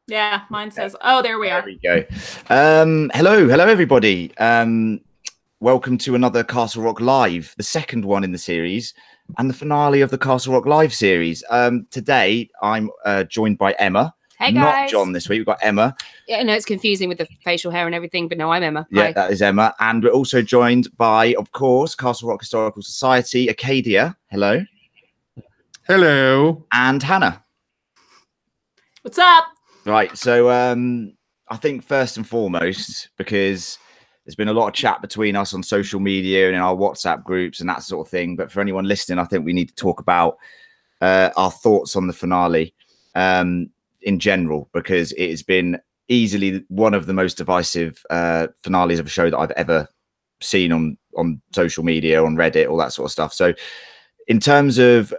Yeah, mine says, oh, there we are. There we go. Hello, everybody. Welcome to another Castle Rock Live, the second one in the series, and the finale of the Castle Rock Live series. Today, I'm joined by Emma. Hey, not guys. John this week. We've got Emma. Yeah, no, it's confusing with the facial hair and everything, but no, I'm Emma. Yeah, Hi. that is Emma. And we're also joined by, of course, Castle Rock Historical Society, Acadia. Hello. Hello. And Hannah. What's up? Right. So I think first and foremost, because there's been a lot of chat between us on social media and in our WhatsApp groups and that sort of thing. But for anyone listening, I think we need to talk about our thoughts on the finale in general, because it has been easily one of the most divisive finales of a show that I've ever seen on social media, on Reddit, all that sort of stuff. So in terms of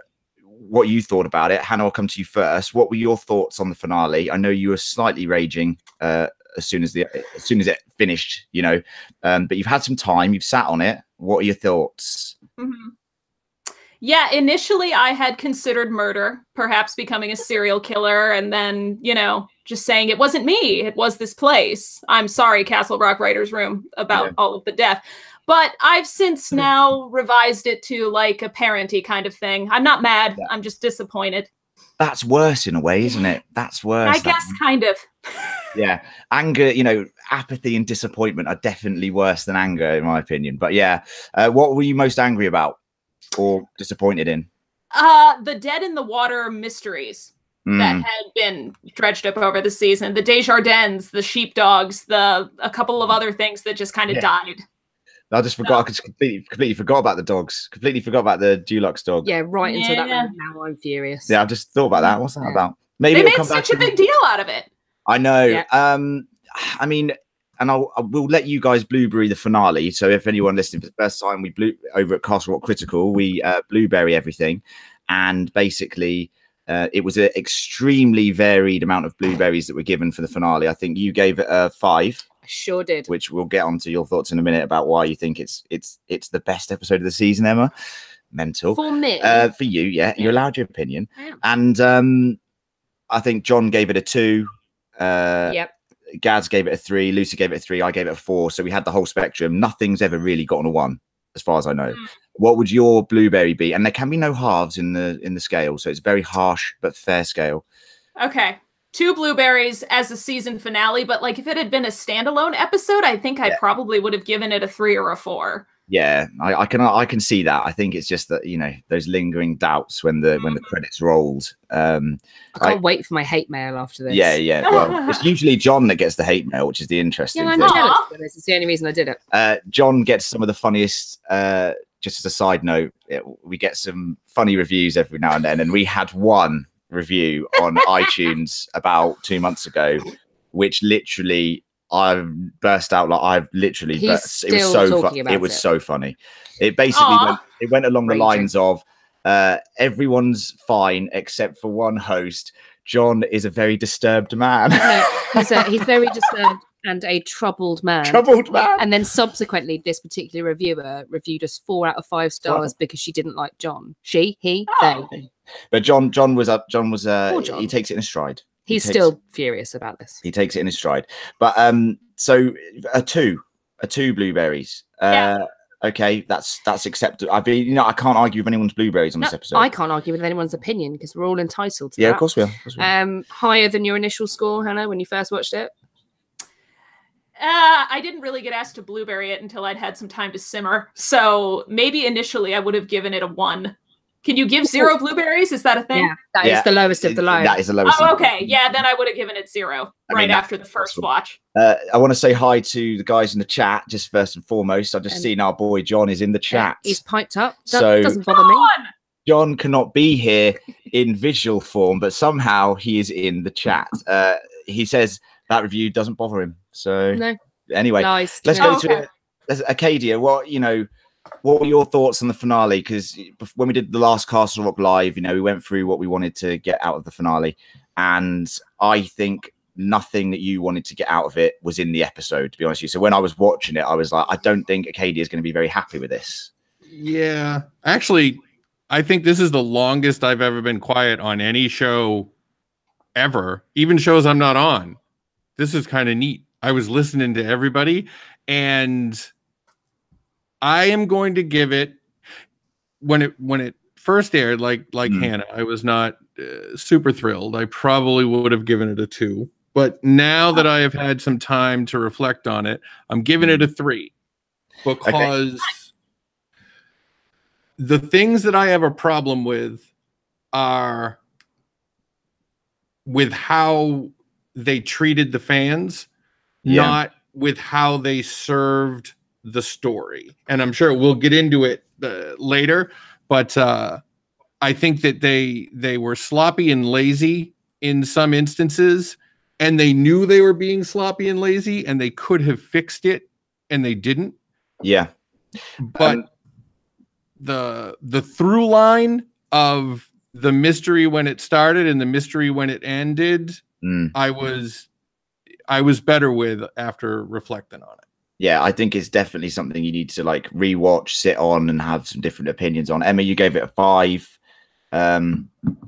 what you thought about it, Hannah, I'll come to you first. What were your thoughts on the finale? I know you were slightly raging as soon as it finished, you know, but you've had some time, you've sat on it. What are your thoughts? Mm-hmm. Yeah, initially I had considered murder, perhaps becoming a serial killer, and then, you know, just saying it wasn't me, it was this place. I'm sorry, Castle Rock Writers Room, about all of the death. But I've since now revised it to like a parenty kind of thing. I'm not mad, yeah. I'm just disappointed. That's worse in a way, isn't it? That's worse. I guess kind of. Yeah. Anger, you know, apathy and disappointment are definitely worse than anger, in my opinion. But yeah, what were you most angry about or disappointed in? The dead in the water mysteries that had been dredged up over the season. The Desjardins, the sheepdogs, a couple of other things that just kind of died. I just forgot. I just completely forgot about the dogs. Completely forgot about the Dulux dog. Yeah, right until that moment. Now I'm furious. Yeah, I just thought about that. What's that about? Maybe they made such a big deal out of it. I know. Yeah. I mean, and we'll let you guys blueberry the finale. So if anyone listening for the first time, over at Castle Rock Critical, we blueberry everything, and basically it was an extremely varied amount of blueberries that were given for the finale. I think you gave it a 5. Sure did. Which we'll get onto your thoughts in a minute about why you think it's the best episode of the season, Emma. Mental. For me. For you, yeah. You're allowed your opinion. And I think John gave it a 2. Yep. Gads gave it a 3. Lucy gave it a 3. I gave it a 4. So we had the whole spectrum. Nothing's ever really gotten a 1, as far as I know. What would your blueberry be? And there can be no halves in the scale, so it's a very harsh but fair scale. Okay. 2 blueberries as a season finale, but like if it had been a standalone episode, I think I probably would have given it a 3 or a 4. Yeah, I can see that. I think it's just that, you know, those lingering doubts when the credits rolled. I can't wait for my hate mail after this. Yeah. Well, it's usually John that gets the hate mail, which is the interesting thing. I'm jealous. It's the only reason I did it. John gets some of the funniest. Just as a side note, we get some funny reviews every now and then, and we had one review on iTunes about 2 months ago, which literally I burst out like I've literally burst. It was so funny. It was so funny. It basically went along the lines of everyone's fine except for one host. John is a very disturbed man. No, he's very disturbed and a troubled man. Troubled man. And then subsequently, this particular reviewer reviewed us 4 out of 5 stars because she didn't like John. She, he, they. But John was he takes it in his stride. He's still furious about this. He takes it in his stride. But so a 2 blueberries. Okay, that's acceptable. I mean, you know, I can't argue with anyone's blueberries on this episode. I can't argue with anyone's opinion because we're all entitled to that. Yeah, of course we are. Higher than your initial score, Hannah, when you first watched it? I didn't really get asked to blueberry it until I'd had some time to simmer. So maybe initially I would have given it a 1. Can you give 0 blueberries? Is that a thing? Yeah, that is the lowest of the low. That is the lowest. Oh, okay. Yeah, then I would have given it 0 after the first watch. I want to say hi to the guys in the chat, just first and foremost. I've just seen our boy John is in the chat. He's piped up. So doesn't bother me. John cannot be here in visual form, but somehow he is in the chat. He says that review doesn't bother him. So anyway, let's go to it. Acadia, what were your thoughts on the finale? Because when we did the last Castle Rock Live, you know, we went through what we wanted to get out of the finale. And I think nothing that you wanted to get out of it was in the episode, to be honest with you. So when I was watching it, I was like, I don't think Acadia is going to be very happy with this. Yeah. Actually, I think this is the longest I've ever been quiet on any show ever, even shows I'm not on. This is kind of neat. I was listening to everybody, and I am going to give it, when it first aired, like Hannah, I was not super thrilled. I probably would have given it a 2. But now that I have had some time to reflect on it, I'm giving it a 3. Because the things that I have a problem with are with how they treated the fans, not with how they served the story. And I'm sure we'll get into it later, but I think that they were sloppy and lazy in some instances, and they knew they were being sloppy and lazy, and they could have fixed it, and they didn't. Yeah. But the through line of the mystery when it started and the mystery when it ended, I was better with after reflecting on it. Yeah, I think it's definitely something you need to like rewatch, sit on, and have some different opinions on. Emma, you gave it a 5. Yeah,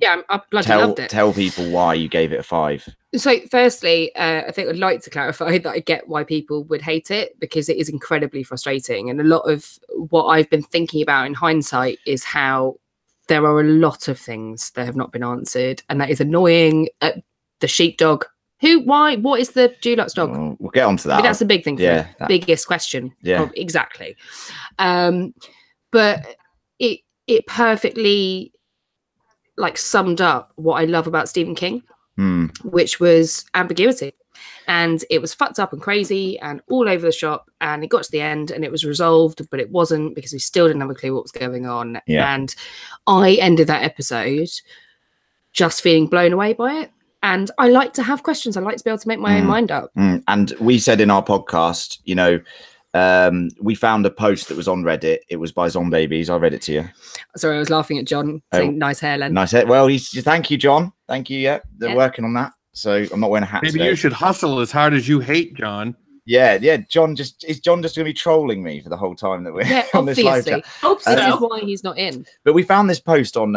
I bloody loved it. Tell people why you gave it a 5. So, firstly, I think I'd like to clarify that I get why people would hate it, because it is incredibly frustrating. And a lot of what I've been thinking about in hindsight is how there are a lot of things that have not been answered, and that is annoying. The sheepdog. Who? Why? What is the Dulux dog? We'll get onto that. I mean, that's the big thing. Biggest question. Yeah, exactly. But it perfectly like summed up what I love about Stephen King, which was ambiguity. And it was fucked up and crazy and all over the shop. And it got to the end and it was resolved, but it wasn't, because we still didn't have a clue what was going on. Yeah. And I ended that episode just feeling blown away by it. And I like to have questions. I like to be able to make my own mind up. And we said in our podcast, you know, we found a post that was on Reddit. It was by Zombabies. I read it to you. Sorry, I was laughing at John saying nice hair, Len. Nice hair. Well, thank you, John. Thank you. Yeah, they're working on that. So I'm not wearing a hat. Maybe today. you should hustle as hard as you hate John. Yeah. John is John just going to be trolling me for the whole time that we're on this live chat? Hope so. This is why he's not in. But we found this post on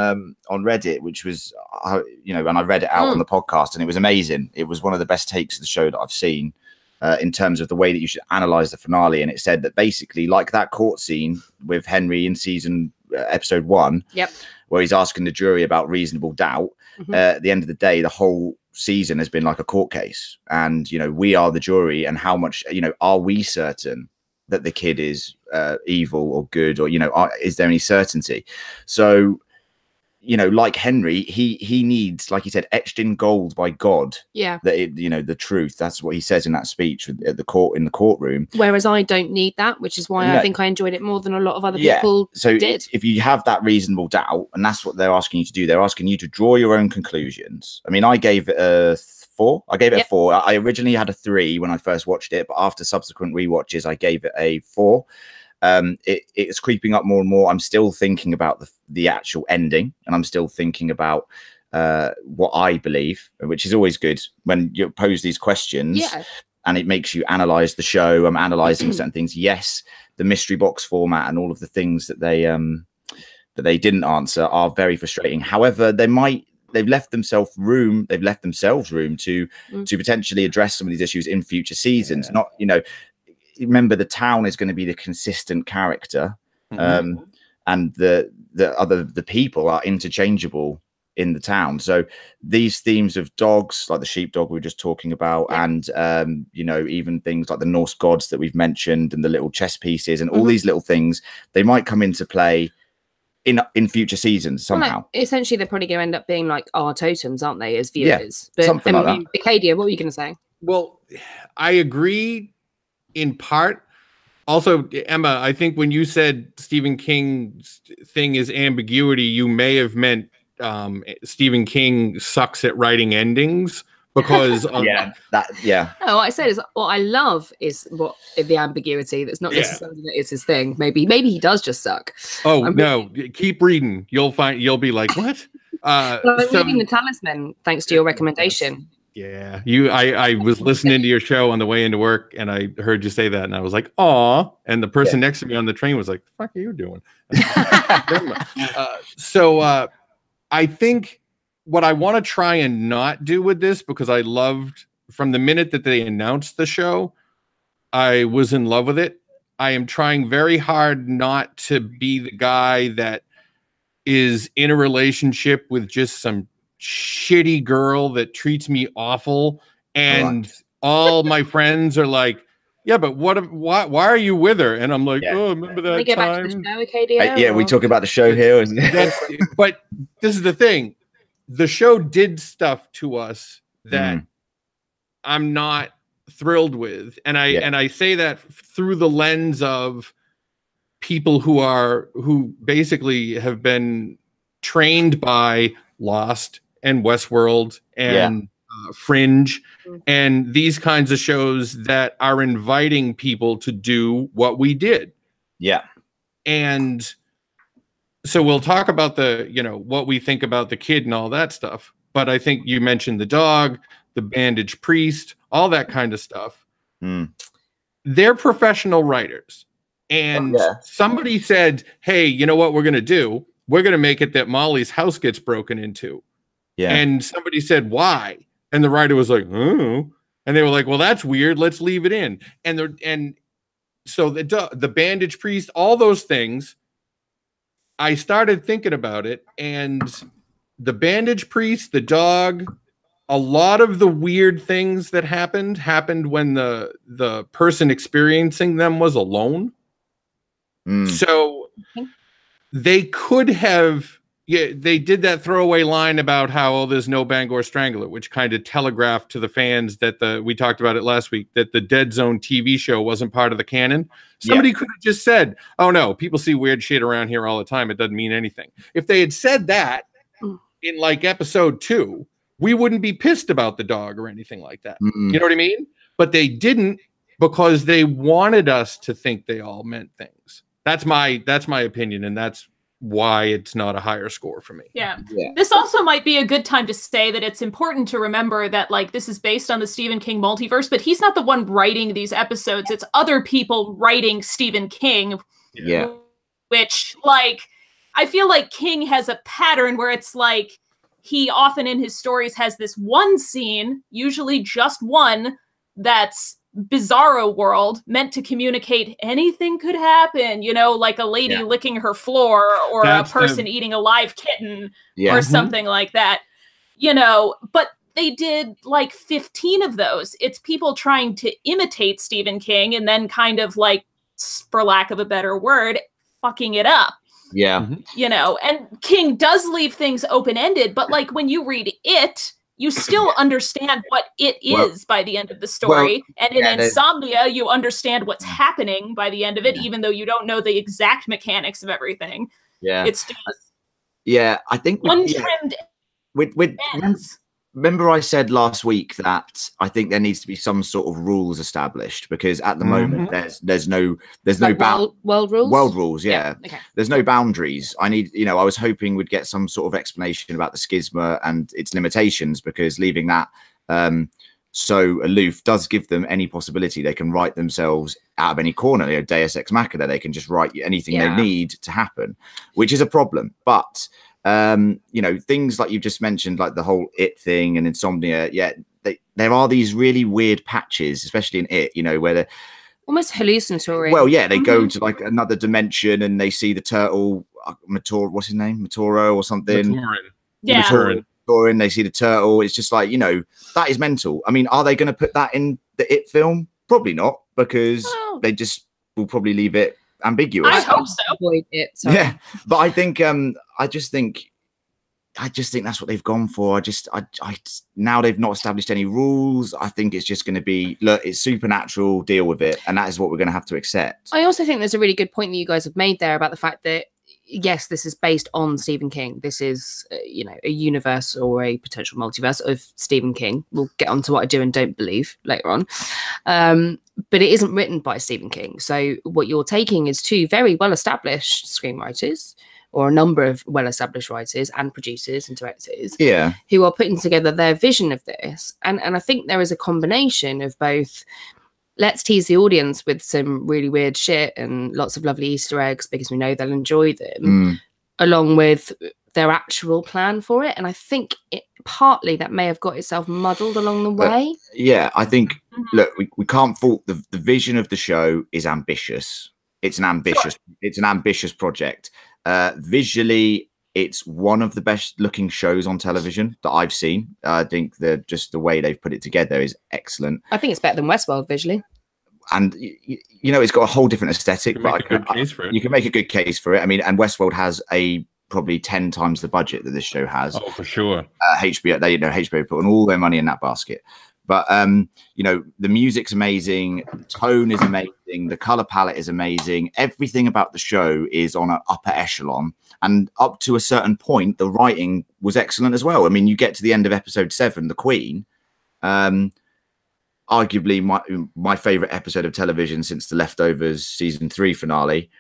Reddit, which was, you know, and I read it out on the podcast, and it was amazing. It was one of the best takes of the show that I've seen in terms of the way that you should analyze the finale. And it said that basically, like that court scene with Henry in episode 1, where he's asking the jury about reasonable doubt. At the end of the day, the whole season has been like a court case, and you know, we are the jury, and how much, you know, are we certain that the kid is evil or good, or, you know, is there any certainty? So, you know, like Henry, he needs, like he said, etched in gold by God. Yeah. That it, you know, the truth. That's what he says in that speech at the court, in the courtroom. Whereas I don't need that, which is why I think I enjoyed it more than a lot of other people did. If you have that reasonable doubt, and that's what they're asking you to do, they're asking you to draw your own conclusions. I mean, I gave it a 4. I gave it a 4. I originally had a 3 when I first watched it, but after subsequent rewatches, I gave it a 4. It's creeping up more and more. I'm still thinking about the actual ending, and I'm still thinking about what I believe, which is always good when you pose these questions, and it makes you analyze the show. I'm analyzing certain things. Yes, the mystery box format and all of the things that they didn't answer are very frustrating. However, they've left themselves room to potentially address some of these issues in future seasons. Not, you know, remember, the town is going to be the consistent character, and the people are interchangeable in the town. So these themes of dogs, like the sheepdog we were just talking about, and you know, even things like the Norse gods that we've mentioned, and the little chess pieces, and all these little things, they might come into play in future seasons somehow. Well, essentially, they're probably going to end up being like our totems, aren't they, as viewers? But something like that. Acadia, what were you going to say? Well, I agree in part. Also, Emma, I think when you said Stephen King's thing is ambiguity, you may have meant Stephen King sucks at writing endings, because No, what I said is what I love is what the ambiguity. That's not necessarily that is his thing. Maybe he does just suck. Oh, no, keep reading. You'll be like, what? I'm reading The Talisman thanks to your recommendation. Yeah, I was listening to your show on the way into work, and I heard you say that, and I was like, "Aw!" And the person next to me on the train was like, "The fuck are you doing?" So I think what I want to try and not do with this, because I loved from the minute that they announced the show, I was in love with it. I am trying very hard not to be the guy that is in a relationship with just some shitty girl that treats me awful. And all my friends are like, yeah, but why are you with her? And I'm like, oh, remember that get time? back to the show, KDO, Yeah, we talk about the show here. Isn't it? But this is the thing. The show did stuff to us that I'm not thrilled with. And I say that through the lens of people who basically have been trained by Lost and Westworld and Fringe and these kinds of shows that are inviting people to do what we did. Yeah. And so we'll talk about what we think about the kid and all that stuff. But I think you mentioned the dog, the bandaged priest, all that kind of stuff. They're professional writers. And somebody said, hey, you know what we're going to do? We're going to make it that Molly's house gets broken into. Yeah. And somebody said, why? And the writer was like, oh. And they were like, well, that's weird. Let's leave it in. And so the bandage priest, all those things, I started thinking about it. And the bandage priest, the dog, a lot of the weird things that happened when the person experiencing them was alone. So they could have, they did that throwaway line about how there's no Bangor Strangler, which kind of telegraphed to the fans that we talked about it last week, that the Dead Zone TV show wasn't part of the canon. Somebody could have just said, oh no, people see weird shit around here all the time. It doesn't mean anything. If they had said that in like episode 2, we wouldn't be pissed about the dog or anything like that. You know what I mean? But they didn't, because they wanted us to think they all meant things. That's my opinion, and that's why it's not a higher score for me. Yeah. This also might be a good time to say that it's important to remember that like this is based on the Stephen King multiverse, but he's not the one writing these episodes. It's other people writing Stephen King. Yeah. Which like I feel like King has a pattern where it's like he often in his stories has this one scene, usually just one, that's bizarro world meant to communicate anything could happen, like a lady licking her floor or a person eating a live kitten or something like that, but they did like 15 of those. It's people trying to imitate Stephen King and then kind of like, for lack of a better word, fucking it up. Yeah. And King does leave things open-ended, but like when you read it, you still understand what it is by the end of the story. And in Insomnia, you understand what's happening by the end of it, even though you don't know the exact mechanics of everything. Yeah. It's just I think untrimmed. Remember I said last week that I think there needs to be some sort of rules established, because at the moment there's no like world rules. Okay. There's no boundaries. I need, I was hoping we'd get some sort of explanation about the schisma and its limitations, because leaving that so aloof does give them any possibility. They can write themselves out of any corner. Deus Ex Machina, they can just write anything they need to happen, which is a problem. But things like you've just mentioned, like the whole It thing and Insomnia, there are these really weird patches, especially in It, where they're almost hallucinatory. Well, they go to like another dimension and they see the turtle, what's his name? Matoro or something. Matoran, they see the turtle. It's just like, that is mental. I mean, are they going to put that in the It film? Probably not, because they just will probably leave it ambiguous. I hope so. Avoid it. Yeah, but I think I just think that's what they've gone for. I now they've not established any rules. I think it's just going to be, look, it's supernatural, deal with it, and that is what we're going to have to accept. I also think there's a really good point that you guys have made there about the fact that yes, this is based on Stephen King. This is a universe or a potential multiverse of Stephen King. We'll get on to what I do and don't believe later on. But it isn't written by Stephen King. So what you're taking is two very well-established screenwriters, or a number of well-established writers and producers and directors who are putting together their vision of this. And I think there is a combination of both, let's tease the audience with some really weird shit and lots of lovely Easter eggs because we know they'll enjoy them, along with their actual plan for it. And I think partly that may have got itself muddled along the way. Yeah, I think, look, we can't fault the vision of the show is ambitious. It's an ambitious project. Visually, it's one of the best looking shows on television that I've seen. I think just the way they've put it together is excellent. I think it's better than Westworld visually. And it's got a whole different aesthetic. You can make a good case for it. I mean, and Westworld has probably 10 times the budget that this show has. Oh, for sure. HBO, HBO put all their money in that basket. But the music's amazing, the tone is amazing, the color palette is amazing. Everything about the show is on an upper echelon, and up to a certain point, the writing was excellent as well. I mean, you get to the end of episode 7, The Queen. Arguably my favorite episode of television since The Leftovers season 3 finale,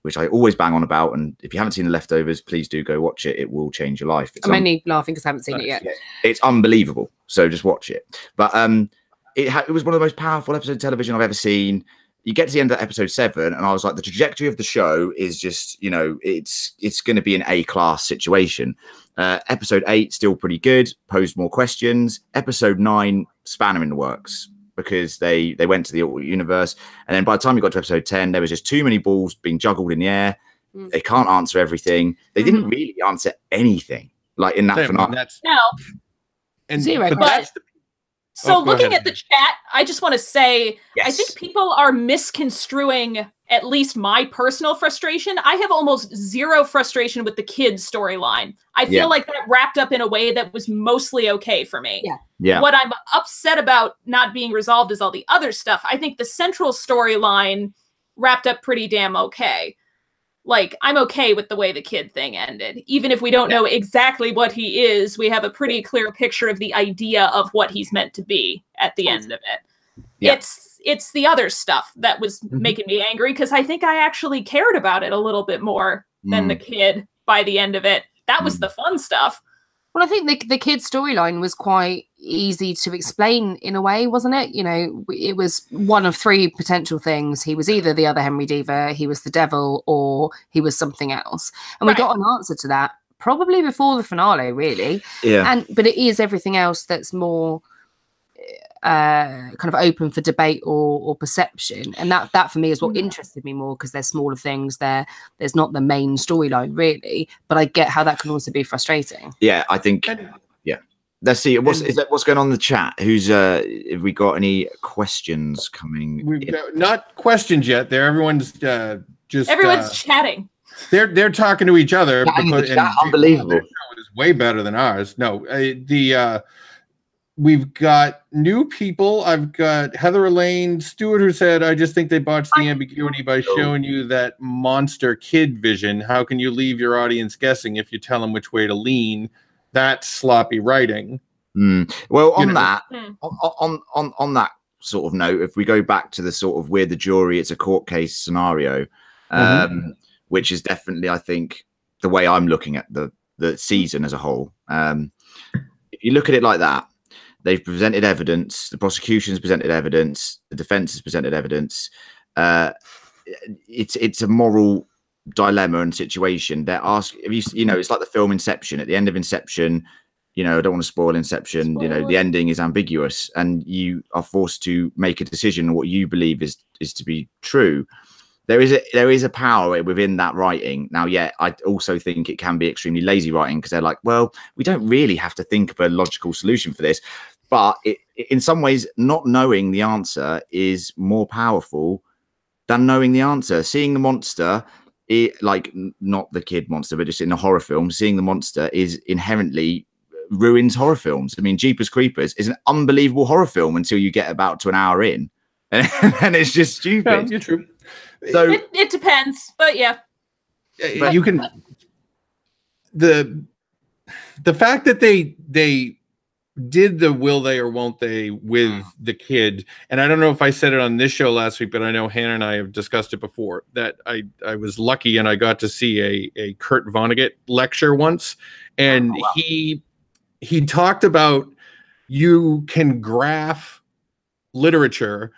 which I always bang on about. And if you haven't seen The Leftovers, please do go watch it. It will change your life. I'm only laughing because I haven't seen it yet. It's unbelievable. So just watch it. But it was one of the most powerful episodes of television I've ever seen. You get to the end of episode 7, and I was like, the trajectory of the show is just, it's going to be an A-class situation. Episode 8 still pretty good, posed more questions. Episode 9, spanner in the works, because they went to the alternate universe, and then by the time you got to episode 10, there was just too many balls being juggled in the air. They can't answer everything. They didn't really answer anything, like in that finale. No. And zero. So looking at the chat, I just want to say, yes. I think people are misconstruing at least my personal frustration. I have almost zero frustration with the kids' storyline. I feel like that wrapped up in a way that was mostly okay for me. Yeah. What I'm upset about not being resolved is all the other stuff. I think the central storyline wrapped up pretty damn okay. Like, I'm okay with the way the kid thing ended. Even if we don't know exactly what he is, we have a pretty clear picture of the idea of what he's meant to be at the end of it. Yeah. It's the other stuff that was making me angry, because I think I actually cared about it a little bit more than the kid by the end of it. That was the fun stuff. Well, I think the kid's storyline was quite easy to explain in a way, wasn't it? It was one of 3 potential things. He was either the other Henry Deaver, he was the devil, or he was something else. And we got an answer to that probably before the finale, really. Yeah. But it is everything else that's more kind of open for debate or perception, and that for me is what interested me more, because there's smaller things there. There's not the main storyline really, but I get how that can also be frustrating. Yeah, I think. Yeah, let's see. What's going on in the chat? Who's have we got any questions coming? We've got, not questions yet. Everyone's chatting. They're talking to each other. Because, unbelievable. Their show is way better than ours. No, we've got new people. I've got Heather Elaine Stewart, who said, I just think they botched the ambiguity by showing you that monster kid vision. How can you leave your audience guessing if you tell them which way to lean? That's sloppy writing. Well, on that sort of note, if we go back to the sort of we're the jury, it's a court case scenario, which is definitely, I think, the way I'm looking at the season as a whole. If you look at it like that, they've presented evidence. The prosecution's presented evidence. The defense has presented evidence. It's a moral dilemma and situation. They're asking, it's like the film Inception. At the end of Inception, I don't want to spoil Inception. The ending is ambiguous, and you are forced to make a decision on what you believe is to be true. There is a power within that writing. Now, I also think it can be extremely lazy writing, because they're like, well, we don't really have to think of a logical solution for this. But in some ways, not knowing the answer is more powerful than knowing the answer. Seeing the monster, like not the kid monster, but just in a horror film, seeing the monster is inherently ruins horror films. I mean, Jeepers Creepers is an unbelievable horror film until you get about to an hour in, and it's just stupid. Yeah, you're true. So it depends, but yeah. But you can the fact that they did the will they or won't they with the kid, and I don't know if I said it on this show last week, but I know Hannah and I have discussed it before, that I was lucky and I got to see a Kurt Vonnegut lecture once, and he talked about you can graph literature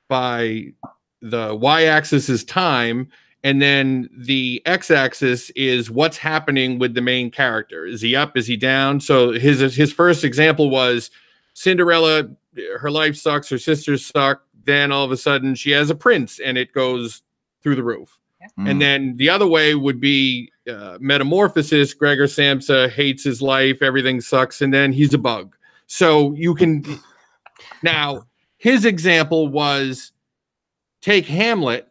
by the y-axis is time And then the x-axis is what's happening with the main character. Is he up? Is he down? So his first example was Cinderella, her life sucks, her sisters suck. Then all of a sudden she has a prince and it goes through the roof. And then the other way would be Metamorphosis. Gregor Samsa hates his life. Everything sucks. And then he's a bug. So you can now his example was take Hamlet,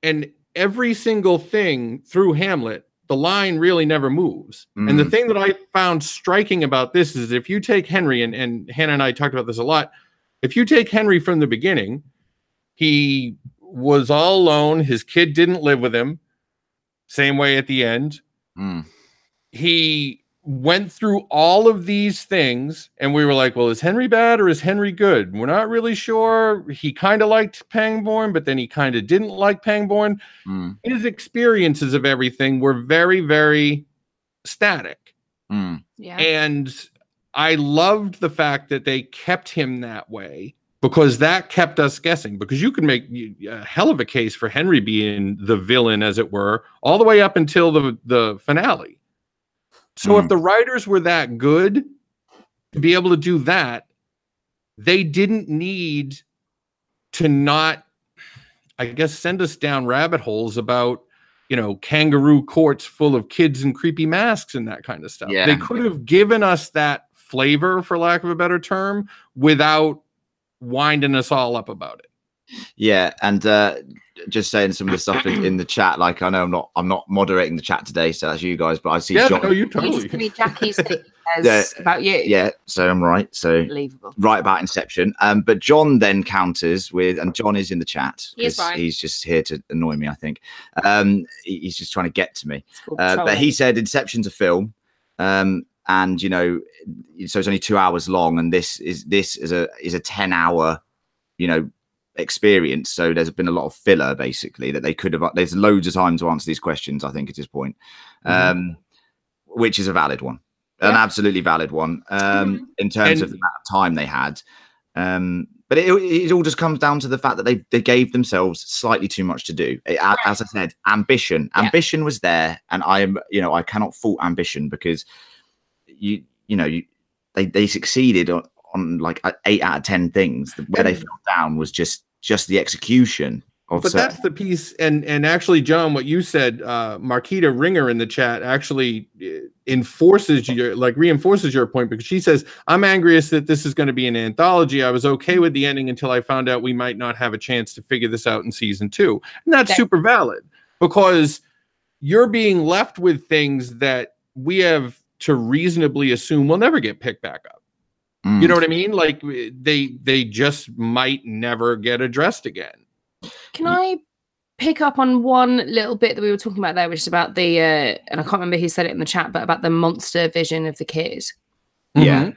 and every single thing through Hamlet, the line really never moves. And the thing that I found striking about this is if you take Henry, and Hannah and I talked about this a lot, if you take Henry from the beginning, he was all alone. His kid didn't live with him. Same way at the end. He went through all of these things, and we were like, well, is Henry bad or is Henry good? We're not really sure. He kind of liked Pangborn, but then he kind of didn't like Pangborn. His experiences of everything were very, very static. Yeah. And I loved the fact that they kept him that way, because that kept us guessing, because you could make a hell of a case for Henry being the villain, as it were, all the way up until the finale. So if the writers were that good to be able to do that, they didn't need to not, I guess, send us down rabbit holes about, you know, kangaroo courts full of kids in creepy masks and that kind of stuff. Yeah. They could have given us that flavor, for lack of a better term, without winding us all up about it. Yeah, and just saying some of the stuff in the chat. Like, I know I'm not moderating the chat today, so that's you guys. But I see John. No, you You totally. just read Jackie's thing says about you. Yeah, so I'm right. So Unbelievable. right about Inception. But John then counters with, and John is in the chat. He is right. He's just here to annoy me, I think. He's just trying to get to me. It's called But trolling. he said Inception's a film. And you know, so it's only 2 hours long, and this is a 10-hour, you know, experience. So there's been a lot of filler, basically, that they could have. There's loads of time to answer these questions, I think, at this point, which is a valid one, an absolutely valid one, in terms of the amount of time they had. But it all just comes down to the fact that they gave themselves slightly too much to do. As I said, ambition was there, and I cannot fault ambition, because they succeeded on like 8 out of 10 things. Where they fell down was just the execution of. But that's the piece, and actually, John, what you said, Marquita Ringer in the chat actually reinforces your point, because she says, I'm angriest that this is going to be an anthology. I was okay with the ending until I found out we might not have a chance to figure this out in season 2. And that's super valid, because you're being left with things that we have to reasonably assume will never get picked back up. You know what I mean? Like they just might never get addressed again. Can I pick up on one little bit that we were talking about there, which is about the and I can't remember who said it in the chat, but about the monster vision of the kid. Yeah.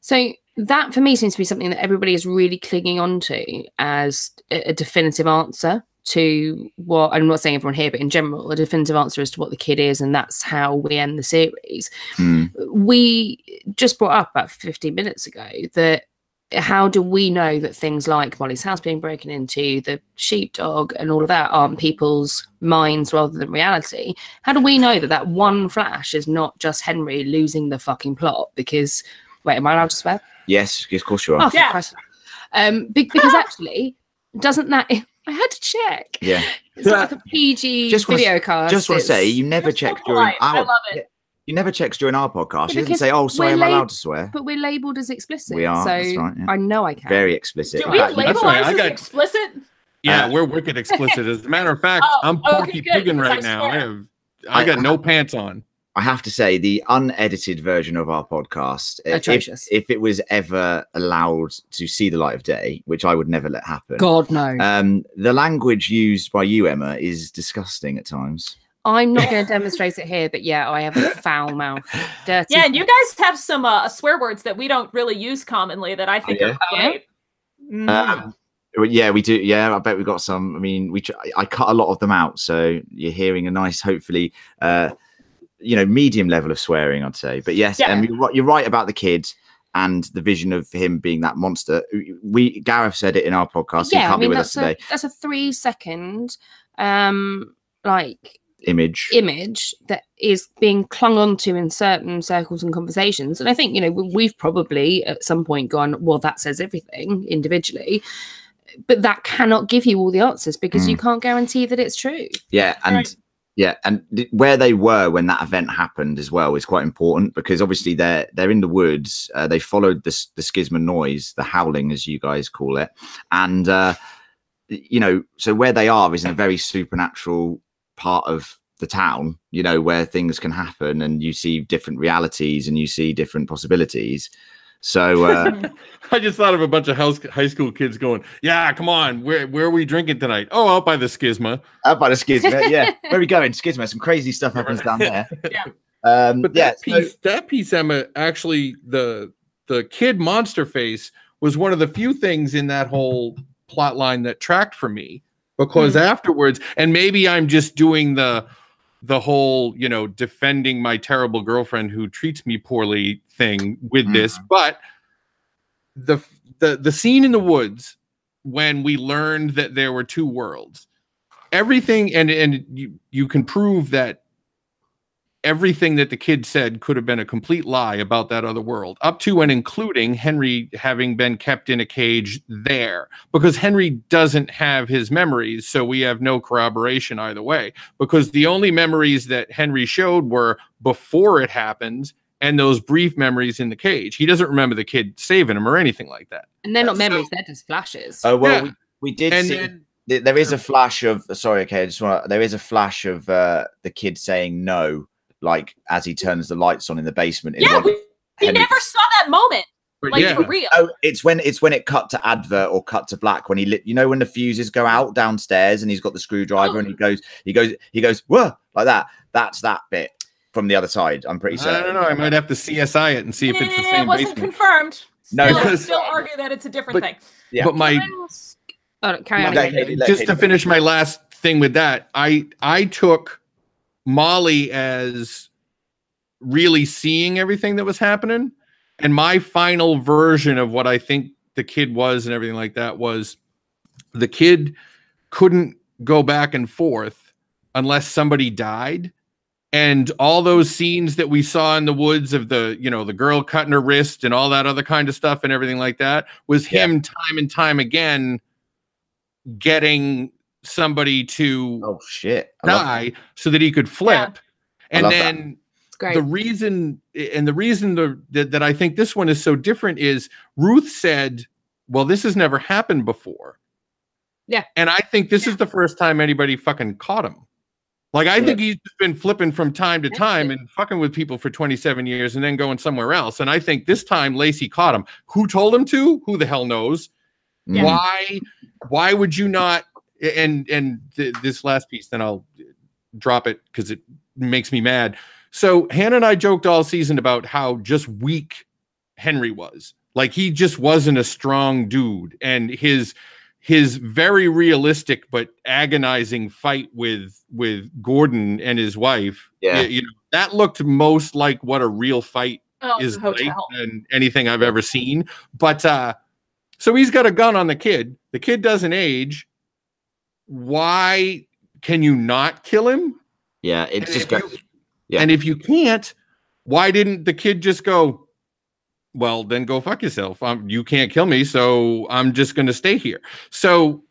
So that for me seems to be something that everybody is really clinging on to as a definitive answer to what, I'm not saying everyone here, but in general, a definitive answer as to what the kid is, and that's how we end the series. We just brought up about 15 minutes ago that how do we know that things like Molly's house being broken into, the sheepdog, and all of that aren't people's minds rather than reality? How do we know that that one flash is not just Henry losing the fucking plot? Because, wait, am I allowed to swear? Yes, of course you are. Oh, for Christ's sake. Because actually, doesn't that... I had to check. Yeah. It's not like a PG video cast. Just want to say, you never check during I love it. You never check during our podcast. Yeah, You didn't say, "Oh, sorry, am I allowed to swear?" But we're labelled as explicit. We are. So That's right, yeah. I know I can. Very explicit. Do we That's label right, ours I as got- explicit? Yeah, we're wicked explicit. As a matter of fact, I'm Porky good, Piggin because right I now. swear. I got no pants on. I have to say, the unedited version of our podcast, Atrocious. if it was ever allowed to see the light of day, which I would never let happen, God, no. the language used by you, Emma, is disgusting at times. I'm not going to demonstrate it here, but yeah, I have a foul mouth. Dirty. Yeah, and you guys have some swear words that we don't really use commonly that I think are great. Yeah, we do. Yeah, I bet we've got some. I mean, I cut a lot of them out, so you're hearing a nice, hopefully, medium level of swearing, I'd say. But yes, Yeah. you're right about the kid and the vision of him being that monster. Gareth said it in our podcast. He can't be with us today. That's a 3 second like image that is being clung onto in certain circles and conversations. And I think, you know, we've probably at some point gone, well, that says everything individually, but that cannot give you all the answers because you can't guarantee that it's true. Yeah. And where they were when that event happened as well is quite important, because obviously they're in the woods. They followed the schisma noise, the howling, as you guys call it. And, you know, so where they are is in a very supernatural part of the town, you know, where things can happen and you see different realities and you see different possibilities. So I just thought of a bunch of high school kids going, yeah, come on, where are we drinking tonight? Oh, out by the schisma. Out by the schisma, yeah. Where are we going? Schisma. Some crazy stuff happens down there. Yeah. But that piece, Emma, actually, the kid monster face was one of the few things in that whole plot line that tracked for me, because afterwards, and maybe I'm just doing the whole, you know, defending my terrible girlfriend who treats me poorly thing with this, but the scene in the woods when we learned that there were two worlds, everything, and you can prove that everything that the kid said could have been a complete lie about that other world, up to and including Henry having been kept in a cage there, because Henry doesn't have his memories, so we have no corroboration either way, because the only memories that Henry showed were before it happened and those brief memories in the cage. He doesn't remember the kid saving him or anything like that. And they're not memories, they're just flashes. Oh, well, we did see... There is a flash of... Sorry, okay, I just want... There is a flash of the kid saying no, like as he turns the lights on in the basement. Yeah, we never saw that moment. Like, for real. Oh, it's when it cut to advert or cut to black, when he lit, you know, when the fuses go out downstairs and he's got the screwdriver and he goes whoa, like that. That's that bit from the other side. I'm pretty certain. I don't know. I might have to CSI it and see if it's the same. It wasn't basement. Confirmed. No, still argue that it's a different thing. Yeah. But just to finish my last thing with that, I took Molly as really seeing everything that was happening, and my final version of what I think the kid was and everything like that was the kid couldn't go back and forth unless somebody died. And all those scenes that we saw in the woods of the, you know, the girl cutting her wrist and all that other kind of stuff and everything like that was him time and time again getting somebody to die so that he could flip. And then the reason that I think this one is so different is Ruth said, well, this has never happened before. Yeah. And I think this is the first time anybody fucking caught him. Like, I think he's just been flipping from time to time and fucking with people for 27 years and then going somewhere else. And I think this time Lacey caught him. Who told him to? Who the hell knows? Yeah. Why would you not? And this last piece, then I'll drop it because it makes me mad. So Hannah and I joked all season about how just weak Henry was. Like, he just wasn't a strong dude. And his very realistic but agonizing fight with Gordon and his wife, you know, that looked most like what a real fight is like than anything I've ever seen. But so he's got a gun on the kid. The kid doesn't age. Why can you not kill him? Yeah, it's just And if you can't, why didn't the kid just go, well, then go fuck yourself. You can't kill me, so I'm just going to stay here. So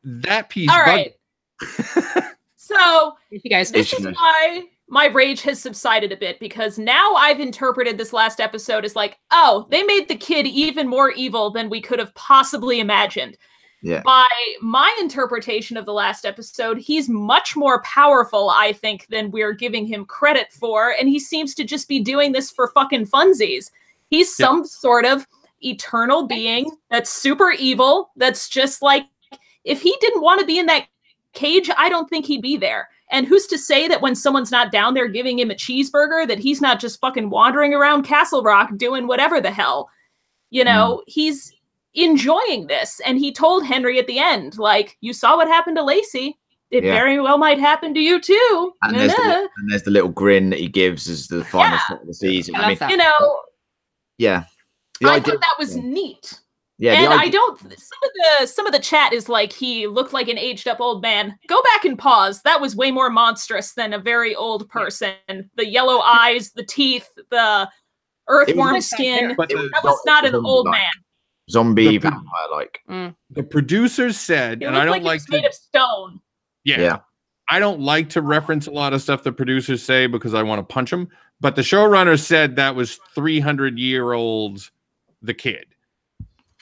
that piece. All right. So you guys, this is why my rage has subsided a bit, because now I've interpreted this last episode as like, oh, they made the kid even more evil than we could have possibly imagined. Yeah. By my interpretation of the last episode, he's much more powerful, I think, than we're giving him credit for. And he seems to just be doing this for fucking funsies. He's some sort of eternal being that's super evil. That's just like, if he didn't want to be in that cage, I don't think he'd be there. And who's to say that when someone's not down there giving him a cheeseburger, that he's not just fucking wandering around Castle Rock doing whatever the hell? You know, he's enjoying this. And he told Henry at the end, like, you saw what happened to Lacey. It very well might happen to you too. And there's the little grin that he gives as the final shot of the season. I mean, you know, yeah. I thought that was neat. Yeah, And the I idea- don't. Some of the chat is like he looked like an aged up old man. Go back and pause. That was way more monstrous than a very old person. The yellow eyes, the teeth, the earthworm was skin. But That was not an old man. zombie The- vampire like. the producers said, He and looked I don't like he like was made of stone. Yeah. I don't like to reference a lot of stuff the producers say because I want to punch them. But the showrunner said that was 300-year-old the kid.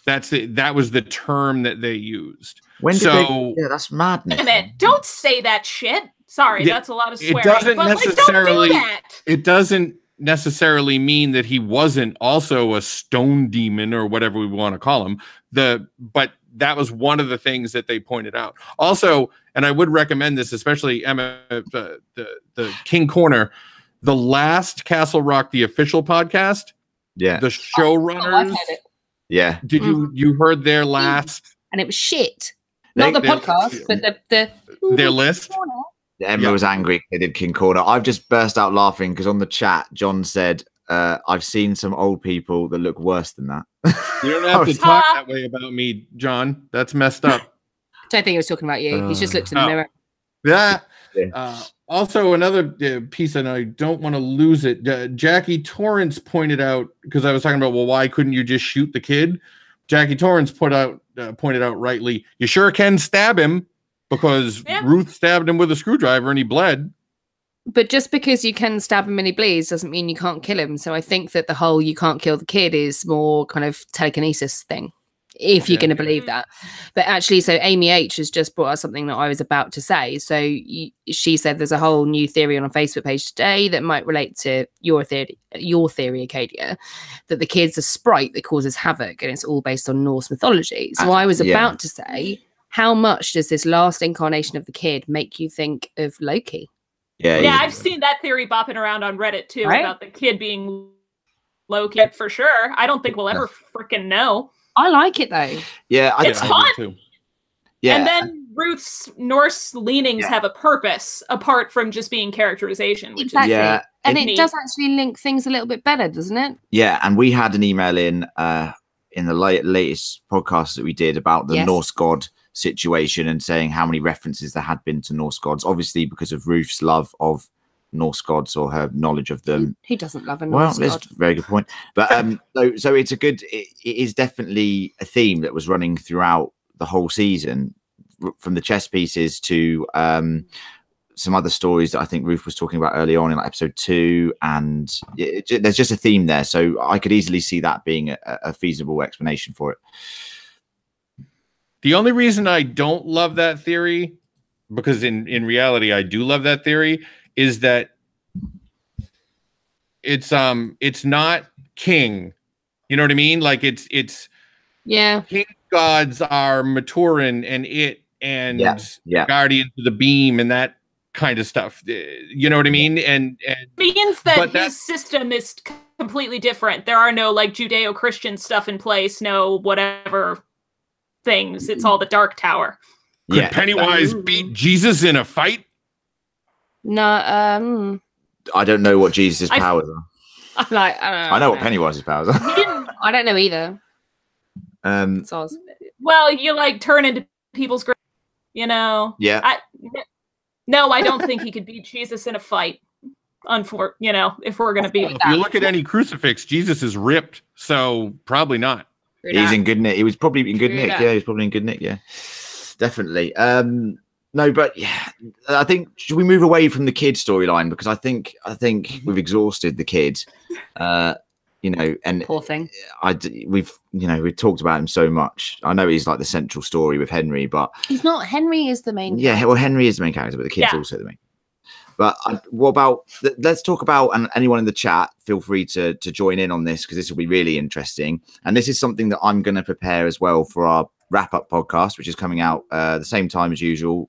That was the term that they used. When did So- yeah, that's madness. Wait a minute. Don't say that shit. Sorry, Yeah, that's a lot of it swearing. doesn't but necessarily- Like, don't do that. It doesn't necessarily mean that he wasn't also a stone demon or whatever we want to call him. But that was one of the things that they pointed out. Also, and I would recommend this, especially Emma, the King Corner, the last Castle Rock, the official podcast, Yeah. the I've showrunners. heard it, Yeah. Did you heard their last and it was shit. Not the They- podcast, but their list? Emma was angry they did King Corner. I've just burst out laughing because on the chat, John said, I've seen some old people that look worse than that. You don't have to talk that way about me, John. That's messed up. Don't think he was talking about you. He's just looked in the Oh. mirror. Yeah. Yeah. Also, another piece, and I don't want to lose it. Jackie Torrance pointed out, because I was talking about, well, why couldn't you just shoot the kid? Jackie Torrance pointed out rightly, you sure can stab him because Yeah. Ruth stabbed him with a screwdriver and he bled. But just because you can stab him and he bleeds doesn't mean you can't kill him. So I think that the whole you can't kill the kid is more kind of telekinesis thing, if you're Yeah. going to believe that. But actually, so Amy H has just brought up something that I was about to say. So she said there's a whole new theory on a Facebook page today that might relate to your theory, Acadia, that the kid's a sprite that causes havoc, and it's all based on Norse mythology. So I was yeah. about to say, how much does this last incarnation of the kid make you think of Loki? Yeah. Yeah, he's- I've seen that theory bopping around on Reddit too Right. about the kid being Loki for sure. I don't think we'll ever freaking know. I like it though. Yeah. It's I fun. do too. Yeah. And then Ruth's Norse leanings Yeah. have a purpose apart from just being characterization. Which Exactly. Yeah, And it- it does actually link things a little bit better, doesn't it? Yeah, and we had an email in the latest podcast that we did about the Yes. Norse god situation and saying how many references there had been to Norse gods, obviously because of Ruth's love of Norse gods or her knowledge of them. Who doesn't love a Well, Norse that's god? a very good point. But so it's it is definitely a theme that was running throughout the whole season, from the chess pieces to some other stories that I think Ruth was talking about early on in like episode 2, and there's just a theme there. So I could easily see that being a feasible explanation for it. The only reason I don't love that theory, because in reality I do love that theory, is that it's not king. You know what I mean? Like it's Yeah. king gods are Maturin and it and Yeah. Guardians of the Beam and that kind of stuff. You know what I mean? And means that But his system is completely different. There are no like Judeo-Christian stuff in place, no whatever things. It's all the Dark Tower. could Yeah. Pennywise beat Jesus in a fight? No. I don't know what Jesus' I- powers are. Like I know what Pennywise's powers are. He didn't. I don't know either. Soz. Well, you like turn into people's grave, you know. Yeah. No, I don't think he could beat Jesus in a fight. You know, if we're gonna be If you look at any crucifix, Jesus is ripped, so probably not. He's in good nick. He was probably in good True nick. that. Yeah, he was probably in good nick. Yeah, definitely. No, but yeah, I think should we move away from the kid storyline because I think we've exhausted the kid. You know, and Poor thing. we've talked about him so much. I know he's like the central story with Henry, but He's not. Henry is the main. yeah, well, Henry is the main character, but the kid's Yeah. also the main. But what about? Let's talk about, and anyone in the chat, feel free to join in on this because this will be really interesting. And this is something that I'm going to prepare as well for our wrap-up podcast, which is coming out the same time as usual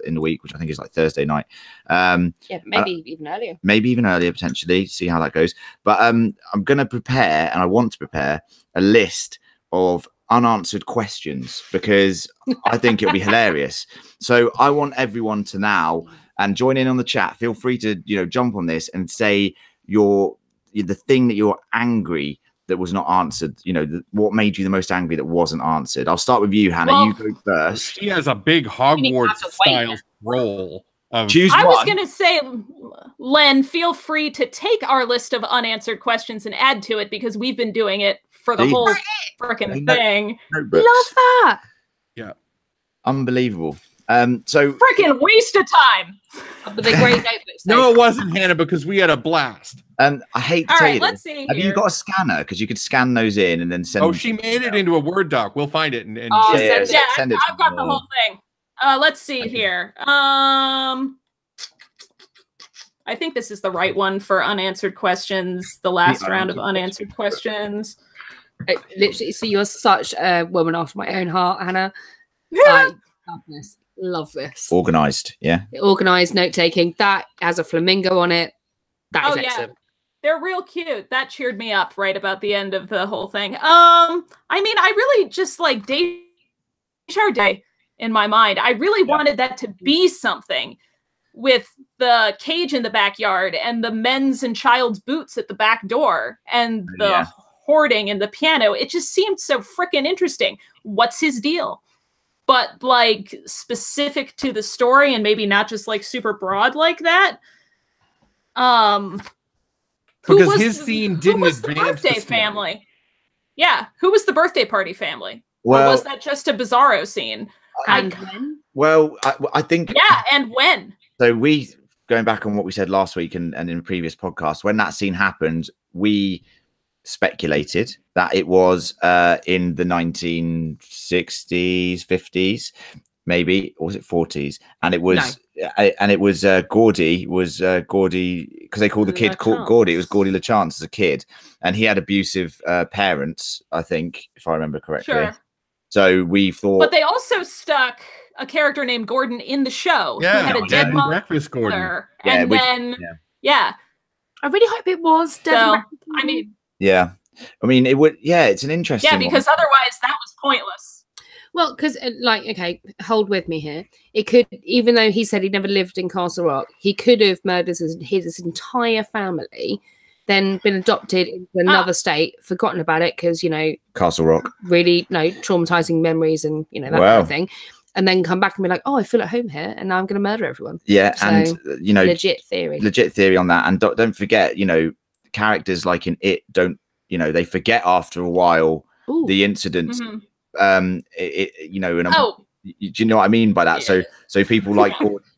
in the week, which I think is like Thursday night. Yeah, maybe even earlier. Maybe even earlier potentially. See how that goes. But I'm going to prepare, and I want to prepare a list of unanswered questions because I think it'll be hilarious. So I want everyone to now and join in on the chat. Feel free to jump on this and say the thing that you're angry that was not answered? You know, what made you the most angry that wasn't answered? I'll start with you, Hannah. Well, you go first. She has a big Hogwarts style role. Choose I one. was going to say, Len, feel free to take our list of unanswered questions and add to it, because we've been doing it for the whole freaking thing. Notebooks. Love that. Yeah. Unbelievable. So Freaking waste of time. But they're great notebooks. No, it wasn't, Hannah, because we had a blast. I hate to All tell right, you let's this. see Have you here. got a scanner? Because you could scan those in and then send. Oh, them she to made it me. into a Word doc. We'll find it. And Oh, Yeah, send it. send it to I've got me. the whole thing. Let's see Thank you. here. I think this is the right one for unanswered questions. The last round of unanswered questions. Literally, so you're such a woman after my own heart, Hannah. I love this. Love this. Organized, yeah. Organized note taking. That has a flamingo on it. That is Oh, yeah. excellent. They're real cute. That cheered me up right about the end of the whole thing. I mean, I really just like Desjardins in my mind. I really wanted that to be something with the cage in the backyard and the men's and child's boots at the back door and the hoarding and the piano. It just seemed so freaking interesting. What's his deal? But like specific to the story and maybe not just like super broad like that. Because his scene didn't who was the advance the birthday story. family? Yeah, who was the birthday party family? Well, or was that just a Bizarro scene? And when? well, I think Yeah, and when? so. We going back on what we said last week and in a previous podcast, when that scene happened, we speculated that it was in the 1960s, 50s, maybe, or was it 40s? And it was Gordy because they called the kid Gordy. It was Gordy LeChance as a kid, and he had abusive parents, I think, if I remember correctly. Sure. So we thought, But they also stuck a character named Gordon in the show who Yeah, had a yeah. dead mother. Breakfast Gordon. Yeah, And then, yeah. I really hope it was. So, Devin I mean, yeah, I mean, it would. Yeah, it's an interesting. yeah, because one. otherwise that was pointless. well, because like, okay, hold with me here. It could, even though he said he never lived in Castle Rock, he could have murdered his entire family, then been adopted into another state, forgotten about it because, you know, Castle Rock. really traumatizing memories and, you know, that kind of thing, and then come back and be like, oh, I feel at home here and now I'm going to murder everyone. Yeah, So, and you know, legit theory on that. And don't forget, you know, characters like in It don't, you know, they forget after a while Ooh. the incident. Mhm. You know, and Oh, do you know what I mean by that? Yeah. So people like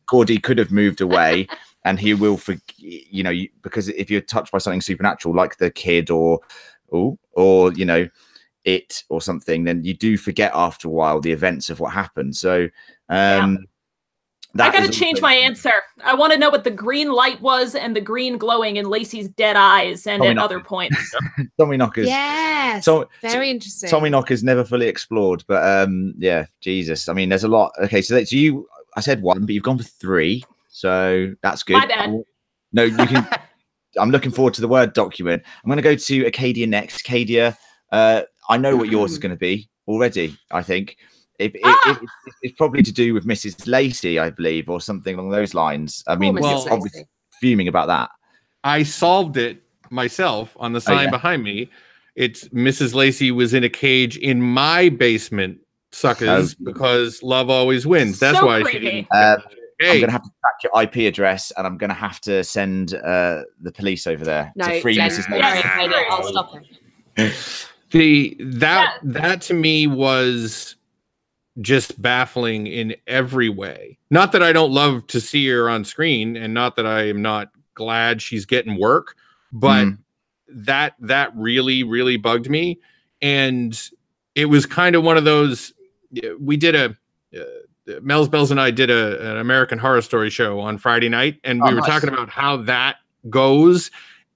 Gordy could have moved away, and he will you know, because if you're touched by something supernatural like the kid or you know, It or something, then you do forget after a while the events of what happened. So I that gotta is change also- my answer. I want to know what the green light was and the green glowing in Lacey's dead eyes and Tommy at Knockers. other points. Tommy Knockers. yes, So- very interesting. Tommy Knockers never fully explored, but yeah, Jesus. I mean, there's a lot. Okay, so that's you. I said one, but you've gone for three, so that's good. My bad. No, you can. I'm looking forward to the Word document. I'm going to go to Acadia next. Acadia, I know what yours is going to be already. I think it's probably to do with Mrs. Lacey, I believe, or something along those lines. I mean, Mrs. well, Lacey. obviously fuming about that. I solved it myself on the sign yeah. behind me. It's Mrs. Lacey was in a cage in my basement, suckers, because love always wins. That's So why creepy. she didn't. I'm Hey, going to have to track your IP address, and I'm going to have to send the police over there to free Jen, Mrs. Jen, Lacey. I'll stop it. that to me was just baffling in every way. Not that I don't love to see her on screen, and not that I am not glad she's getting work, but that really bugged me. And it was kind of one of those. We did Mel's Bells and I did an American Horror Story show on Friday night, and we were talking about how that goes.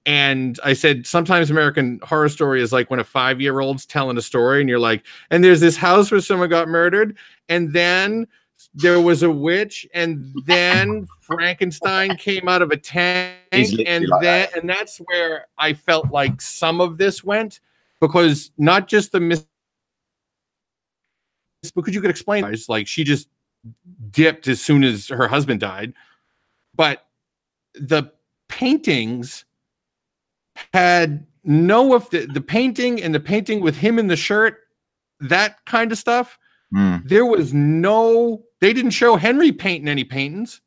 And I said, sometimes American Horror Story is like when a 5-year-old's telling a story and you're like, and there's this house where someone got murdered, and then there was a witch, and then Frankenstein came out of a tank, and like then and that's where I felt like some of this went, because not just the because you could explain it's like she just dipped as soon as her husband died, but the paintings had know if the painting and the painting with him in the shirt, that kind of stuff. There was they didn't show Henry painting any paintings.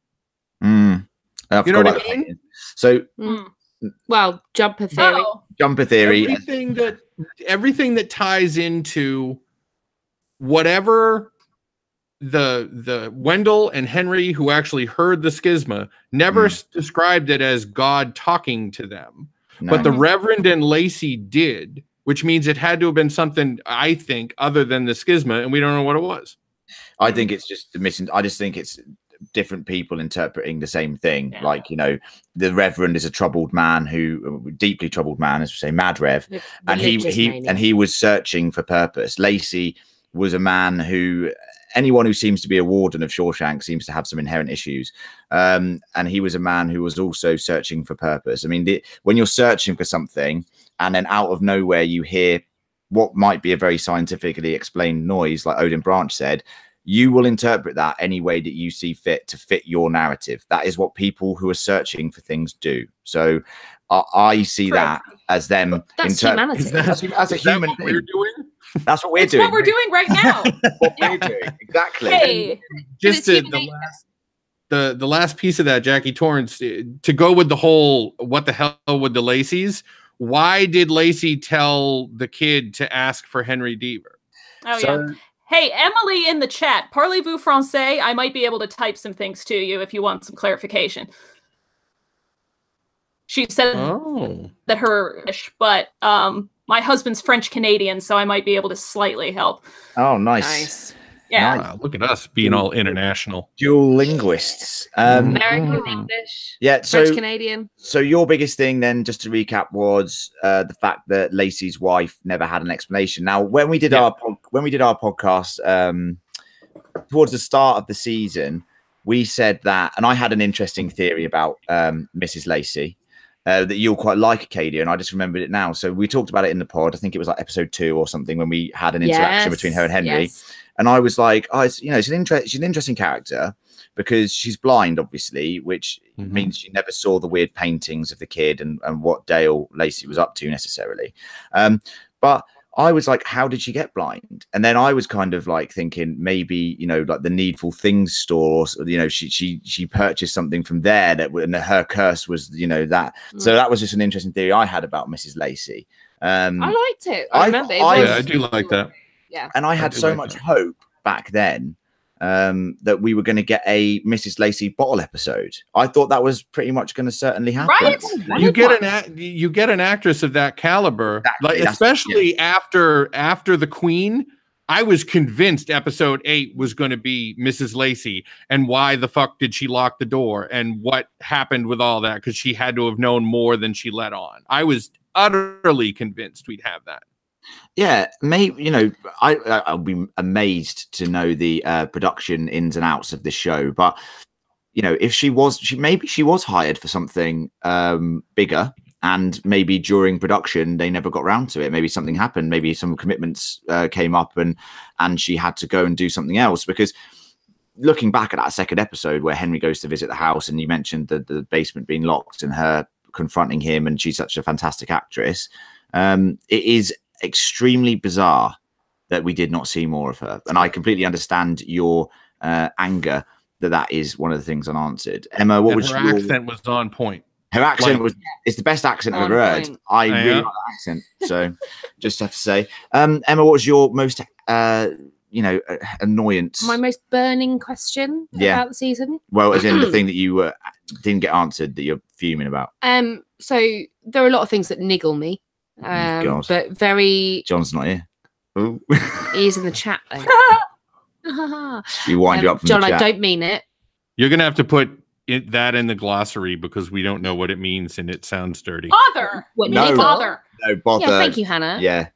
You know what I mean? So, well, jumper theory. Jumper theory. Everything that ties into whatever the Wendell and Henry, who actually heard the schisma, never described it as God talking to them. No. But the Reverend and Lacey did, which means it had to have been something, I think, other than the schisma, and we don't know what it was. I think it's just I just think it's different people interpreting the same thing. Yeah. Like, you know, the Reverend is a troubled man deeply troubled man, as we say, Mad Rev, and he was searching for purpose. Lacey was a man who, anyone who seems to be a warden of Shawshank seems to have some inherent issues. And he was a man who was also searching for purpose. I mean, when you're searching for something and then out of nowhere you hear what might be a very scientifically explained noise, like Odin Branch said, you will interpret that any way that you see fit to fit your narrative. That is what people who are searching for things do. So I see that as them. That's humanity. As a human thing. We're doing? That's what we're doing. What we're doing right now. What we're doing. Exactly. Hey, just the last piece of that, Jackie Torrance, to go with the whole what the hell with the Laceys. Why did Lacey tell the kid to ask for Henry Deaver? Oh, yeah. Hey, Emily in the chat, parlez-vous français? I might be able to type some things to you if you want some clarification. She said that her, but my husband's French Canadian, so I might be able to slightly help. Oh, nice. Yeah. Wow, look at us being all international. Dual linguists. American English. Yeah, French Canadian. So your biggest thing then, just to recap, was the fact that Lacey's wife never had an explanation. Now, when we did our podcast towards the start of the season, we said that, and I had an interesting theory about Mrs. Lacey. That you'll quite like, Acadia, and I just remembered it now. So we talked about it in the pod. I think it was like episode 2 or something when we had an interaction between her and Henry. Yes. And I was like, oh, she's an interesting character because she's blind, obviously, which means she never saw the weird paintings of the kid and what Dale Lacey was up to necessarily. But I was like, how did she get blind? And then I was kind of like thinking maybe, you know, like the Needful Things store, you know, she purchased something from there and her curse was, you know, that. So that was just an interesting theory I had about Mrs. Lacey. I liked it. I remember it. I do like that. Yeah. And I had so much hope back then that we were going to get a Mrs. Lacey bottle episode. I thought that was pretty much going to certainly happen. Right? You get an actress of that caliber, exactly. Like, especially after the Queen. I was convinced episode 8 was going to be Mrs. Lacey, and why the fuck did she lock the door, and what happened with all that, because she had to have known more than she let on. I was utterly convinced we'd have that. Yeah, maybe, you know, I'll be amazed to know the production ins and outs of the show, but you know, if she was hired for something bigger, and maybe during production they never got round to it. Maybe something happened. Maybe some commitments came up, and she had to go and do something else. Because looking back at that second episode where Henry goes to visit the house, and you mentioned the basement being locked and her confronting him, and she's such a fantastic actress. It is extremely bizarre that we did not see more of her, and I completely understand your anger that is one of the things unanswered. Emma, what was her accent was on point. Her accent it's the best accent I've ever heard. I really like that accent, so just have to say. Emma, what was your most annoyance? My most burning question about the season? Well, as in the thing that you didn't get answered that you're fuming about. So there are a lot of things that niggle me. But very. John's not here. Ooh. He's in the chat though. You wind you up from John, the chat. I don't mean it. You're gonna have to put that in the glossary because we don't know what it means and it sounds dirty. Bother. No, bother. No bother. Yeah, thank you, Hannah. Yeah.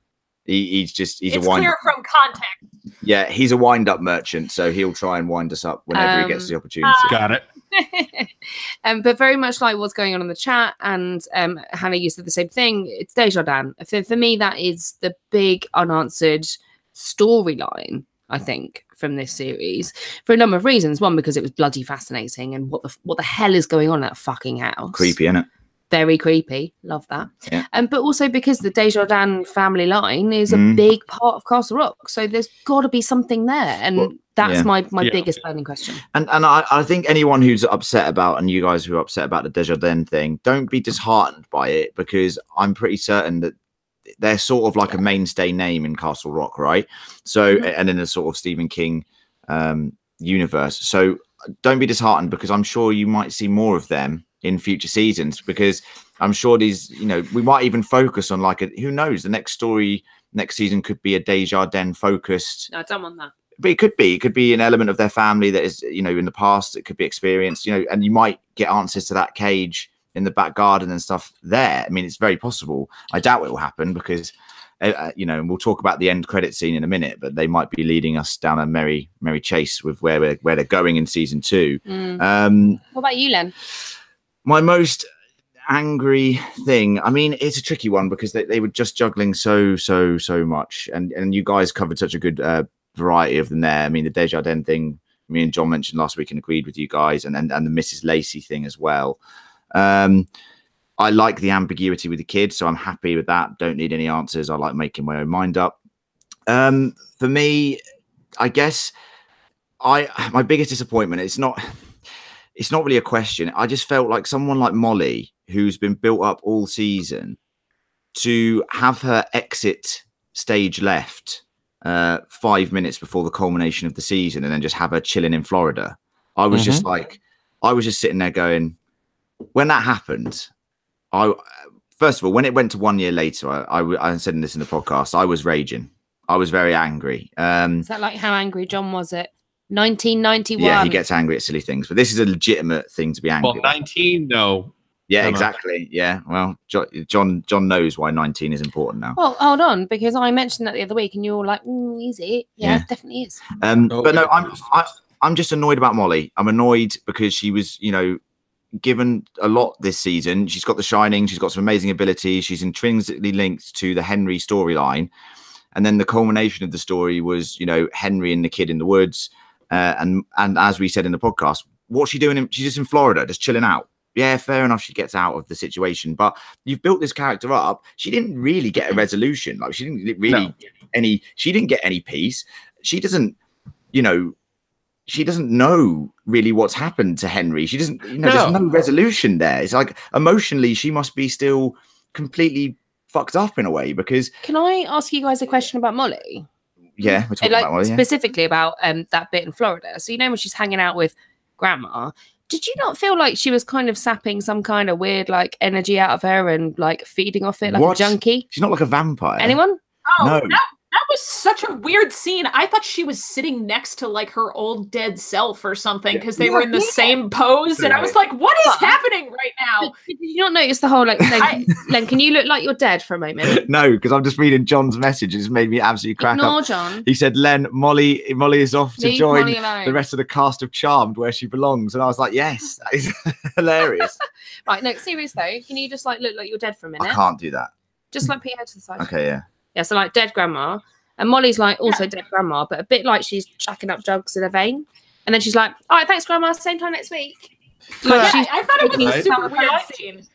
He's it's a wind. Clear from context. Yeah, he's a wind-up merchant, so he'll try and wind us up whenever he gets the opportunity. Got it. But very much like what's going on in the chat, and Hannah, you said the same thing. It's Desjardins. For me, that is the big unanswered storyline, I think, from this series for a number of reasons. One, because it was bloody fascinating, and what the hell is going on in that fucking house? Creepy, isn't it? very creepy. Love that. Yeah. But also because the Desjardins family line is a big part of Castle Rock, so there's got to be something there, and that's my biggest burning question. And I think anyone who's upset about, and you guys who are upset about the Desjardins thing, don't be disheartened by it, because I'm pretty certain that they're sort of like a mainstay name in Castle Rock, right? So and in a sort of Stephen King universe. So don't be disheartened, because I'm sure you might see more of them in future seasons, because I'm sure these, you know, we might even focus on like who knows, the next story next season could be a Desjardins focused. No, I don't want that. But it could be an element of their family that is, you know, in the past, it could be experienced, you know, and you might get answers to that cage in the back garden and stuff there. I mean, it's very possible. I doubt it will happen, because you know, and we'll talk about the end credit scene in a minute, but they might be leading us down a merry chase with where they're going in season 2. What about you, Len? My most angry thing, I mean, it's a tricky one, because they were just juggling so much, and you guys covered such a good variety of them there. I mean, the Desjardins thing, me and John mentioned last week and agreed with you guys, and the Mrs. Lacey thing as well. I like the ambiguity with the kids, so I'm happy with that. Don't need any answers. I like making my own mind up. For me, I guess my biggest disappointment, it's not really a question. I just felt like someone like Molly, who's been built up all season, to have her exit stage left 5 minutes before the culmination of the season, and then just have her chilling in Florida. I was just sitting there going, when that happened, first of all, when it went to 1 year later, I said this in the podcast, I was raging. I was very angry. Is that like how angry John was at 1991? Yeah, he gets angry at silly things, but this is a legitimate thing to be angry about. 19, no. Yeah, exactly. Yeah, well, John knows why 19 is important now. Well, hold on, because I mentioned that the other week, and you were like, "Is it? Yeah, it definitely is." But no, I'm just annoyed about Molly. I'm annoyed because she was, you know, given a lot this season. She's got The Shining. She's got some amazing abilities. She's intrinsically linked to the Henry storyline, and then the culmination of the story was, you know, Henry and the kid in the woods. And as we said in the podcast, what's she doing? She's just in Florida, just chilling out. Yeah, fair enough. She gets out of the situation, but you've built this character up. She didn't really get a resolution. Like, she didn't really she didn't get any peace. She doesn't, you know, she doesn't know really what's happened to Henry. She doesn't, you know, there's no resolution there. It's like emotionally, she must be still completely fucked up in a way, because. Can I ask you guys a question about Molly? Yeah, we're talking about Molly. Specifically about that bit in Florida. So, you know, when she's hanging out with Grandma, did you not feel like she was kind of sapping some kind of weird like energy out of her and like feeding off it like a junkie? She's not like a vampire. Anyone? Oh, no. That was such a weird scene. I thought she was sitting next to like her old dead self or something, because they were in the same pose, and I was like, "What is happening right now?" Did you not notice the whole like? Len, can you look like you're dead for a moment? No, because I'm just reading John's message. It's made me absolutely crack Ignore up. John. He said, "Len, Molly is off to Leave join Molly alone. the rest of the cast of Charmed, where she belongs." And I was like, "Yes, that is hilarious." Right, no, serious though. Can you just like look like you're dead for a minute? I can't do that. Just like put your head to the side. Okay, yeah. Yeah, so like dead grandma. And Molly's like also dead grandma, but a bit like she's jacking up drugs in a vein. And then she's like, "All right, thanks, grandma. Same time next week." Like, I thought it was a super weird scene.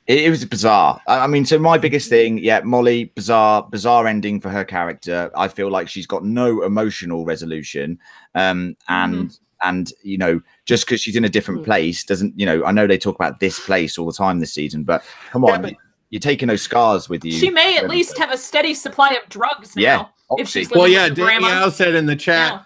It was bizarre. I mean, so my biggest thing, Molly, bizarre ending for her character. I feel like she's got no emotional resolution. And you know, just because she's in a different place doesn't, you know, I know they talk about this place all the time this season, but come on. You're taking those scars with you. She may at least have a steady supply of drugs now. Yeah, if she's Danielle said in the chat,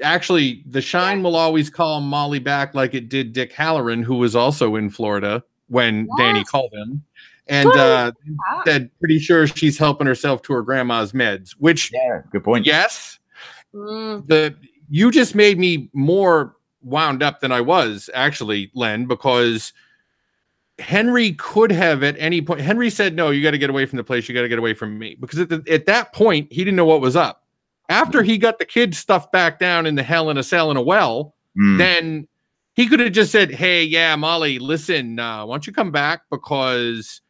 actually, The Shine will always call Molly back like it did Dick Halloran, who was also in Florida when Danny called him. And said pretty sure she's helping herself to her grandma's meds, which, good point. Yes. You just made me more wound up than I was, actually, Len, because Henry could have at any point. Henry said, "No, you got to get away from the place. You got to get away from me." Because at that point, he didn't know what was up. After he got the kids stuffed back down in the hell in a cell in a well, then he could have just said, "Hey, yeah, Molly, listen, why don't you come back, because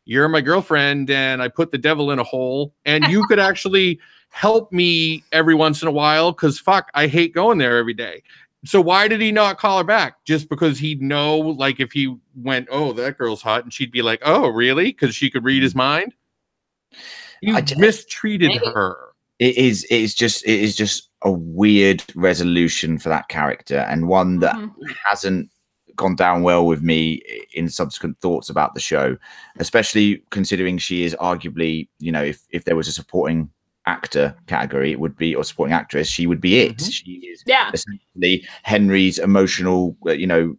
you're my girlfriend and I put the devil in a hole, and you could actually help me every once in a while, because fuck, I hate going there every day." So why did he not call her back? Just because he'd know, like, if he went, oh, that girl's hot, and she'd be like, oh, really? Because she could read his mind. You mistreated her. It is just a weird resolution for that character, and one that hasn't gone down well with me in subsequent thoughts about the show, especially considering she is arguably, you know, if there was a supporting actor category, it would be, or supporting actress, she would be it. She is essentially Henry's emotional, you know,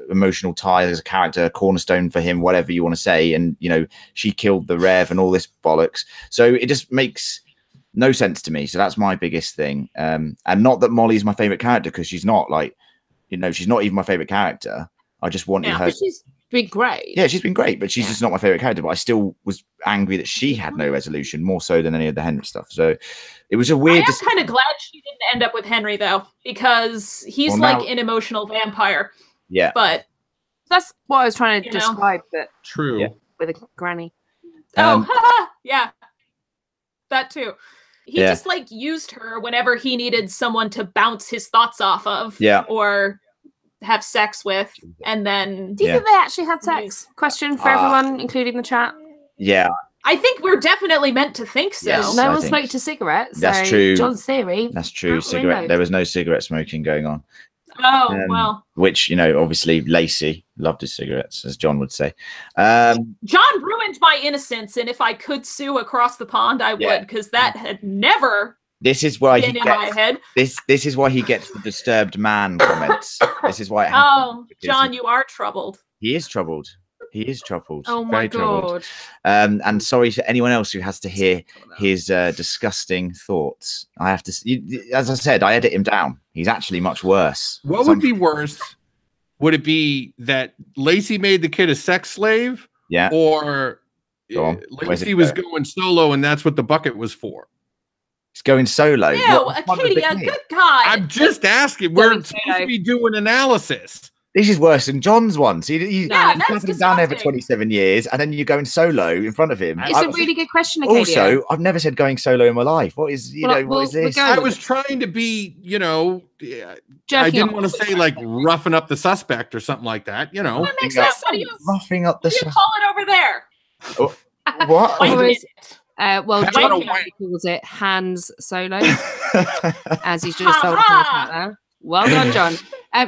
emotional tie as a character, cornerstone for him, whatever you want to say. And, you know, she killed the Rev and all this bollocks. So it just makes no sense to me. So that's my biggest thing. And not that Molly's my favorite character, because she's not, like, you know, she's not even my favorite character. I just wanted her. But she's been great. Yeah, she's been great, but she's just not my favorite character. But I still was angry that she had no resolution, more so than any of the Henry stuff. So it was a weird. I'm kind of glad she didn't end up with Henry, though, because he's like an emotional vampire. Yeah, but that's what I was trying to describe. But true, with a granny. Yeah, that too. He just like used her whenever he needed someone to bounce his thoughts off of, or have sex with, and then do you think they actually had sex? Question for everyone, including the chat. Yeah, I think we're definitely meant to think so. Yes, no one smoked a cigarette. So that's true. John's theory. That's true. Cigarette. There was no cigarette smoking going on. Oh, well. Which, you know, obviously Lacey loved his cigarettes, as John would say. John ruined my innocence, and if I could sue across the pond, I would, because that had never This is why been in my head. This is why he gets the disturbed man comments. This is why it happens. Oh, John, you are troubled. He is troubled. He is troubled. Oh my God. And sorry to anyone else who has to hear his disgusting thoughts. I have to, as I said, I edit him down. He's actually much worse. What would be worse? Would it be that Lacey made the kid a sex slave? Yeah. Or Lacey was going solo and that's what the bucket was for? He's going solo. Ew, Acadia, good God. I'm just asking. We're supposed to be doing analysis. This is worse than John's ones. He's been down there for 27 years, and then you're going solo in front of him. It's a really good question, Acadia. Also, I've never said going solo in my life. What is, what is this? I was trying to be, I didn't want to say like roughing up the suspect or something like that, That makes sense. Roughing up the suspect. Call it over there. What? John calls it hands solo, as he's just told us about there. Well done, John.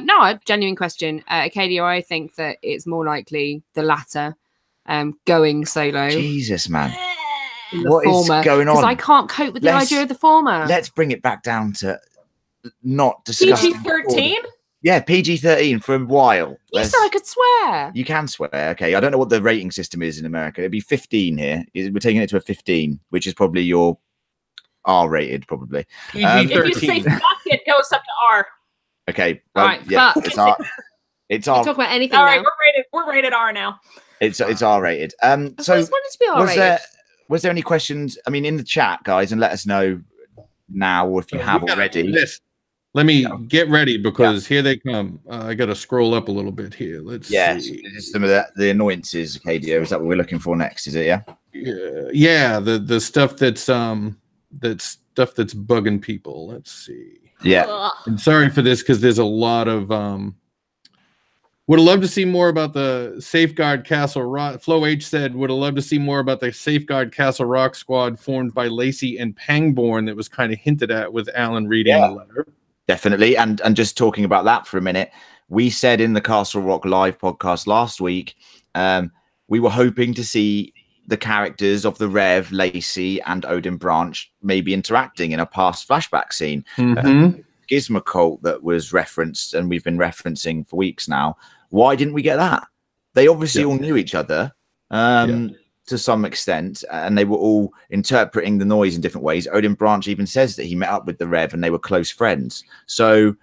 No, a genuine question. Acadia, I think that it's more likely the latter, going solo. Jesus, man. What is going on? Because I can't cope with the idea of the former. Let's bring it back down to not discussing. PG-13? Yeah, PG-13 for a while. You said I could swear. You can swear. Okay, I don't know what the rating system is in America. It'd be 15 here. We're taking it to a 15, which is probably your R-rated, probably. If you say fuck, it goes up to R. Okay. Well, all right. Yeah, fuck. It's R. Talk about anything. All right, we're rated R now. It's R-rated. So wanted to be R-rated. Was there any questions? I mean, in the chat, guys, and let us know now, or if you have already. Let me get ready because here they come. I got to scroll up a little bit here. Let's see. Some of the annoyances, Acadia. Is that what we're looking for next? Is it? Yeah. Yeah. The stuff that's bugging people. Let's see. Yeah. I'm sorry for this because there's a lot of would have loved to see more about the Safeguard Castle Rock. Flo H said would have loved to see more about the Safeguard Castle Rock squad formed by Lacey and Pangborn that was kind of hinted at with Alan reading the letter. Definitely. And just talking about that for a minute, we said in the Castle Rock Live podcast last week, we were hoping to see the characters of the Rev, Lacey, and Odin Branch maybe interacting in a past flashback scene. Gizmo cult that was referenced and we've been referencing for weeks now. Why didn't we get that? They obviously all knew each other to some extent, and they were all interpreting the noise in different ways. Odin Branch even says that he met up with the Rev and they were close friends. So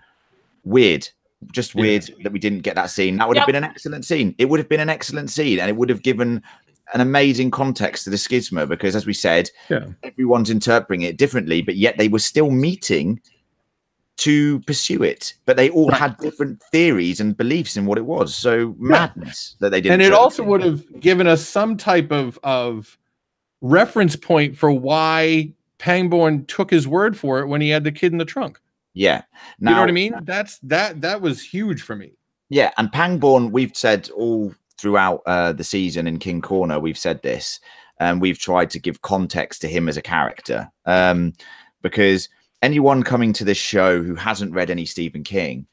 weird. Just weird that we didn't get that scene. That would have been an excellent scene. It would have been an excellent scene, and it would have given an amazing context to the schisma, because as we said, everyone's interpreting it differently, but yet they were still meeting to pursue it, but they all had different theories and beliefs in what it was. So madness that they did. And it also would have given us some type of reference point for why Pangborn took his word for it when he had the kid in the trunk. Yeah. Now, You know what I mean? That was huge for me. Yeah, and Pangborn, we've said all throughout the season in King Corner, we've said this, and we've tried to give context to him as a character, because anyone coming to this show who hasn't read any Stephen King,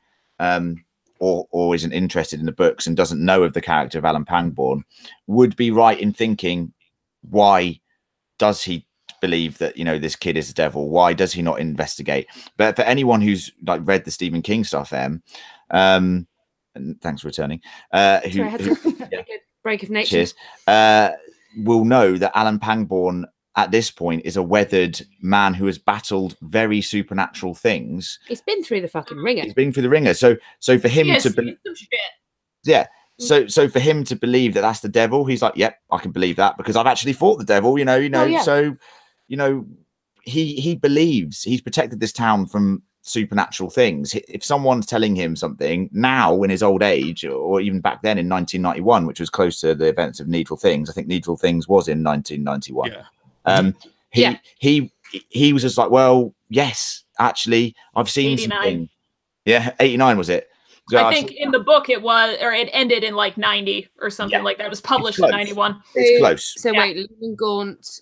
or isn't interested in the books and doesn't know of the character of Alan Pangborn, would be right in thinking, why does he believe that, you know, this kid is the devil? Why does he not investigate? But for anyone who's like read the Stephen King stuff, and thanks for returning, Sorry, I had to take a break of nature. cheers, will know that Alan Pangborn at this point is a weathered man who has battled very supernatural things. He's been through the fucking ringer. He's been through the ringer. So for him Yes, to believe, some shit. yeah. So for him to believe that that's the devil, he's like, yep, I can believe that because I've actually fought the devil, you know. Oh, yeah. So, you know, he believes he's protected this town from supernatural things. If someone's telling him something now in his old age, or even back then in 1991, which was close to the events of Needful Things, I think Needful Things was in 1991. Yeah. He was just like, well, yes, actually, I've seen 89. something. Yeah, 89 was it? So I think in the book it was, or it ended in like 90 or something like that. It was published in close. 91. It's close. So wait, Llewellyn Gaunt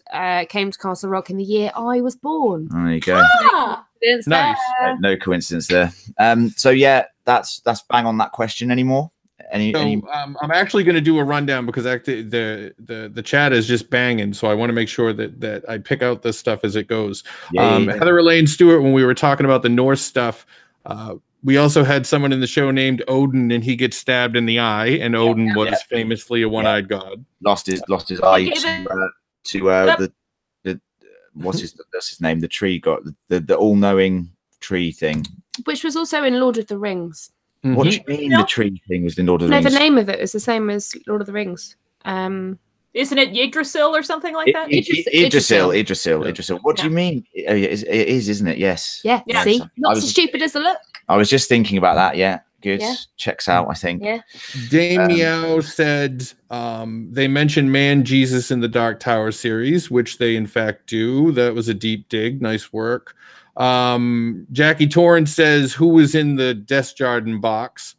came to Castle Rock in the year I was born. There you go. Ah! Nice. No coincidence there. So yeah, that's bang on that question anymore. Any I'm actually going to do a rundown because the chat is just banging, so I want to make sure that I pick out this stuff as it goes. Yeah. Heather Elaine Stewart, when we were talking about the Norse stuff, we also had someone in the show named Odin, and he gets stabbed in the eye, and Odin was famously a one-eyed god. lost his eye to the what's his name? The tree god, the all-knowing tree thing. Which was also in Lord of the Rings. What do you mean the tree thing was in Lord of the No, Rings? the name of it is the same as Lord of the Rings. Isn't it Yggdrasil or something like that? Idrisil. What do you mean? It is, isn't it? Yes. Yeah. Yeah. See, not so stupid as a look. I was just thinking about that. Yeah. Good. Yeah. Checks out, I think. Yeah. Dame Meow said they mentioned Man Jesus in the Dark Tower series, which they in fact do. That was a deep dig. Nice work. Jackie Torrance says, who was in the Desjardins box?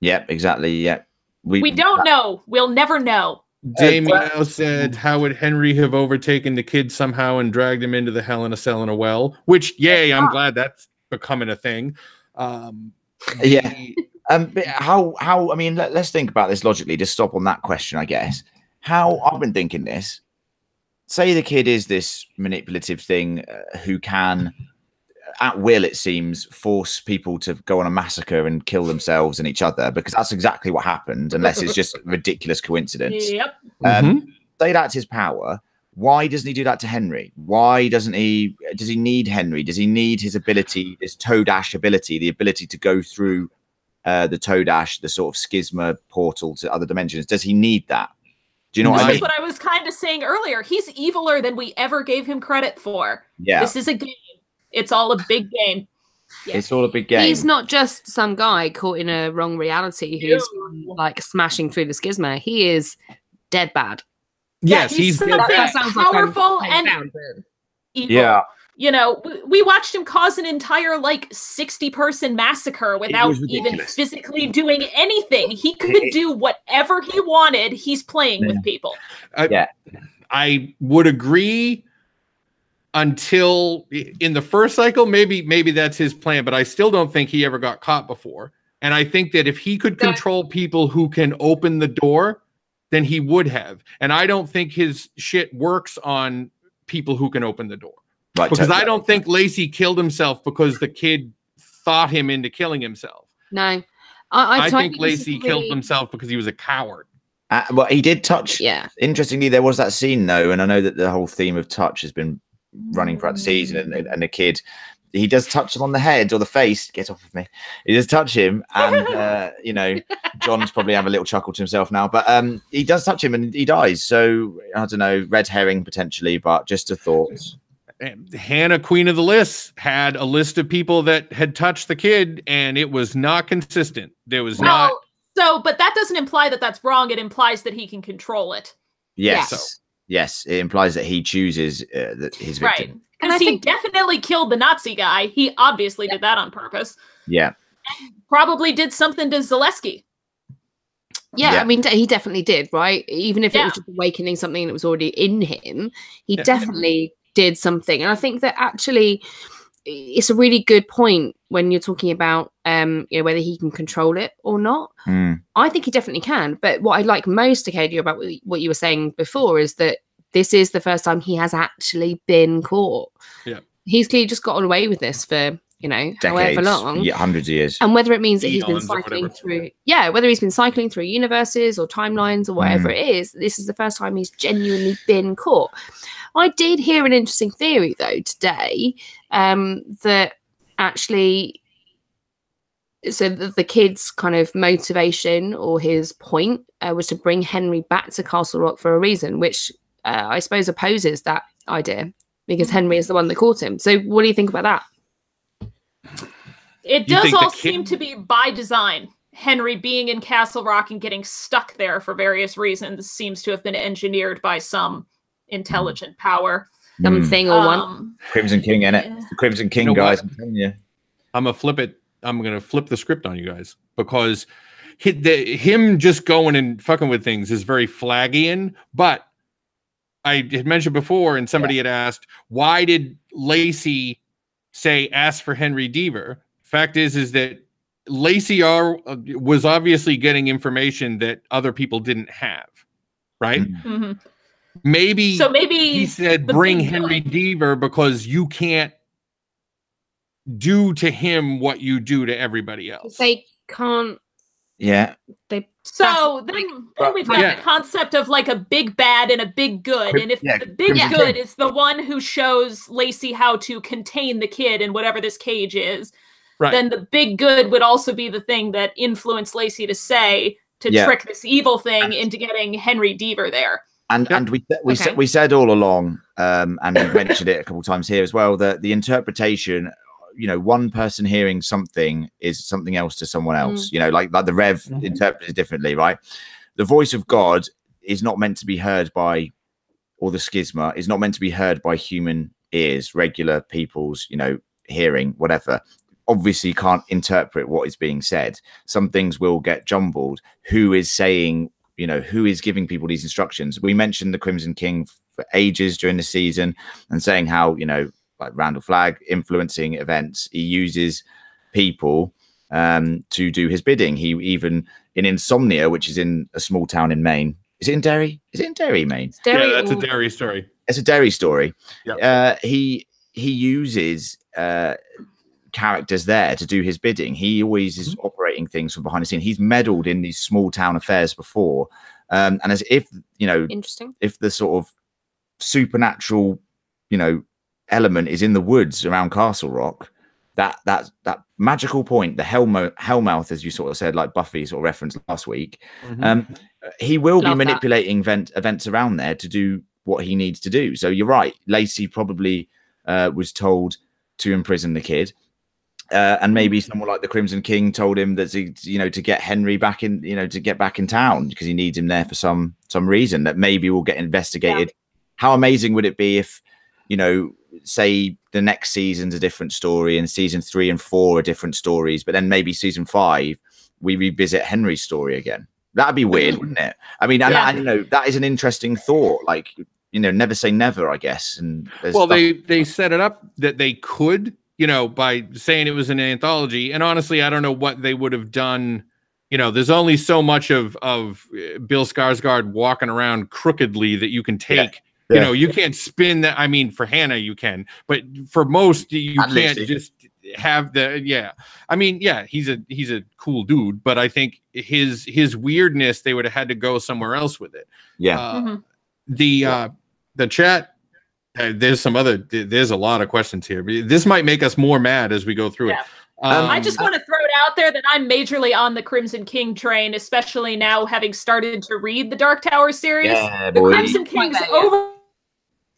Yep, exactly. Yep. We don't know. We'll never know. Dame Meow said, how would Henry have overtaken the kid somehow and dragged him into the hell in a cell in a well? Which, yay, I'm glad that's becoming a thing. Yeah. But how I mean, let's think about this logically. Just stop on that question, I guess. How I've been thinking this. Say the kid is this manipulative thing who can, at will, it seems, force people to go on a massacre and kill themselves and each other, because that's exactly what happened, unless it's just a ridiculous coincidence. Yep. Say that's his power. Why doesn't he do that to Henry? Why doesn't he? Does he need Henry? Does he need his ability, his Toadash ability, the ability to go through the Toadash, the sort of schisma portal to other dimensions? Does he need that? Do you know what I mean? That's what I was kind of saying earlier. He's eviler than we ever gave him credit for. Yeah. This is a game. It's all a big game. Yeah. It's all a big game. He's not just some guy caught in a wrong reality who's like smashing through the schisma. He is dead bad. Yes, he's he's something sounds powerful like and evil. Yeah. You know, we watched him cause an entire like 60-person massacre without even physically doing anything. He could do whatever he wanted. He's playing with people. I would agree until in the first cycle, maybe that's his plan, but I still don't think he ever got caught before. And I think that if he could control people who can open the door, then he would have. And I don't think his shit works on people who can open the door. Right, because I don't think Lacey killed himself because the kid thought him into killing himself. No. I think Lacey killed himself because he was a coward. Well, he did touch. Yeah. Interestingly, there was that scene, though, and I know that the whole theme of touch has been running throughout the season, and the kid, he does touch him on the head or the face. Get off of me. He does touch him, and, you know, John's probably have a little chuckle to himself now, but he does touch him and he dies. So, I don't know, red herring potentially, but just a thought. Hannah, Queen of the Lists, had a list of people that had touched the kid, and it was not consistent. There was not. So, but that doesn't imply that that's wrong. It implies that he can control it. Yes. Yeah. Yes. It implies that he chooses his victim. Right. And I Because he think definitely killed the Nazi guy. He obviously did that on purpose. Yeah. Probably did something to Zaleski. yeah, Yeah. I mean, he definitely did, right? Even if it Yeah. was just awakening something that was already in him, he Yeah. definitely did something. And I think that actually it's a really good point when you're talking about whether he can control it or not. Mm. I think he definitely can. But what I like most, Acadia, about what you were saying before is that this is the first time he has actually been caught. Yeah. He's clearly just gotten away with this for, however Decades, long. yeah, hundreds of years. And whether it means that he's been Eons or cycling whatever. through, whether he's been cycling through universes or timelines or whatever it is, this is the first time he's genuinely been caught. I did hear an interesting theory, though, today, that actually, so the kid's kind of motivation or his point was to bring Henry back to Castle Rock for a reason, which I suppose opposes that idea because Henry is the one that caught him. So what do you think about that? It You does think the all kid- seem to be by design. Henry being in Castle Rock and getting stuck there for various reasons seems to have been engineered by some intelligent power. Something or one? Crimson King, innit? yeah. The Crimson King, You know guys. what? I'm telling you. I'm gonna flip it. I'm gonna flip the script on you guys because him just going and fucking with things is very Flaggian. But I had mentioned before, and somebody had asked, why did Lacey say ask for Henry Deaver? Fact is that Lacey was obviously getting information that other people didn't have, right? Mm. Maybe So maybe he said the bring big Henry villain- Deaver because you can't do to him what you do to everybody else. They can't. Yeah. So That's then we've got Yeah. the concept of like a big bad and a big good. And if Yeah, the big Crimson good King. is the one who shows Lacey how to contain the kid in whatever this cage is, Right. then the big good would also be the thing that influenced Lacey to say to Yeah. trick this evil thing into getting Henry Deaver there. And Yep. and we Okay. we said all along, and we've mentioned it a couple of times here as well, that the interpretation, one person hearing something is something else to someone else. Like the Rev interprets it differently, right? The voice of God is not meant to be heard by, or the schisma is not meant to be heard by human ears, regular people's, hearing, whatever. Obviously can't interpret what is being said. Some things will get jumbled. Who is saying, who is giving people these instructions? We mentioned the Crimson King for ages during the season and saying how, like Randall Flagg influencing events, he uses people to do his bidding. He even in Insomnia, which is in a small town in Maine. Is it in Derry? Is it in Derry, Maine? Derry Yeah, that's a or- Derry story. It's a Derry story. Yep. He uses characters there to do his bidding. He always is operating things from behind the scene. He's meddled in these small town affairs before, and as if Interesting. if the sort of supernatural element is in the woods around Castle Rock, that magical point, the Hellmouth, as you sort of said, like Buffy sort of referenced last week, he will be Love that. manipulating events around there to do what he needs to do. So you're right, Lacey probably was told to imprison the kid, and maybe someone like the Crimson King told him that to get Henry back in, to get back in town because he needs him there for some reason that maybe will get investigated. How amazing would it be if, say the next season's a different story and season 3 and 4 are different stories, but then maybe season 5 we revisit Henry's story again? That'd be weird, wouldn't it? I mean, and that is an interesting thought. Like, never say never, I guess. And well, they set it up that they could, by saying it was an anthology. And honestly, I don't know what they would have done. There's only so much of Bill Skarsgård walking around crookedly that you can take. Yeah. You can't spin that. I mean, for Hannah you can, but for most you And can't Lucy. just have the. I mean, he's a cool dude, but I think his weirdness, they would have had to go somewhere else with it. The chat. There's a lot of questions here. This might make us more mad as we go through it. I just want to throw it out there that I'm majorly on the Crimson King train, especially now having started to read the Dark Tower series. Yeah, the boy. Crimson King's over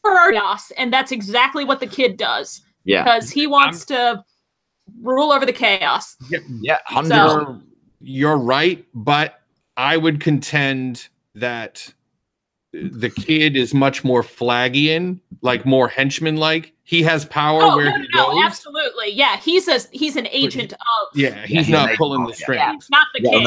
chaos, and that's exactly what the kid does. Yeah. Because he wants to rule over the chaos. Yeah, 100%. So- You're right, but I would contend that the kid is much more Flaggian, like more henchman-like. He has power Oh, where no, he no, goes. absolutely. Yeah, he's an agent of. Yeah, he's Yeah, not he's pulling not, the yeah. strings. Yeah, he's not the king.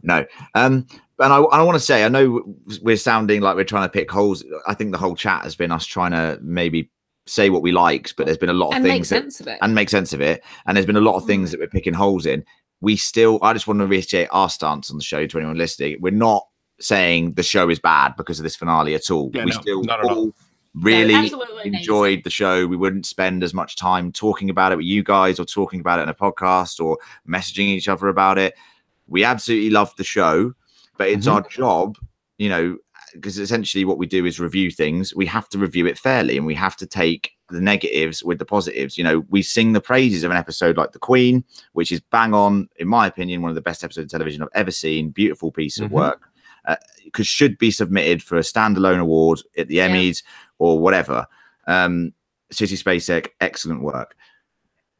No. And I want to say, I know we're sounding like we're trying to pick holes. I think the whole chat has been us trying to maybe say what we liked, but there's been a lot of And things make sense of it. and make sense of it. And there's been a lot of things that we're picking holes in. I just want to reiterate our stance on the show to anyone listening. We're not saying the show is bad because of this finale at all. Yeah, We no, still not at all. all really Absolutely. enjoyed the show. We wouldn't spend as much time talking about it with you guys or talking about it in a podcast or messaging each other about it. We absolutely love the show, but it's our job, because essentially what we do is review things. We have to review it fairly, and we have to take the negatives with the positives. We sing the praises of an episode like The Queen, which is bang on, in my opinion, one of the best episodes of television I've ever seen. Beautiful piece of work. Because should be submitted for a standalone award at the Emmys or whatever. City Spacek, excellent work.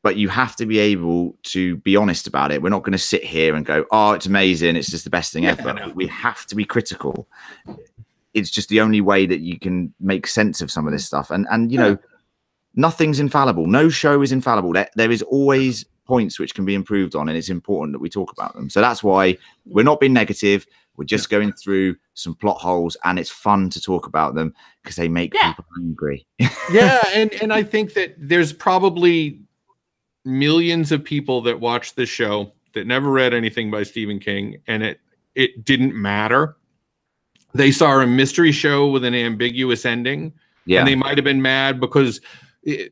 But you have to be able to be honest about it. We're not going to sit here and go, oh, it's amazing, it's just the best thing ever. No. We have to be critical. It's just the only way that you can make sense of some of this stuff. And nothing's infallible. No show is infallible. There is always points which can be improved on, and it's important that we talk about them. So that's why we're not being negative. We're just going through some plot holes, and it's fun to talk about them because they make people angry. Yeah, and I think that there's probably millions of people that watch this show that never read anything by Stephen King, and it didn't matter. They saw a mystery show with an ambiguous ending, and they might have been mad because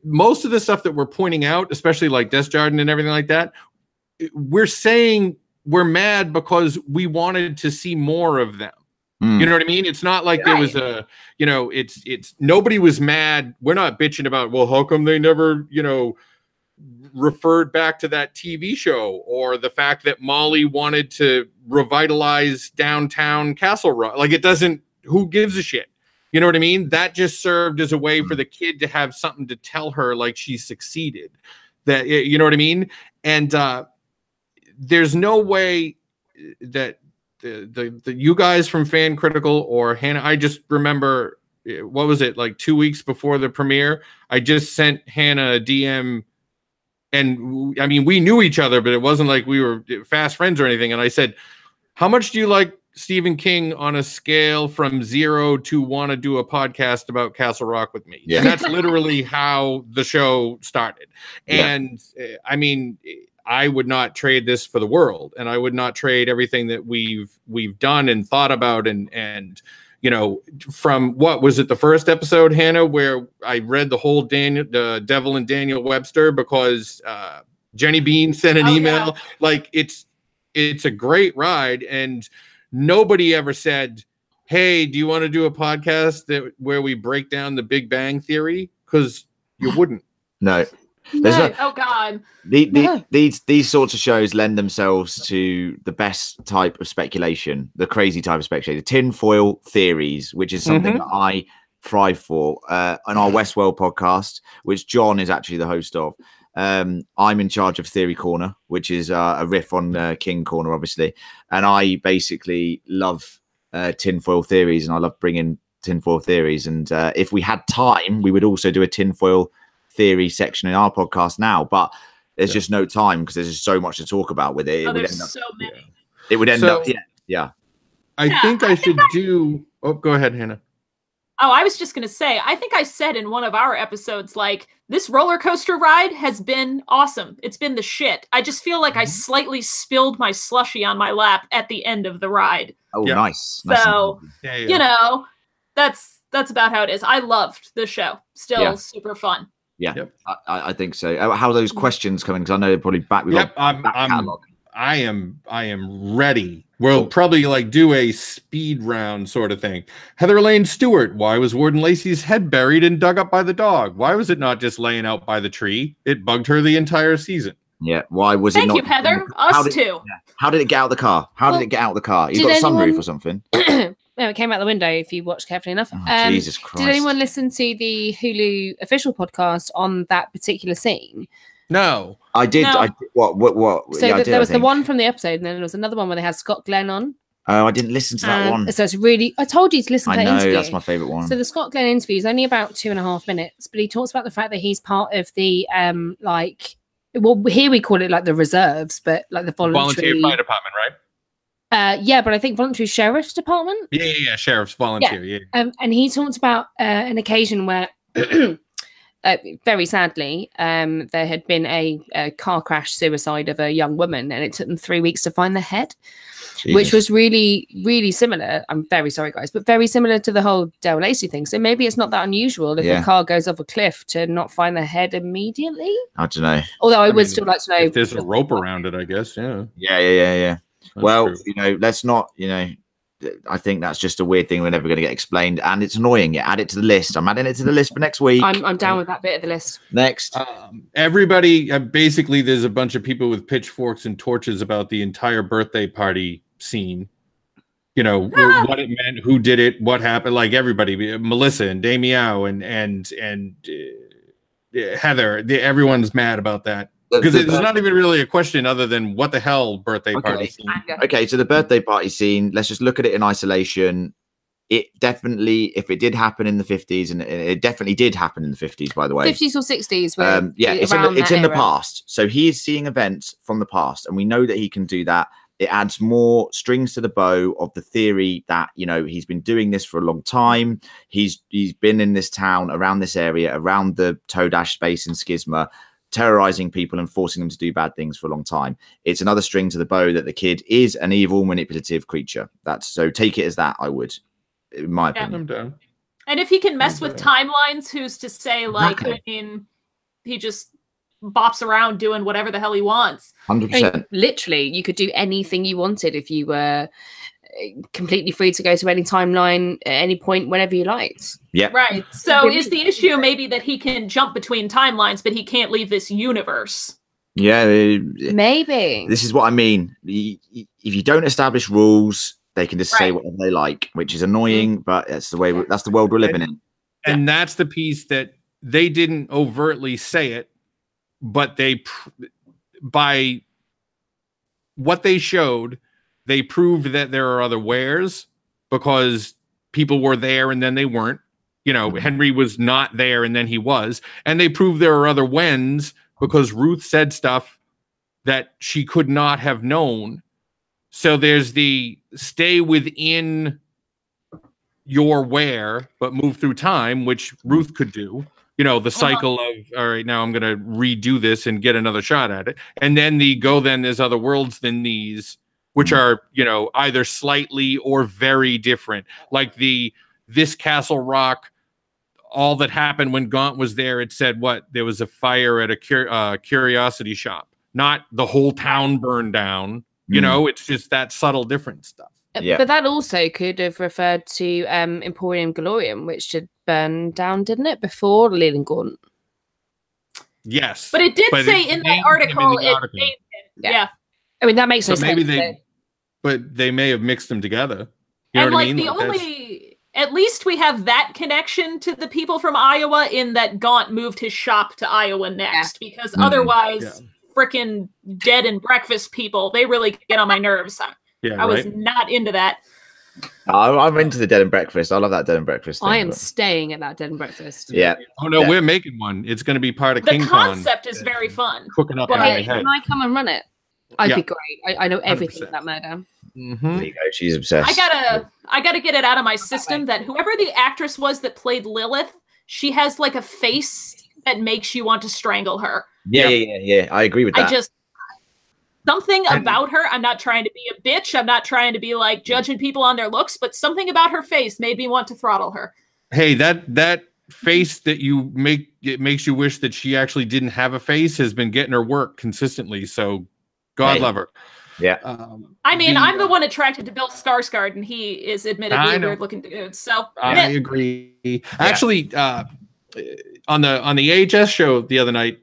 most of the stuff that we're pointing out, especially like Death Garden and everything like that, we're saying we're mad because we wanted to see more of them. You know what I mean? It's not like there was it's nobody was mad. We're not bitching about, well, how come they never, referred back to that TV show, or the fact that Molly wanted to revitalize downtown Castle Rock. Like, it doesn't, who gives a shit? You know what I mean? That just served as a way for the kid to have something to tell her, like she succeeded. That, you know what I mean? And there's no way that the you guys from Fan Critical or Hannah, I just remember, what was it, like 2 weeks before the premiere, I just sent Hannah a DM. And I mean, we knew each other, but it wasn't like we were fast friends or anything. And I said, how much do you like Stephen King on a scale from 0 to want to do a podcast about Castle Rock with me? Yeah. And that's literally how the show started. And I mean, I would not trade this for the world, and I would not trade everything that we've done and thought about and from what was it, the first episode, Hannah, where I read the whole Devil and Daniel Webster because Jenny Bean sent an email. Yeah. Like, it's a great ride, and nobody ever said, hey, do you want to do a podcast where we break down the Big Bang Theory? Because you wouldn't. No. Oh God! These sorts of shows lend themselves to the best type of speculation, the crazy type of speculation, the tinfoil theories, which is something that I thrive for. On our Westworld podcast, which John is actually the host of, I'm in charge of Theory Corner, which is a riff on King Corner, obviously, and I basically love tinfoil theories, and I love bringing tinfoil theories. And if we had time, we would also do a tinfoil theory section in our podcast now, but there's just no time because there's just so much to talk about with it. So many. It would end up. I think I should do. Oh, go ahead, Hannah. Oh, I was just going to say, I think I said in one of our episodes, like, this roller coaster ride has been awesome. It's been the shit. I just feel like I slightly spilled my slushie on my lap at the end of the ride. Oh, nice. So, that's about how it is. I loved the show. Still super fun. Yeah, I think so. How are those questions coming? Because I know they're probably back. I am ready. We'll probably do a speed round sort of thing. Heather Lane Stewart. Why was Warden Lacey's head buried and dug up by the dog? Why was it not just laying out by the tree? It bugged her the entire season. Yeah. Why was it not? Thank you, Heather. Us too. Yeah. How did it get out of the car? Did it get out of the car? You got a sunroof or something? No, it came out the window if you watched carefully enough. Oh, Jesus Christ. Did anyone listen to the Hulu official podcast on that particular scene? No. I did. No. What? So there was the one from the episode, and then there was another one where they had Scott Glenn on. Oh, I didn't listen to that one. So it's really, I told you to listen to I that know, interview. that's my favourite one. So the Scott Glenn interview is only about 2.5 minutes, but he talks about the fact that he's part of the like, well, here we call it like the reserves, but like the Volunteer fire department, right? yeah, but I think voluntary sheriff's department. Yeah, sheriff's volunteer. Yeah. And he talked about an occasion where, very sadly, there had been a car crash suicide of a young woman, and it took them 3 weeks to find the head. Jesus. Which was really, really similar. I'm very sorry, guys, but very similar to the whole Dale Lacey thing. So maybe it's not that unusual if a car goes off a cliff to not find the head immediately. I don't know. Although I would still like to know if there's a rope around it, I guess. Yeah. Yeah. That's Well, true. let's not, I think that's just a weird thing we're never going to get explained, and it's annoying. Yeah, add it to the list. I'm adding it to the list for next week. I'm down with that bit of the list. Next. Everybody, basically, there's a bunch of people with pitchforks and torches about the entire birthday party scene. What it meant, who did it, what happened. Like everybody, Melissa and Damiao and Heather, everyone's mad about that. Because it's not even really a question other than what the hell birthday party scene. Okay, so the birthday party scene, let's just look at it in isolation. It definitely, if it did happen in the 50s, and it definitely did happen in the 50s, by the way. 50s or 60s. Yeah, it's in the past. So he is seeing events from the past, and we know that he can do that. It adds more strings to the bow of the theory that, he's been doing this for a long time. He's been in this town, around this area, around the Todash space and Schisma, terrorizing people and forcing them to do bad things for a long time. It's another string to the bow that the kid is an evil, manipulative creature. So take it as that, I would, in my opinion. I'm down. And if he can mess with timelines, who's to say, like, Exactly. I mean, he just bops around doing whatever the hell he wants. 100%. Literally, you could do anything you wanted if you were completely free to go to any timeline at any point whenever you liked. Yeah. Right. So is the issue maybe that he can jump between timelines, but he can't leave this universe? Yeah. Maybe. This is what I mean. If you don't establish rules, they can just say whatever they like, which is annoying, but that's the way. That's the world we're living in. And that's the piece that they didn't overtly say it, but by what they showed, they proved that there are other wares because people were there and then they weren't. Henry was not there and then he was. And they proved there are other wens because Ruth said stuff that she could not have known. So there's the stay within your where, but move through time, which Ruth could do. The cycle of, all right, now I'm going to redo this and get another shot at it. And then there's other worlds than these, which are, either slightly or very different. Like this Castle Rock, all that happened when Gaunt was there, it said there was a fire at a curiosity shop, not the whole town burned down. It's just that subtle different stuff. Yeah. But that also could have referred to Emporium Glorium, which had burned down, didn't it, before Leland Gaunt? Yes. But it did say in that article, yeah. I mean, that makes no so maybe sense. But they may have mixed them together. You know and what I like mean? at least we have that connection to the people from Iowa in that Gaunt moved his shop to Iowa next, because otherwise frickin' dead and breakfast people, they really get on my nerves. I was not into that. I'm into the dead and breakfast. I love that dead and breakfast thing, I am staying at that dead and breakfast. Yeah. Oh no, we're making one. It's going to be part of The King concept is very fun. Cooking up But in my Hey, head. can I come and run it? I'd be great. I know everything 100%. about murder. There you go. She's obsessed. I gotta get it out of my system that whoever the actress was that played Lilith, she has like a face that makes you want to strangle her. Yeah. I agree with that. Something about her. I'm not trying to be a bitch. I'm not trying to be like judging people on their looks, but something about her face made me want to throttle her. Hey, that face that you make, it makes you wish that she actually didn't have a face, has been getting her work consistently. So God love her. Yeah. I mean, I'm the one attracted to Bill Skarsgård, and he is admittedly a weird looking dude. So I agree. Actually, on the AHS show the other night,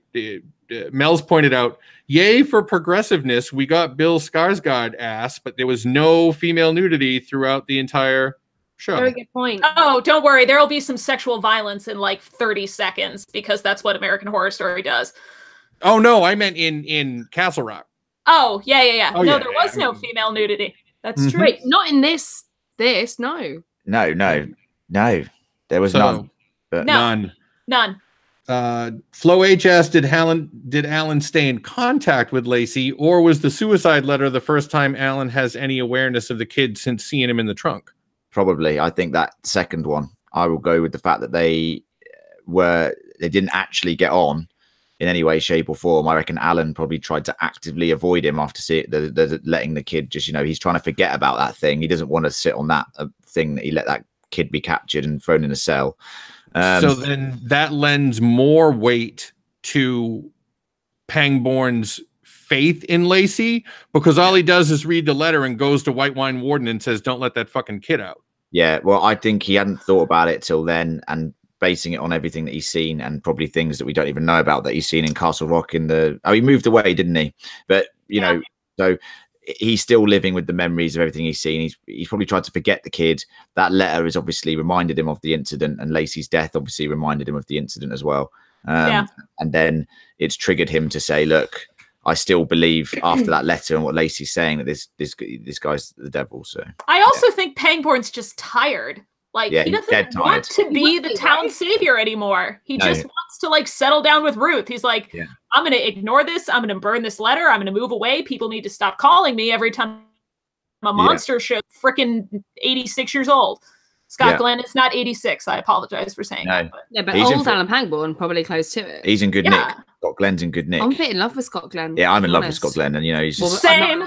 Mel's pointed out, yay for progressiveness. We got Bill Skarsgård ass, but there was no female nudity throughout the entire show. Very good point. Oh, don't worry. There'll be some sexual violence in like 30 seconds because that's what American Horror Story does. Oh no, I meant in Castle Rock. Oh, yeah. Oh, No, yeah, there was no female nudity. That's true. Wait, not in this. No. No. There was So, none. But No. None. Flo H asked, did Alan stay in contact with Lacey, or was the suicide letter the first time Alan has any awareness of the kid since seeing him in the trunk? probably, I think that second one. I will go with the fact that they didn't actually get on in any way, shape, or form. I reckon Alan probably tried to actively avoid him after letting the kid just, he's trying to forget about that thing. He doesn't want to sit on that thing that he let that kid be captured and thrown in a cell. So then that lends more weight to Pangborn's faith in Lacey, because all he does is read the letter and goes to White Wine Warden and says, don't let that fucking kid out. Yeah, well, I think he hadn't thought about it till then, and basing it on everything that he's seen and probably things that we don't even know about that he's seen in Castle Rock he moved away, didn't he? But, so he's still living with the memories of everything he's seen. He's probably tried to forget the kid. That letter has obviously reminded him of the incident, and Lacey's death obviously reminded him of the incident as well. And then it's triggered him to say, look, I still believe after that letter and what Lacey's saying that this guy's the devil. So I also think Pangborn's just tired. Like, he doesn't want to be the town savior anymore. He just wants to settle down with Ruth. He's like, I'm going to ignore this. I'm going to burn this letter. I'm going to move away. People need to stop calling me every time a monster show. Freaking 86 years old. Scott Glenn is not 86. I apologize for saying that. But old Alan Pangborn probably close to it. He's in good nick. Scott Glenn's in good nick. I'm a bit in love with Scott Glenn. Yeah, I'm in love with Scott Glenn, and he's just same.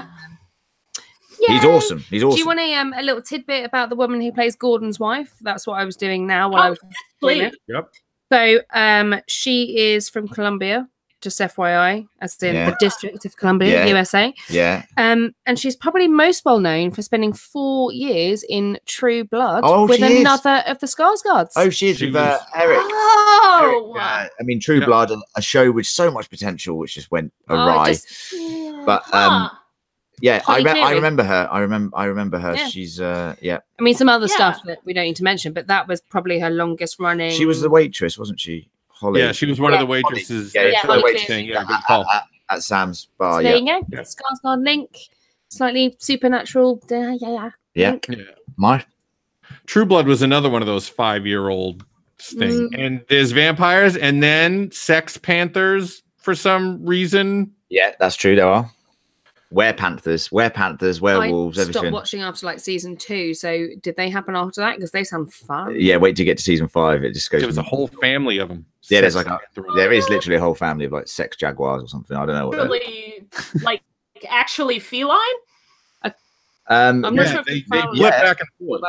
He's awesome. He's awesome. Do you want a little tidbit about the woman who plays Gordon's wife? That's what I was doing now while I was doing it. Yep. So she is from Columbia, just FYI, as in the District of Columbia, USA. Yeah. And she's probably most well known for spending 4 years in True Blood with she another of the Skarsgårds. Oh, she is with Eric. Oh, Eric, True Blood, a show with so much potential, which just went awry. But yeah, I remember her. I remember her. Yeah. She's I mean, some other stuff that we don't need to mention, but that was probably her longest running. She was the waitress, wasn't she? Holly. Yeah, she was one of the waitresses. Good call. At Sam's bar. So there you go. Skarsgård link, slightly supernatural. Yeah. My True Blood was another one of those 5-year-old thing, and there's vampires, and then sex panthers for some reason. Yeah, that's true. There are panthers, werewolves, I everything. stopped watching after season 2. So did they happen after that? Because they sound fun. Yeah, wait to get to season 5. It just goes. There was a whole family of them. Yeah, there is literally a whole family of sex jaguars or something. I don't know what. Really, actually feline. I'm not sure they flip back and forth.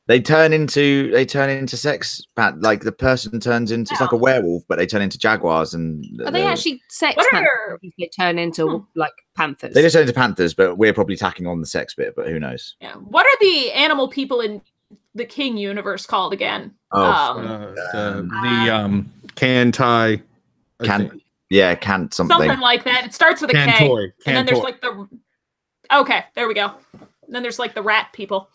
They turn into sex, the person turns into, it's like a werewolf, but they turn into jaguars. And are they actually sex panthers? They turn into panthers. They just turn into panthers, but we're probably tacking on the sex bit, but who knows? Yeah. What are the animal people in the King universe called again? The Cantai. Cant something like that. It starts with a Cantoy. K. And then there's okay, there we go. And then there's the rat people.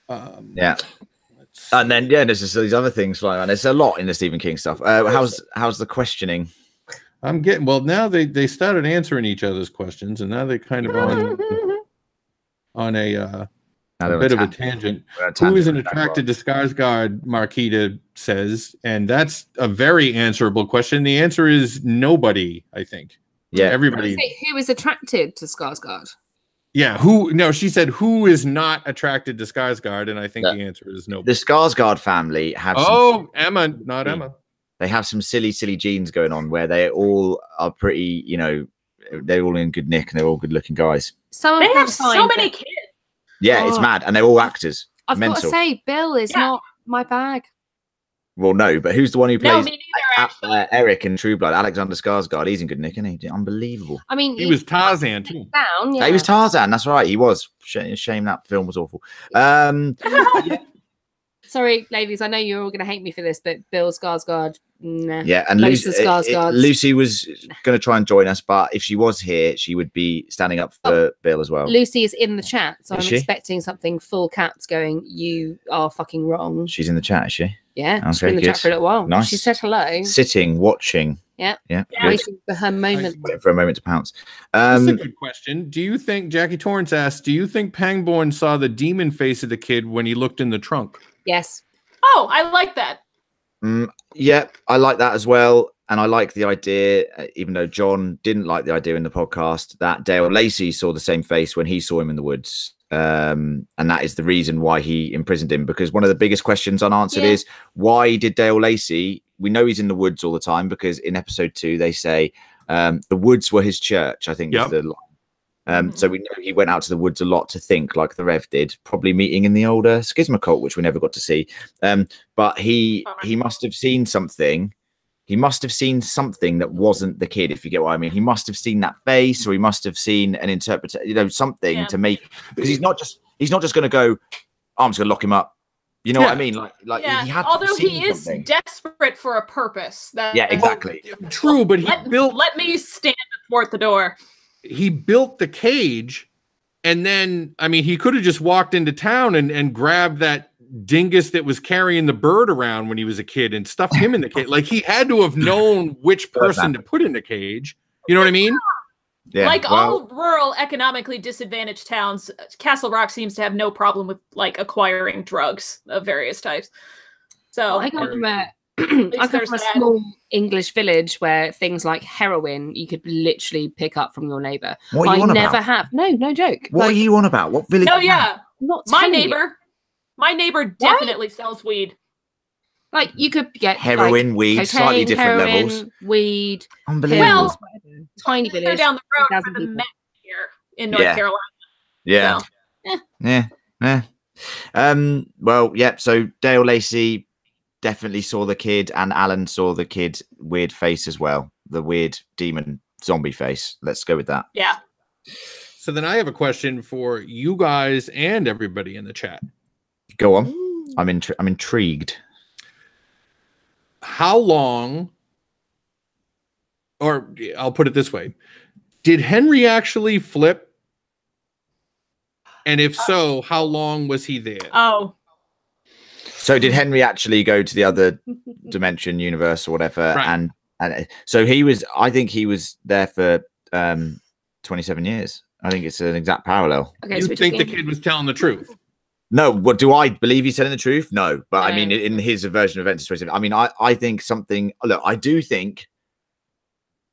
And then there's just these other things flying around. There's a lot in the Stephen King stuff. How's the questioning? I'm getting now they started answering each other's questions, and now they kind of on a bit of a tangent. Who isn't attracted to Skarsgård? Marquita says, and that's a very answerable question. The answer is nobody. I think. Yeah, everybody. Who is attracted to Skarsgård? Yeah, she said who is not attracted to Skarsgård, and I think the answer is no. The Skarsgård family have Emma, not Emma. They have some silly genes going on where they all are pretty, they're all in good nick and they're all good looking guys. They have so many kids. Yeah, it's mad. And they're all actors. I've got to say, Bill is not my bag. Well, no, but who's the one who plays me neither, Eric in True Blood? Alexander Skarsgård. He's in good nick, isn't he? Unbelievable. I mean, he was Tarzan too. He was Tarzan. That's right. He was. Shame that film was awful. Sorry, ladies. I know you're all going to hate me for this, but Bill Skarsgård. Nah. Yeah, and Lucy was going to try and join us, but if she was here, she would be standing up for Bill as well. Lucy is in the chat, so I'm expecting something full caps going, "You are fucking wrong." She's in the chat, is she? Yeah, she's been in the chat for a little while. Nice. She said hello. Sitting, watching. Yeah. Yeah. Yeah. Good. Waiting for her moment. Waiting for a moment to pounce. That's a good question. Do you think, Jackie Torrance asked, do you think Pangborn saw the demon face of the kid when he looked in the trunk? Yes. Oh, I like that. Yeah, I like that as well. And I like the idea, even though John didn't like the idea in the podcast, that Dale Lacey saw the same face when he saw him in the woods. And that is the reason why he imprisoned him. Because one of the biggest questions unanswered is, why did Dale Lacey, we know he's in the woods all the time, because in episode 2, they say the woods were his church, I think. Is the line. So we know he went out to the woods a lot to think, like the Rev did, probably meeting in the older Schisma cult, which we never got to see. But he must have seen something. He must have seen something that wasn't the kid, if you get what I mean. He must have seen that face, or he must have seen an interpretation, something to make, because he's not just going to go, oh, I'm just going to lock him up. You know what I mean? Like he had. Although he is something. desperate for a purpose. Yeah, exactly. True, but let me stand athwart the door. He built the cage, and then he could have just walked into town and grabbed that dingus that was carrying the bird around when he was a kid and stuffed him in the cage. Like, he had to have known which person to put in the cage. You know what I mean? Yeah. Like all rural, economically disadvantaged towns, Castle Rock seems to have no problem with like acquiring drugs of various types. So I come from a small English village where things like heroin you could literally pick up from your neighbor. What are you on about? Have. No joke. What are you on about? What village? No, yeah. Not My neighbor definitely sells weed. Like, you could get heroin, weed, cocaine, slightly different levels. Weed, Unbelievable. pills, tiny village. They're down the road for the Met here in North Carolina. Yeah. So, Yeah. Well, yeah. So Dale Lacey definitely saw the kid, and Alan saw the kid's weird face as well. The weird demon zombie face. Let's go with that. Yeah. So then I have a question for you guys and everybody in the chat. Go on. I'm intrigued. How long, or I'll put it this way, did Henry actually flip? And if so, how long was he there? Oh. So did Henry actually go to the other dimension, universe, or whatever? Right. And so I think he was there for 27 years. I think it's an exact parallel. Okay, you think the kid was telling the truth? No, what do I believe he's telling the truth? No, but I mean, in his version of events, I mean, I think something. Look, I do think.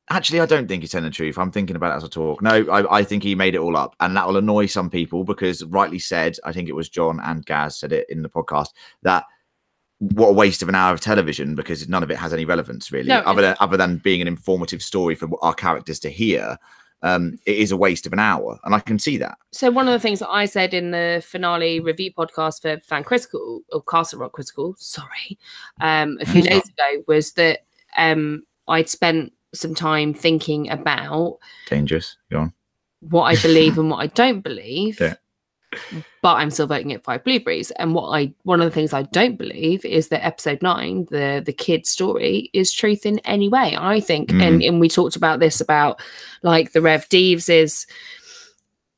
Actually, I don't think he's telling the truth. I'm thinking about it as I talk. No, I think he made it all up, and that will annoy some people because, rightly said, I think it was John and Gaz said it in the podcast, that what a waste of an hour of television, because none of it has any relevance really, other than being an informative story for our characters to hear. It is a waste of an hour, and I can see that. So one of the things that I said in the finale review podcast for Fan Critical, or Castle Rock Critical, a few days ago, was that I'd spent some time thinking about dangerous. Go on. What I believe and what I don't believe. Yeah. But I'm still voting at 5 blueberries. And one of the things I don't believe is that episode 9, the kid story, is truth in any way. I think, and we talked about this, about like the Rev Deves is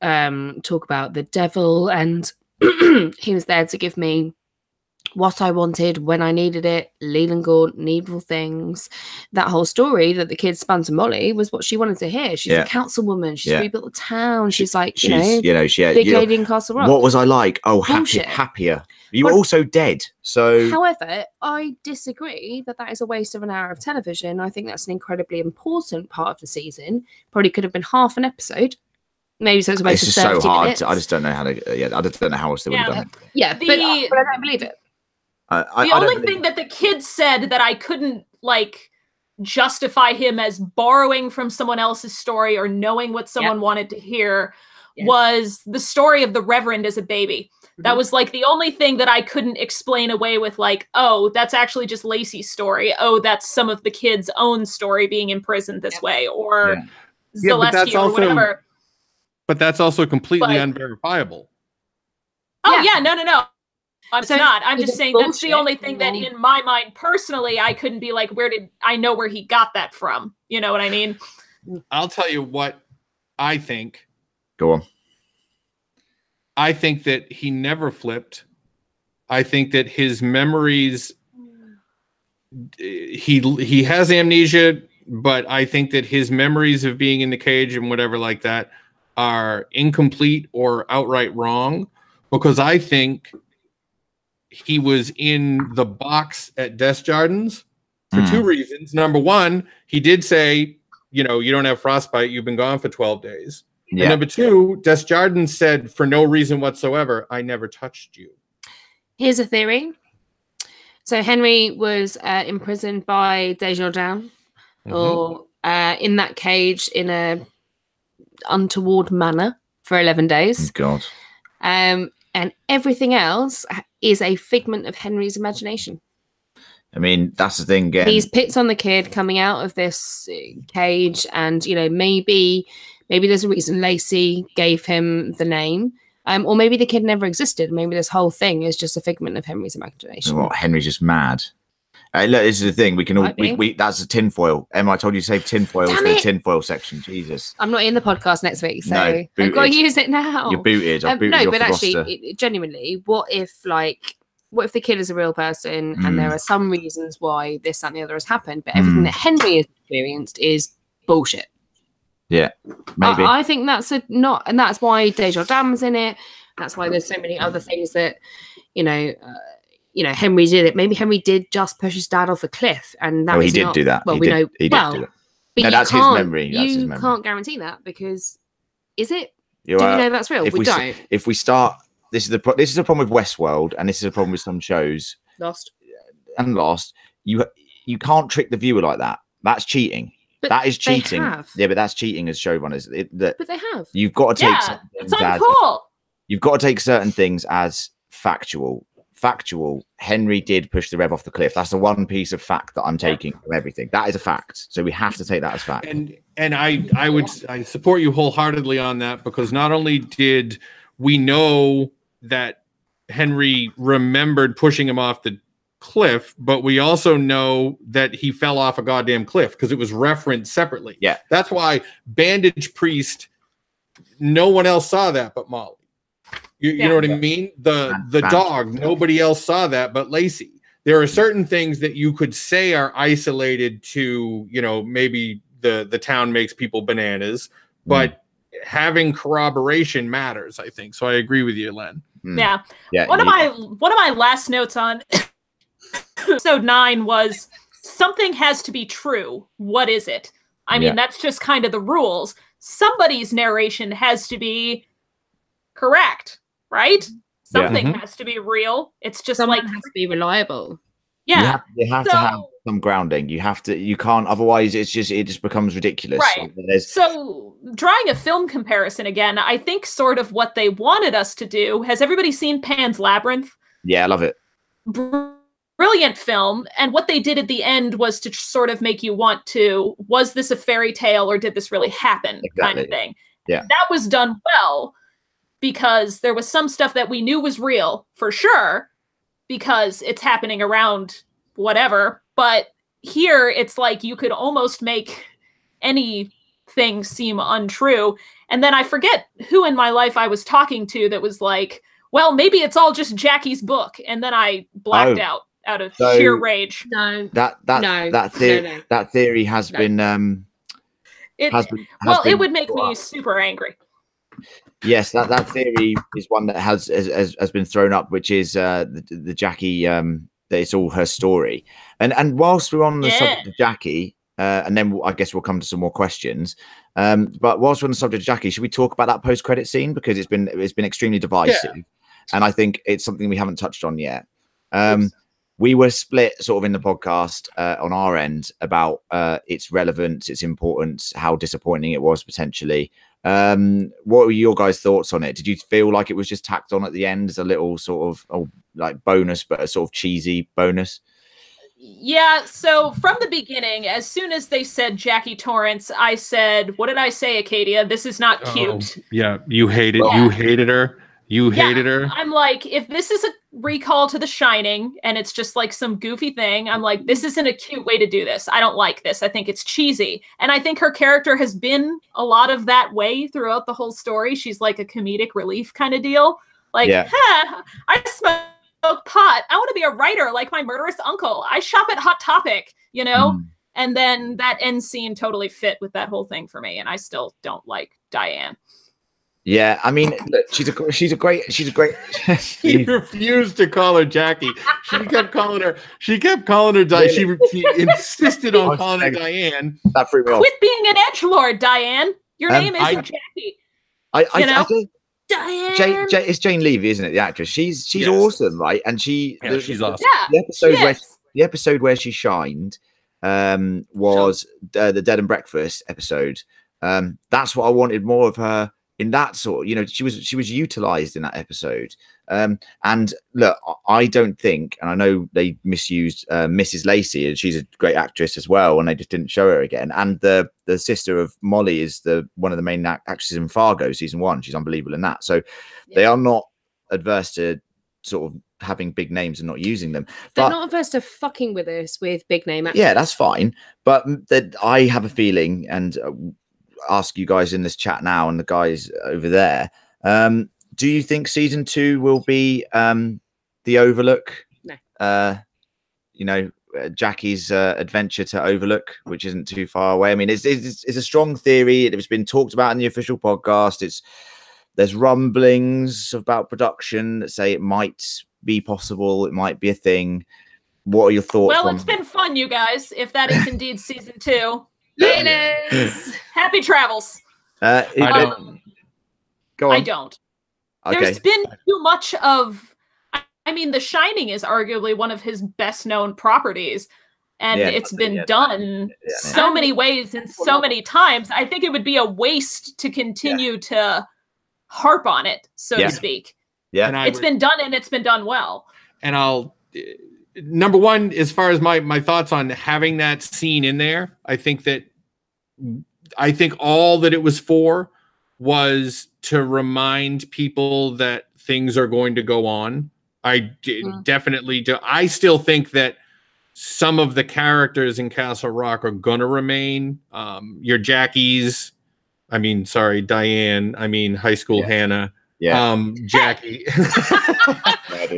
talk about the devil, and he was there to give me what I wanted when I needed it. Leland Gaunt, Needful Things, that whole story that the kid spun to Molly was what she wanted to hear. She's a councilwoman. She's rebuilt the town. She's like, big lady in Castle Rock. What was I like? Oh, happier. You were also dead. So, however, I disagree that is a waste of an hour of television. I think that's an incredibly important part of the season. Probably could have been half an episode. Maybe so it's a waste of 30 so hard. minutes. I just don't know how to. I just don't know how else they would have done it. Yeah, but I don't believe it. The only thing that the kid said that I couldn't like justify him as borrowing from someone else's story or knowing what someone wanted to hear was the story of the Reverend as a baby. That was like the only thing that I couldn't explain away with, like, oh, that's actually just Lacey's story. Oh, that's some of the kid's own story being imprisoned this way, or Zaleski or whatever. But that's also completely unverifiable. Oh yeah, no. It's not. I'm just saying that's the only thing that in my mind personally, I couldn't be like, where did I know where he got that from? You know what I mean? I'll tell you what I think. Go on. I think that he never flipped. I think that his memories, he has amnesia but I think that his memories of being in the cage and whatever like that are incomplete or outright wrong, because I think he was in the box at Desjardins for two reasons. Number one, he did say, you know, you don't have frostbite, you've been gone for 12 days. Yeah. And number two, Desjardins said, for no reason whatsoever, I never touched you. Here's a theory. So Henry was imprisoned by Desjardins, or in that cage in a untoward manner for 11 days. God. And everything else is a figment of Henry's imagination. I mean, that's the thing. Again. He's picked on the kid coming out of this cage, and you know, maybe there's a reason Lacey gave him the name, or maybe the kid never existed. Maybe this whole thing is just a figment of Henry's imagination. What, Henry's just mad. Look, this is the thing. We can all. We that's a tinfoil. Emma, I told you to save tinfoil for the tinfoil section. Jesus. I'm not in the podcast next week, so No, I've got to use it now. You're booted. I've booted no, you off but the actually, roster. Genuinely, what if the kid is a real person and there are some reasons why this, that, and the other has happened, but everything that Henry has experienced is bullshit. Yeah, maybe. I think that's and that's why Desjardins was in it. That's why there's so many other things that, Henry did it. Maybe Henry did just push his dad off a cliff, and that he did do that. Well, He did do that. but No, that's his memory. That's his memory. Can't guarantee that, because is it? You Do we know that's real? We don't. If we start, this is the problem with Westworld, and this is a problem with some shows. Lost. You can't trick the viewer like that. That's cheating. But that is they cheating. have. Yeah, but that's cheating as showrunners. But they have. You've got to take. It's uncool. You've got to take certain things as factual. Henry did push the Rev off the cliff. That's the one piece of fact that I'm taking from everything. That is a fact. So we have to take that as fact. And I support you wholeheartedly on that, because not only did we know that Henry remembered pushing him off the cliff, but we also know that he fell off a goddamn cliff because it was referenced separately. Yeah. That's why Bandage Priest, no one else saw that but Molly. You know what I mean? The dog, nobody else saw that but Lacey. There are certain things that you could say are isolated to, maybe the town makes people bananas, but having corroboration matters, I think. So I agree with you, Len. Yeah. One of my last notes on episode 9 was something has to be true. What is it? I mean, that's just kind of the rules. Somebody's narration has to be correct, right? Something has to be real. It's just Someone has to be reliable. Yeah. You have to have some grounding. You can't, otherwise it just becomes ridiculous. Right. So drawing a film comparison again, I think sort of what they wanted us to do. Has everybody seen Pan's Labyrinth? Yeah, I love it. Brilliant film. And what they did at the end was to sort of make you want to, was this a fairy tale or did this really happen? Kind of thing. Yeah. That was done well because there was some stuff that we knew was real for sure because it's happening around whatever. But here it's like you could almost make anything seem untrue. And then I forget who in my life I was talking to that was like, well, maybe it's all just Jackie's book. And then I blacked out of sheer rage. No. That theory has been it would make me super angry. Yes, that theory is one that has been thrown up, which is the Jackie that it's all her story. And whilst we're on the subject of Jackie, and then I guess we'll come to some more questions. But whilst we're on the subject of Jackie, should we talk about that post-credit scene, because it's been extremely divisive, and I think it's something we haven't touched on yet. We were split sort of in the podcast on our end about its relevance, its importance, how disappointing it was potentially. What were your guys' thoughts on it? Did you feel like it was just tacked on at the end as a little sort of like bonus, but a sort of cheesy bonus? Yeah, so from the beginning, as soon as they said Jackie Torrance, I said, what did I say, Acadia? This is not cute. Yeah, you hated you hated her. You hated her. I'm like, if this is a recall to The Shining and it's just like some goofy thing, I'm like, this isn't a cute way to do this. I don't like this. I think it's cheesy. And I think her character has been a lot of that way throughout the whole story. She's like a comedic relief kind of deal. Like, I smoke pot. I want to be a writer like my murderous uncle. I shop at Hot Topic, And then that end scene totally fit with that whole thing for me. And I still don't like Diane. Yeah, I mean, look, she's a great. He refused to call her Jackie. She kept calling her Diane. She insisted on calling her Diane. That threw me off. Quit being an edgelord, Diane. Your name isn't Jackie. I think Diane. It's Jane Levy, isn't it? The actress. She's awesome, right? And she's awesome. Yeah, the episode where she shined was the Dead and Breakfast episode. That's what I wanted more of her in that sort. You know, she was utilized in that episode. And look, I don't think, and I know they misused Mrs. Lacey, and she's a great actress as well, and they just didn't show her again. And the sister of Molly is one of the main actresses in Fargo season 1. She's unbelievable in that. So they are not adverse to sort of having big names and not using them. They're not averse to fucking with us with big name actors. Yeah, that's fine. But I have a feeling, and ask you guys in this chat now and the guys over there, do you think season 2 will be the Overlook? No. Jackie's adventure to Overlook, which isn't too far away. I mean, it's a strong theory. It's been talked about in the official podcast. There's rumblings about production that say it might be possible. It might be a thing. What are your thoughts? Well, it's been fun, you guys. If that is indeed season 2, it is. Happy travels. I don't. Go on. I don't. Okay. There's been too much of. I mean, The Shining is arguably one of his best known properties, and it's been done so many ways and so many times. I think it would be a waste to continue to harp on it, so to speak. Yeah, and it's been done, and it's been done well. And I'll number one, as far as my thoughts on having that scene in there, I think all that it was for was to remind people that things are going to go on. I definitely do. I still think that some of the characters in Castle Rock are going to remain. Your Jackies, Diane, High School Hannah, Jackie.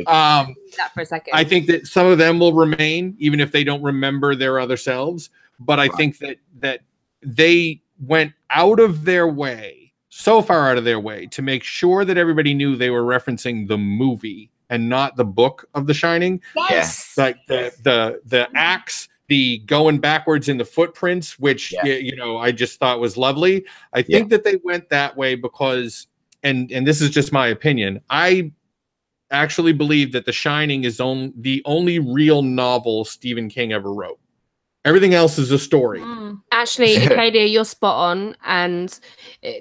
That for a second. I think that some of them will remain, even if they don't remember their other selves. But I think that they went out of their way, so far out of their way, to make sure that everybody knew they were referencing the movie and not the book of The Shining. Yes. Like the axe, the going backwards in the footprints, which I just thought was lovely. I think that they went that way because, and this is just my opinion, I actually believe that The Shining is the only real novel Stephen King ever wrote. Everything else is a story. Actually, Acadia, you're spot on. And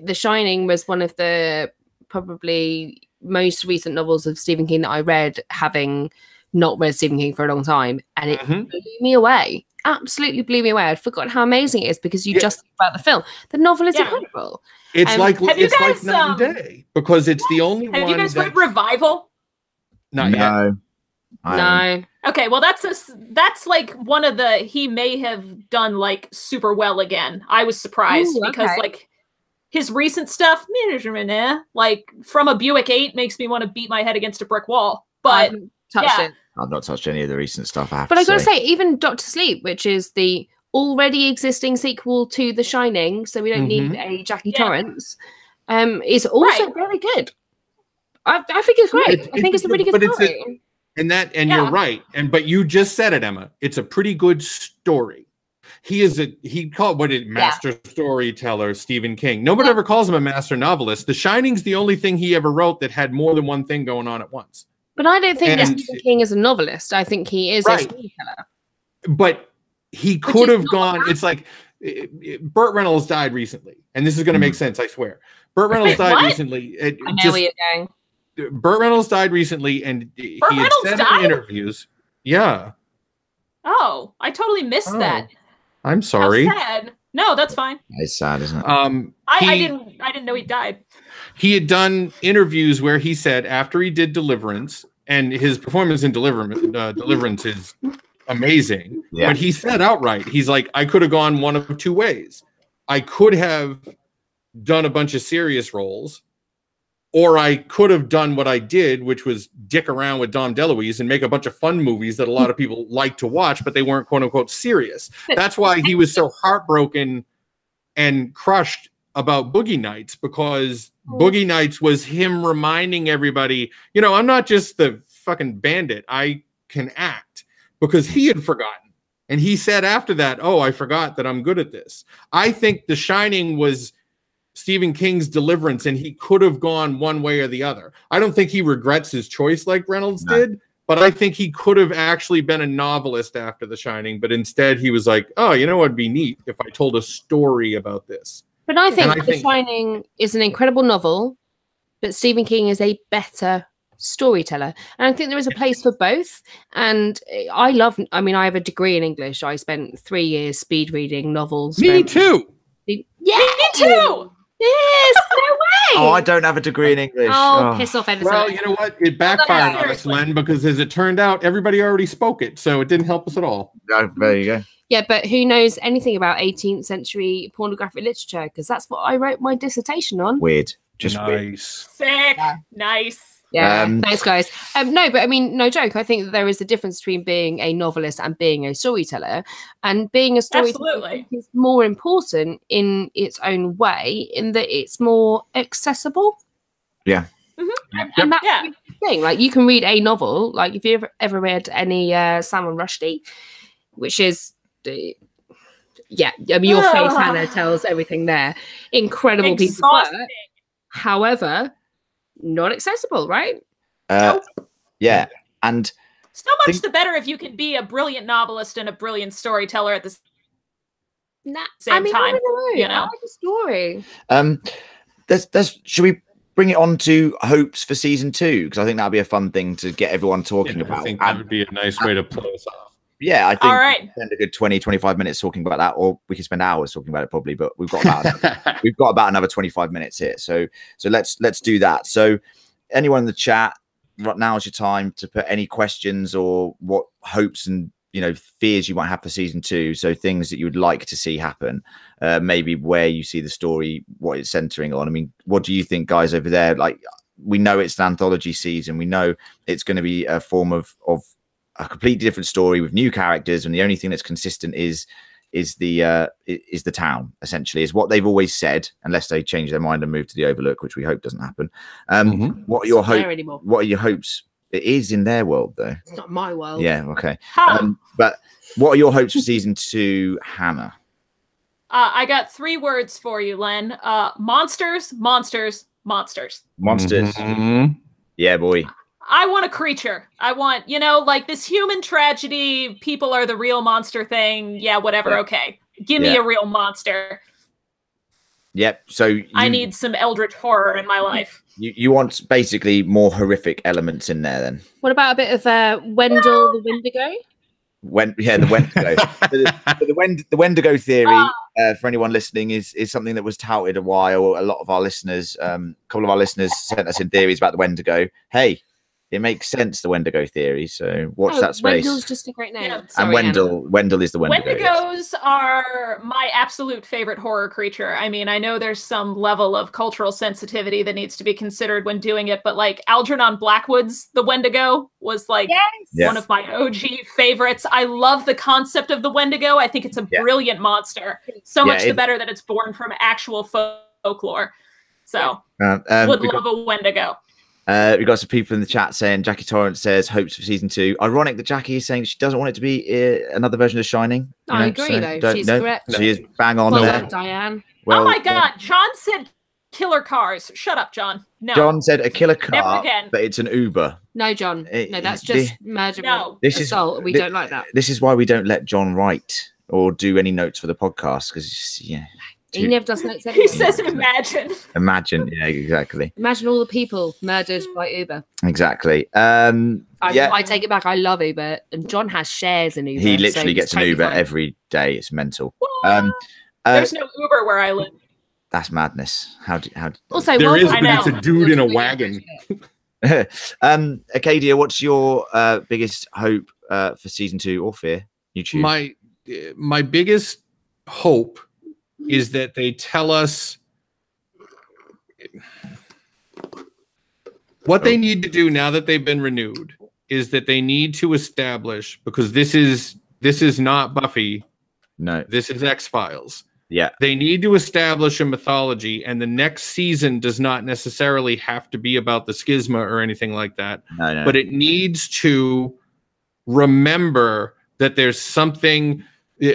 The Shining was one of the probably most recent novels of Stephen King that I read, having not read Stephen King for a long time. And it blew me away. Absolutely blew me away. I'd forgotten how amazing it is because you just think about the film. The novel is incredible. It's like night and day because it's the only one. Have you guys read Revival? Not yet. No. Okay, well that's like one of the he may have done like super well again. I was surprised because like his recent stuff, like From a Buick 8 makes me want to beat my head against a brick wall. But I've not touched any of the recent stuff. I gotta say, even Doctor Sleep, which is the already existing sequel to The Shining, so we don't need a Jackie Torrance, is also very good. I think it's great. I think it's a really good story. You're right. But you just said it, Emma. It's a pretty good story. He called master storyteller, Stephen King. Nobody ever calls him a master novelist. The Shining's the only thing he ever wrote that had more than one thing going on at once. But I don't think that Stephen King is a novelist. I think he is a storyteller. But he could have gone. It's like Burt Reynolds died recently, and this is going to make sense. I swear. Burt Reynolds died recently. I know where you're going. Burt Reynolds died recently, and he had said in interviews. Yeah. Oh, I totally missed that. I'm sorry. How sad. No, that's fine. It's sad, isn't it? I didn't know he died. He had done interviews where he said after he did Deliverance, and his performance in Deliverance is amazing. Yeah. But he said outright, he's like, I could have gone one of two ways. I could have done a bunch of serious roles, or I could have done what I did, which was dick around with Dom DeLuise and make a bunch of fun movies that a lot of people like to watch, but they weren't quote unquote serious. That's why he was so heartbroken and crushed about Boogie Nights, because Boogie Nights was him reminding everybody, you know, I'm not just the fucking bandit, I can act, because he had forgotten. And he said after that, oh, I forgot that I'm good at this. I think The Shining was Stephen King's deliverance, and he could have gone one way or the other. I don't think he regrets his choice like Reynolds did, but I think he could have actually been a novelist after The Shining, but instead he was like, oh, you know what'd be neat if I told a story about this. But I think The Shining is an incredible novel, but Stephen King is a better storyteller. And I think there is a place for both. And I have a degree in English. I spent 3 years speed reading novels. Me too. Yeah, me too. Yes, no way. Oh, I don't have a degree in English. Oh, piss off, Edison. Well, you know what? It backfired on us, Len, because as it turned out, everybody already spoke it, so it didn't help us at all. Oh, there you go. Yeah, but who knows anything about 18th century pornographic literature? Because that's what I wrote my dissertation on. Weird. Just nice. weird. Sick. Yeah. Nice. Yeah, thanks, guys. No, but I mean, no joke. I think that there is a difference between being a novelist and being a storyteller. And being a storyteller is more important in its own way, in that it's more accessible. Yeah. Mm-hmm. And that's the thing. Like, you can read a novel. Like, if you've ever read any Salman Rushdie, which is, I mean, your face, Hannah, tells everything there. Incredible piece of work. However, not accessible, right? Yeah, and so much the better if you can be a brilliant novelist and a brilliant storyteller at the same time. You know, I like a story. Should we bring it on to hopes for season 2? Because I think that'd be a fun thing to get everyone talking about. I think that would be a nice way to close us off. Yeah, I think all right. We spend a good 20-25 minutes talking about that, or we could spend hours talking about it probably, but we've got about another 25 minutes here. So let's do that. So anyone in the chat, right now is your time to put any questions or what hopes and fears you might have for season 2. So things that you would like to see happen, maybe where you see the story, what it's centering on. I mean, what do you think, guys, over there? Like, we know it's an anthology season. We know it's going to be a form of a completely different story with new characters, and the only thing that's consistent is the town. Essentially, is what they've always said, unless they change their mind and move to the Overlook, which we hope doesn't happen. What are your hopes? What are your hopes? It is in their world, though. It's not my world. Yeah. Okay. But what are your hopes for season 2, Hannah? I got 3 words for you, Len. Monsters, monsters, monsters. Monsters. Yeah, boy. I want a creature. I want, like this human tragedy, people are the real monster thing. Yeah, whatever. Yeah. Okay. Give me a real monster. Yep. So I need some eldritch horror in my life. You want basically more horrific elements in there then. What about a bit of Wendell the Wendigo? The Wendigo. the Wendigo theory, for anyone listening, is something that was touted a while. A lot of our listeners, a couple of our listeners sent us in theories about the Wendigo. Hey, it makes sense, the Wendigo theory. So watch that space. Wendell's just a great name. Yeah. Sorry, and Wendell is the Wendigo. Wendigos are my absolute favorite horror creature. I mean, I know there's some level of cultural sensitivity that needs to be considered when doing it, but like Algernon Blackwood's The Wendigo was like one of my OG favorites. I love the concept of the Wendigo. I think it's a brilliant monster. So much the better that it's born from actual folklore. So would love a Wendigo. We've got some people in the chat saying, Jackie Torrance says hopes for season 2. Ironic that Jackie is saying she doesn't want it to be another version of Shining. I agree, though. She's correct. She is bang on there. Diane. Well, oh my God. John said killer cars. Shut up, John. No. John said a killer car, never again. But it's an Uber. No, John. No, that's just murder. No. Assault. We don't like that. This is why we don't let John write or do any notes for the podcast, because he never does notes anyway. He says imagine. Imagine, yeah, exactly. Imagine all the people murdered by Uber. Exactly. I take it back. I love Uber, and John has shares in Uber. He literally gets an Uber every day. It's mental. There's no Uber where I live. That's madness. Also, there is, but it's a dude in a wagon. Acadia, what's your biggest hope for season 2 or fear? You choose. My biggest hope is that they tell us What they need to do now that they've been renewed is that they need to establish, because this is not Buffy. No, this is X-Files. Yeah. They need to establish a mythology, and the next season does not necessarily have to be about the schisma or anything like that. No. But it needs to remember that there's something,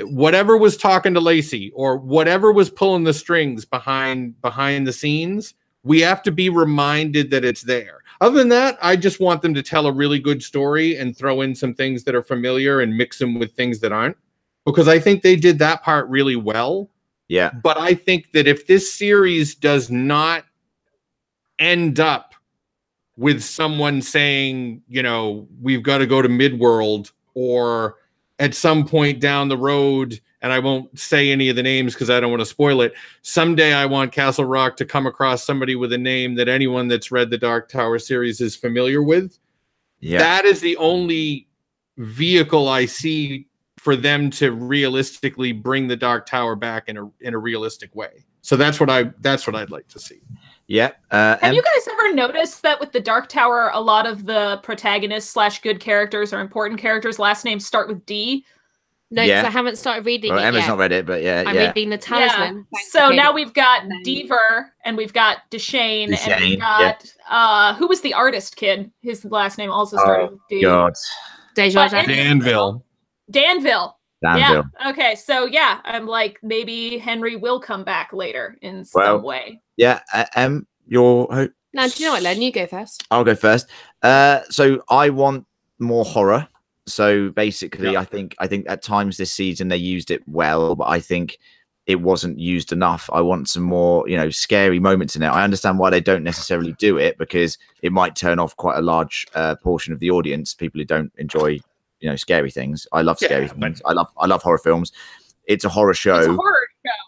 whatever was talking to Lacey or whatever was pulling the strings behind the scenes, we have to be reminded that it's there. Other than that, I just want them to tell a really good story and throw in some things that are familiar and mix them with things that aren't, because I think they did that part really well. Yeah. But I think that if this series does not end up with someone saying, you know, we've got to go to Midworld, or at some point down the road, and I won't say any of the names because I don't want to spoil it, someday I want Castle Rock to come across somebody with a name that anyone that's read the Dark Tower series is familiar with. Yeah. That is the only vehicle I see for them to realistically bring the Dark Tower back in a realistic way. So that's what I'd like to see. Yeah. Have you guys ever noticed that with the Dark Tower, a lot of the protagonists / good characters or important characters' last names start with D? No, because I haven't started reading it Emma's yet. not read it, but I'm reading The Talisman. Yeah. So now we've got Deaver, and we've got Deshane, and we've got who was the artist kid? His last name also started with D. God. Danville. Danville. Yeah. Okay. So yeah, I'm like, maybe Henry will come back later in some way. Yeah. Your hope. Now, do you know what, Len? You go first. I'll go first. So I want more horror. So basically, I think at times this season they used it well, but I think it wasn't used enough. I want some more, scary moments in it. I understand why they don't necessarily do it, because it might turn off quite a large portion of the audience, people who don't enjoy, scary things. I love scary things. I love horror films. It's a horror show.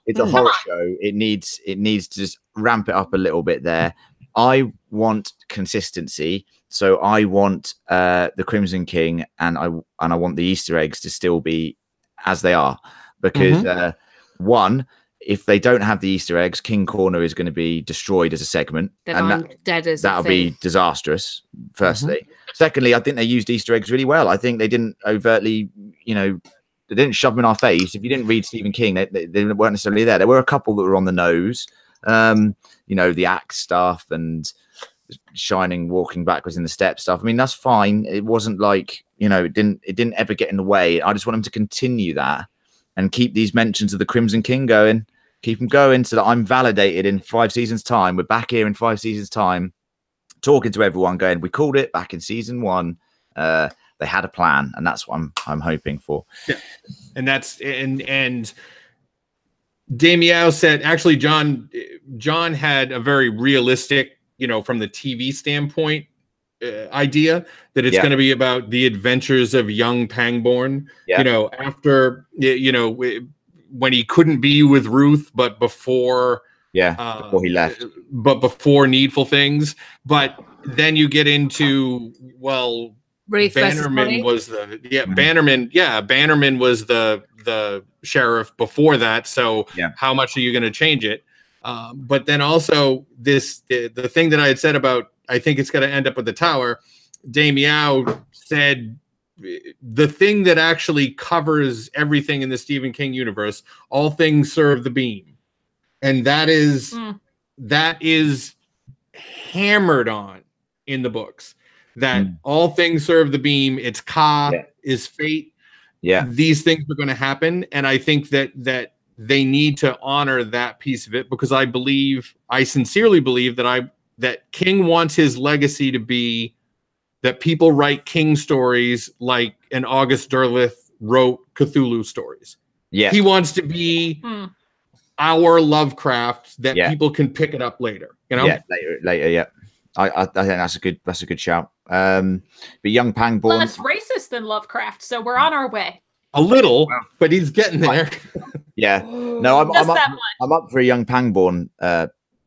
It's a horror show. It needs to just ramp it up a little bit there. I want consistency. So I want the Crimson King, and I want the Easter eggs to still be as they are, because one, if they don't have the Easter eggs, King Corner is going to be destroyed as a segment, and that'll be disastrous. Firstly, secondly, I think they used Easter eggs really well. I think they didn't overtly, they didn't shove them in our face. If you didn't read Stephen King, they weren't necessarily there. There were a couple that were on the nose, the axe stuff and Shining walking backwards in the steps stuff. I mean, that's fine. It wasn't like, it didn't ever get in the way. I just want them to continue that and keep these mentions of the Crimson King going, keep them going, so that I'm validated in 5 seasons time. We're back here in 5 seasons time, talking to everyone going, we called it back in season 1. They had a plan, and that's what I'm hoping for. Yeah. And that's, and Damiao said, actually, John had a very realistic, from the TV standpoint, idea that it's going to be about the adventures of young Pangborn. After when he couldn't be with Ruth, but before he left, but before Needful Things. But then you get into Bannerman was Bannerman was the sheriff before that. So how much are you going to change it? But then also the thing that I had said about, I think it's going to end up with the tower. Damiao said the thing that actually covers everything in the Stephen King universe, all things serve the beam. And that is hammered on in the books, that all things serve the beam. It's Ka is fate. Yeah. These things are going to happen. And I think that they need to honor that piece of it, because I sincerely believe that King wants his legacy to be that people write King stories like an August Derleth wrote Cthulhu stories. Yeah. He wants to be our Lovecraft that people can pick it up later, Yeah, later, yeah. I think that's a good shout. But young Pangborn, less racist than Lovecraft, so we're on our way. A little, but he's getting there. Yeah. No, I'm up for a young Pangborn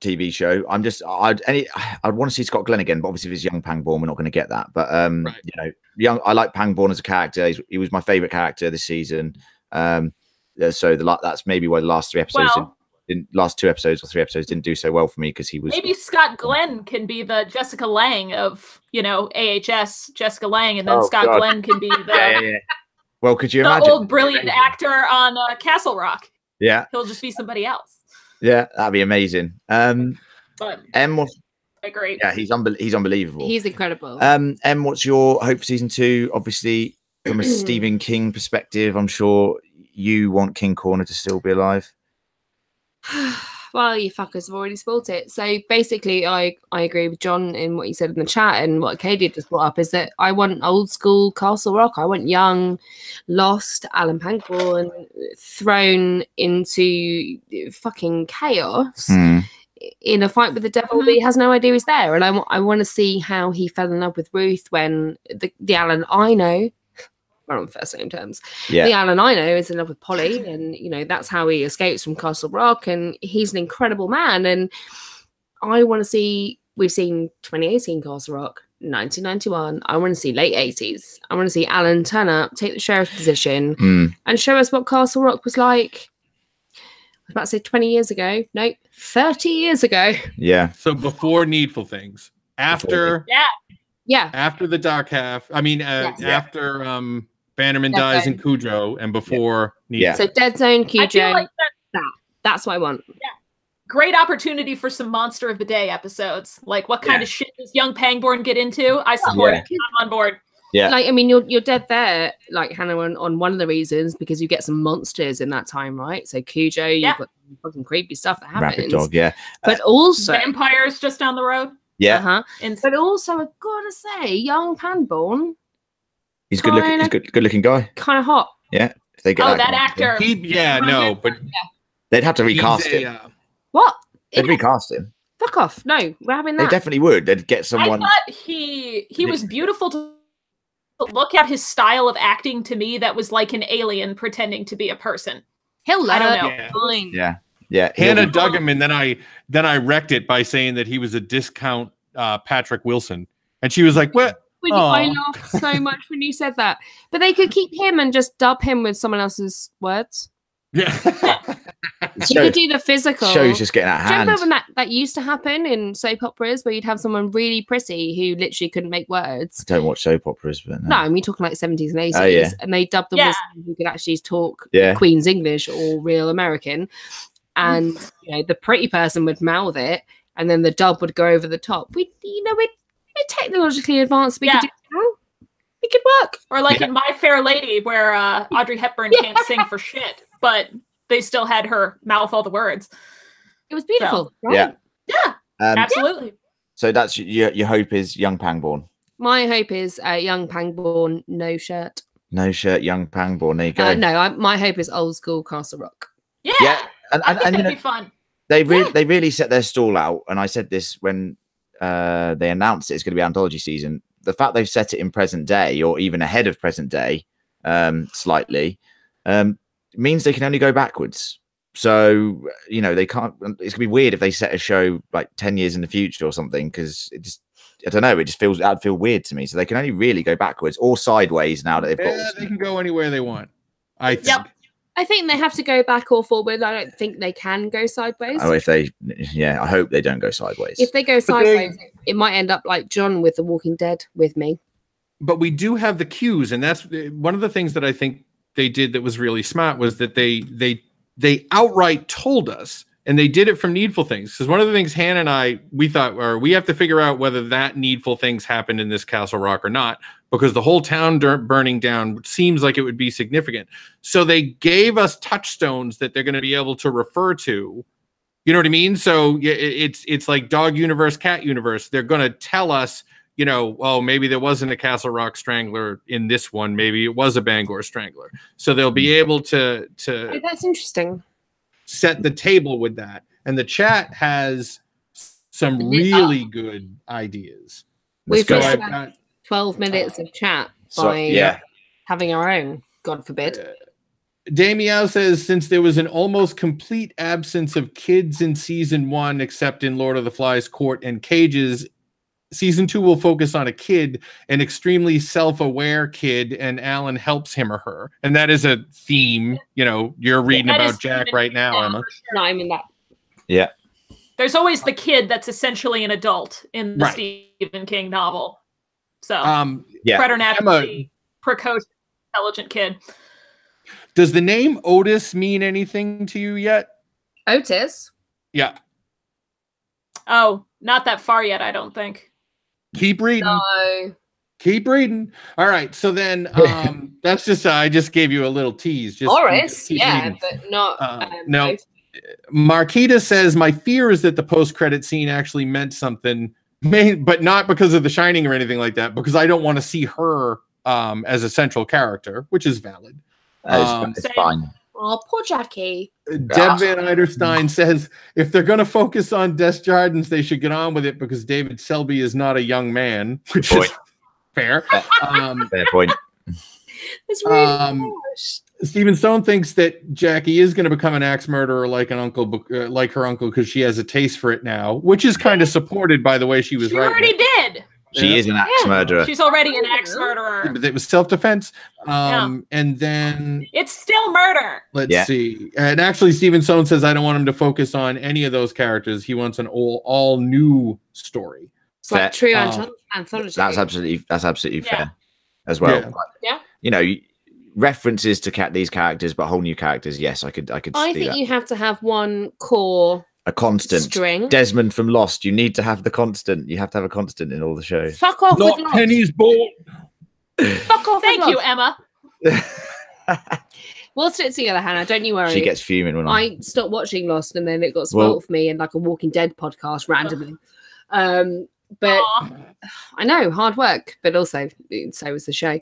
TV show. I'd want to see Scott Glenn again, but obviously if it's young Pangborn, we're not going to get that. But I like Pangborn as a character. He was my favorite character this season. So that's maybe why the last 3 episodes. last 2 episodes or 3 episodes didn't do so well for me because he was. Maybe Scott Glenn can be the Jessica Lange of, AHS Jessica Lange, and then Scott God. Glenn can be the, Yeah. Well, could you the imagine? old brilliant actor on Castle Rock. Yeah. He'll just be somebody else. Yeah, that'd be amazing. But Em, I agree. yeah, he's unbelievable. He's incredible. Em, what's your hope for season 2? Obviously, from a Stephen King perspective, I'm sure you want King Corner to still be alive. Well, you fuckers have already spoilt it. So basically, I agree with John in what he said in the chat, and what Katie just brought up is that I want old school Castle Rock. I want young, lost Alan Pangborn thrown into fucking chaos in a fight with the devil that he has no idea is there. And I want to see how he fell in love with Ruth when the Alan I know. We're on first name terms. Yeah. The Alan I know is in love with Polly, and that's how he escapes from Castle Rock, and he's an incredible man. And I want to see. We've seen 2018 Castle Rock, 1991. I want to see late 80s. I want to see Alan turn up, take the sheriff's position, and show us what Castle Rock was like. I was about to say 20 years ago. Nope, 30 years ago. Yeah. So before Needful Things, after after the dark half. I mean, after Bannerman Dead dies Zone. in Cujo, and before Needful. Yeah. So Dead Zone, I feel Cujo. like That's what I want. great opportunity for some Monster of the Day episodes. Like, what kind of shit does young Pangborn get into? I support it. I'm on board. Yeah. Like, I mean, you're dead there, like Hannah, on one of the reasons, because you get some monsters in that time, right? So Cujo, you've got fucking creepy stuff that happens. Rapid Dog, yeah. But also Vampires just down the road. Yeah. And But also, I've got to say, young Pangborn, He's good looking. He's good looking guy. kind of hot. Yeah. If they get that guy, actor. But they'd have to recast he's him. What? They'd recast him. Fuck off. No, we're having They that. definitely would. They'd get someone. I thought he was beautiful to look at. His style of acting to me, that was like an alien pretending to be a person. He'll I don't learn. know. Yeah. Fine. Yeah. Yeah. Hannah dug him, and then I wrecked it by saying that he was a discount Patrick Wilson, and she was like, "What?" I laughed so much when you said that. But they could keep him and just dub him with someone else's words. Yeah. You could do the physical. Show's just getting out of Do you hand. remember when that used to happen in soap operas, where you'd have someone really pretty who literally couldn't make words? I don't watch soap operas, but No, I mean talking like 70s and 80s. Oh, yeah. And they dubbed them with someone who could actually talk Yeah. Queen's English or real American. And the pretty person would mouth it, and then the dub would go over the top. We're technologically advanced. We could do it now. It could work. Or like in My Fair Lady, where Audrey Hepburn can't sing for shit, but they still had her mouth all the words. It was beautiful. Right? Yeah. Yeah, absolutely. So that's your hope is young Pangborn. My hope is young Pangborn, no shirt. No shirt, young Pangborn. There you go. My hope is old school Castle Rock. Yeah, Yeah. And I think you that'd know, be fun. they really set their stall out. And I said this when they announced it's going to be anthology season. The fact they've set it in present day, or even ahead of present day, slightly, means they can only go backwards. So they can't. It's gonna be weird if they set a show like 10 years in the future or something, because I don't know. It just that'd feel weird to me. So they can only really go backwards or sideways now that they've got. They can go anywhere they want. I think. Yep. I think they have to go back or forward. I don't think they can go sideways. Oh, I hope they don't go sideways. If they go sideways, it might end up like John with The Walking Dead with me. But we do have the cues, and that's one of the things that I think they did that was really smart, was that they outright told us, and they did it from Needful Things. Because one of the things Hannah and we thought, we have to figure out whether that Needful Things happened in this Castle Rock or not, because the whole town burning down seems like it would be significant. So they gave us touchstones that they're going to be able to refer to. You know what I mean? So it's like dog universe, cat universe. They're going to tell us, maybe there wasn't a Castle Rock Strangler in this one. Maybe it was a Bangor Strangler. So they'll be able to Oh, that's interesting. set the table with that. And the chat has some really good ideas. We've So just I've had got 12 minutes of chat So, by having our own, God forbid. Damiao says, since there was an almost complete absence of kids in season 1, except in Lord of the Flies Court and Cages, season 2 will focus on a kid, an extremely self-aware kid, and Alan helps him or her. And that is a theme. You're reading that about is Jack even right now, now, Emma. for sure. No, I mean Yeah. There's always the kid that's essentially an adult in the Right. Stephen King novel. So Yeah. preternaturally precocious, intelligent kid. Does the name Otis mean anything to you yet? Otis. Yeah. Oh, not that far yet, I don't think. Keep reading. No. Keep reading. All right. So then that's just I just gave you a little tease. Just Boris, keep yeah, reading. but not. No. Otis. Marquita says, my fear is that the post-credit scene actually meant something, but not because of The Shining or anything like that, because I don't want to see her as a central character, which is valid. It's Same. fine. Oh, poor Jackie. Deb Van Eiderstein says, if they're going to focus on Desjardins, they should get on with it because David Selby is not a young man, which is fair. Fair point. It's really harsh. Stephen Stone thinks that Jackie is going to become an axe murderer like her uncle, because she has a taste for it now, which is kind of supported by the way she was She writing. already did. She is an axe Yeah. murderer. She's already an axe murderer. But it was self-defense. Yeah. And then It's still murder. let's see. And actually, Stephen Stone says, I don't want him to focus on any of those characters. He wants an all new story. It's like Fair. true Um, anthology. That's absolutely Yeah. fair as well. Yeah. Yeah. You know, references to these characters, but whole new characters. Yes, I could I see think that. you have to have one core A constant. string. Desmond from Lost. You need to have the constant. You have to have a constant in all the shows. Fuck off Not with Lost. Penny's Bowl. Fuck off Thank with you, Lost. Emma. We'll stick together, Hannah. Don't you worry. She gets fuming when I stopped watching Lost and then it got spoiled Well- for me in like a Walking Dead podcast randomly. But Aw. I know, hard work, but also so was the show.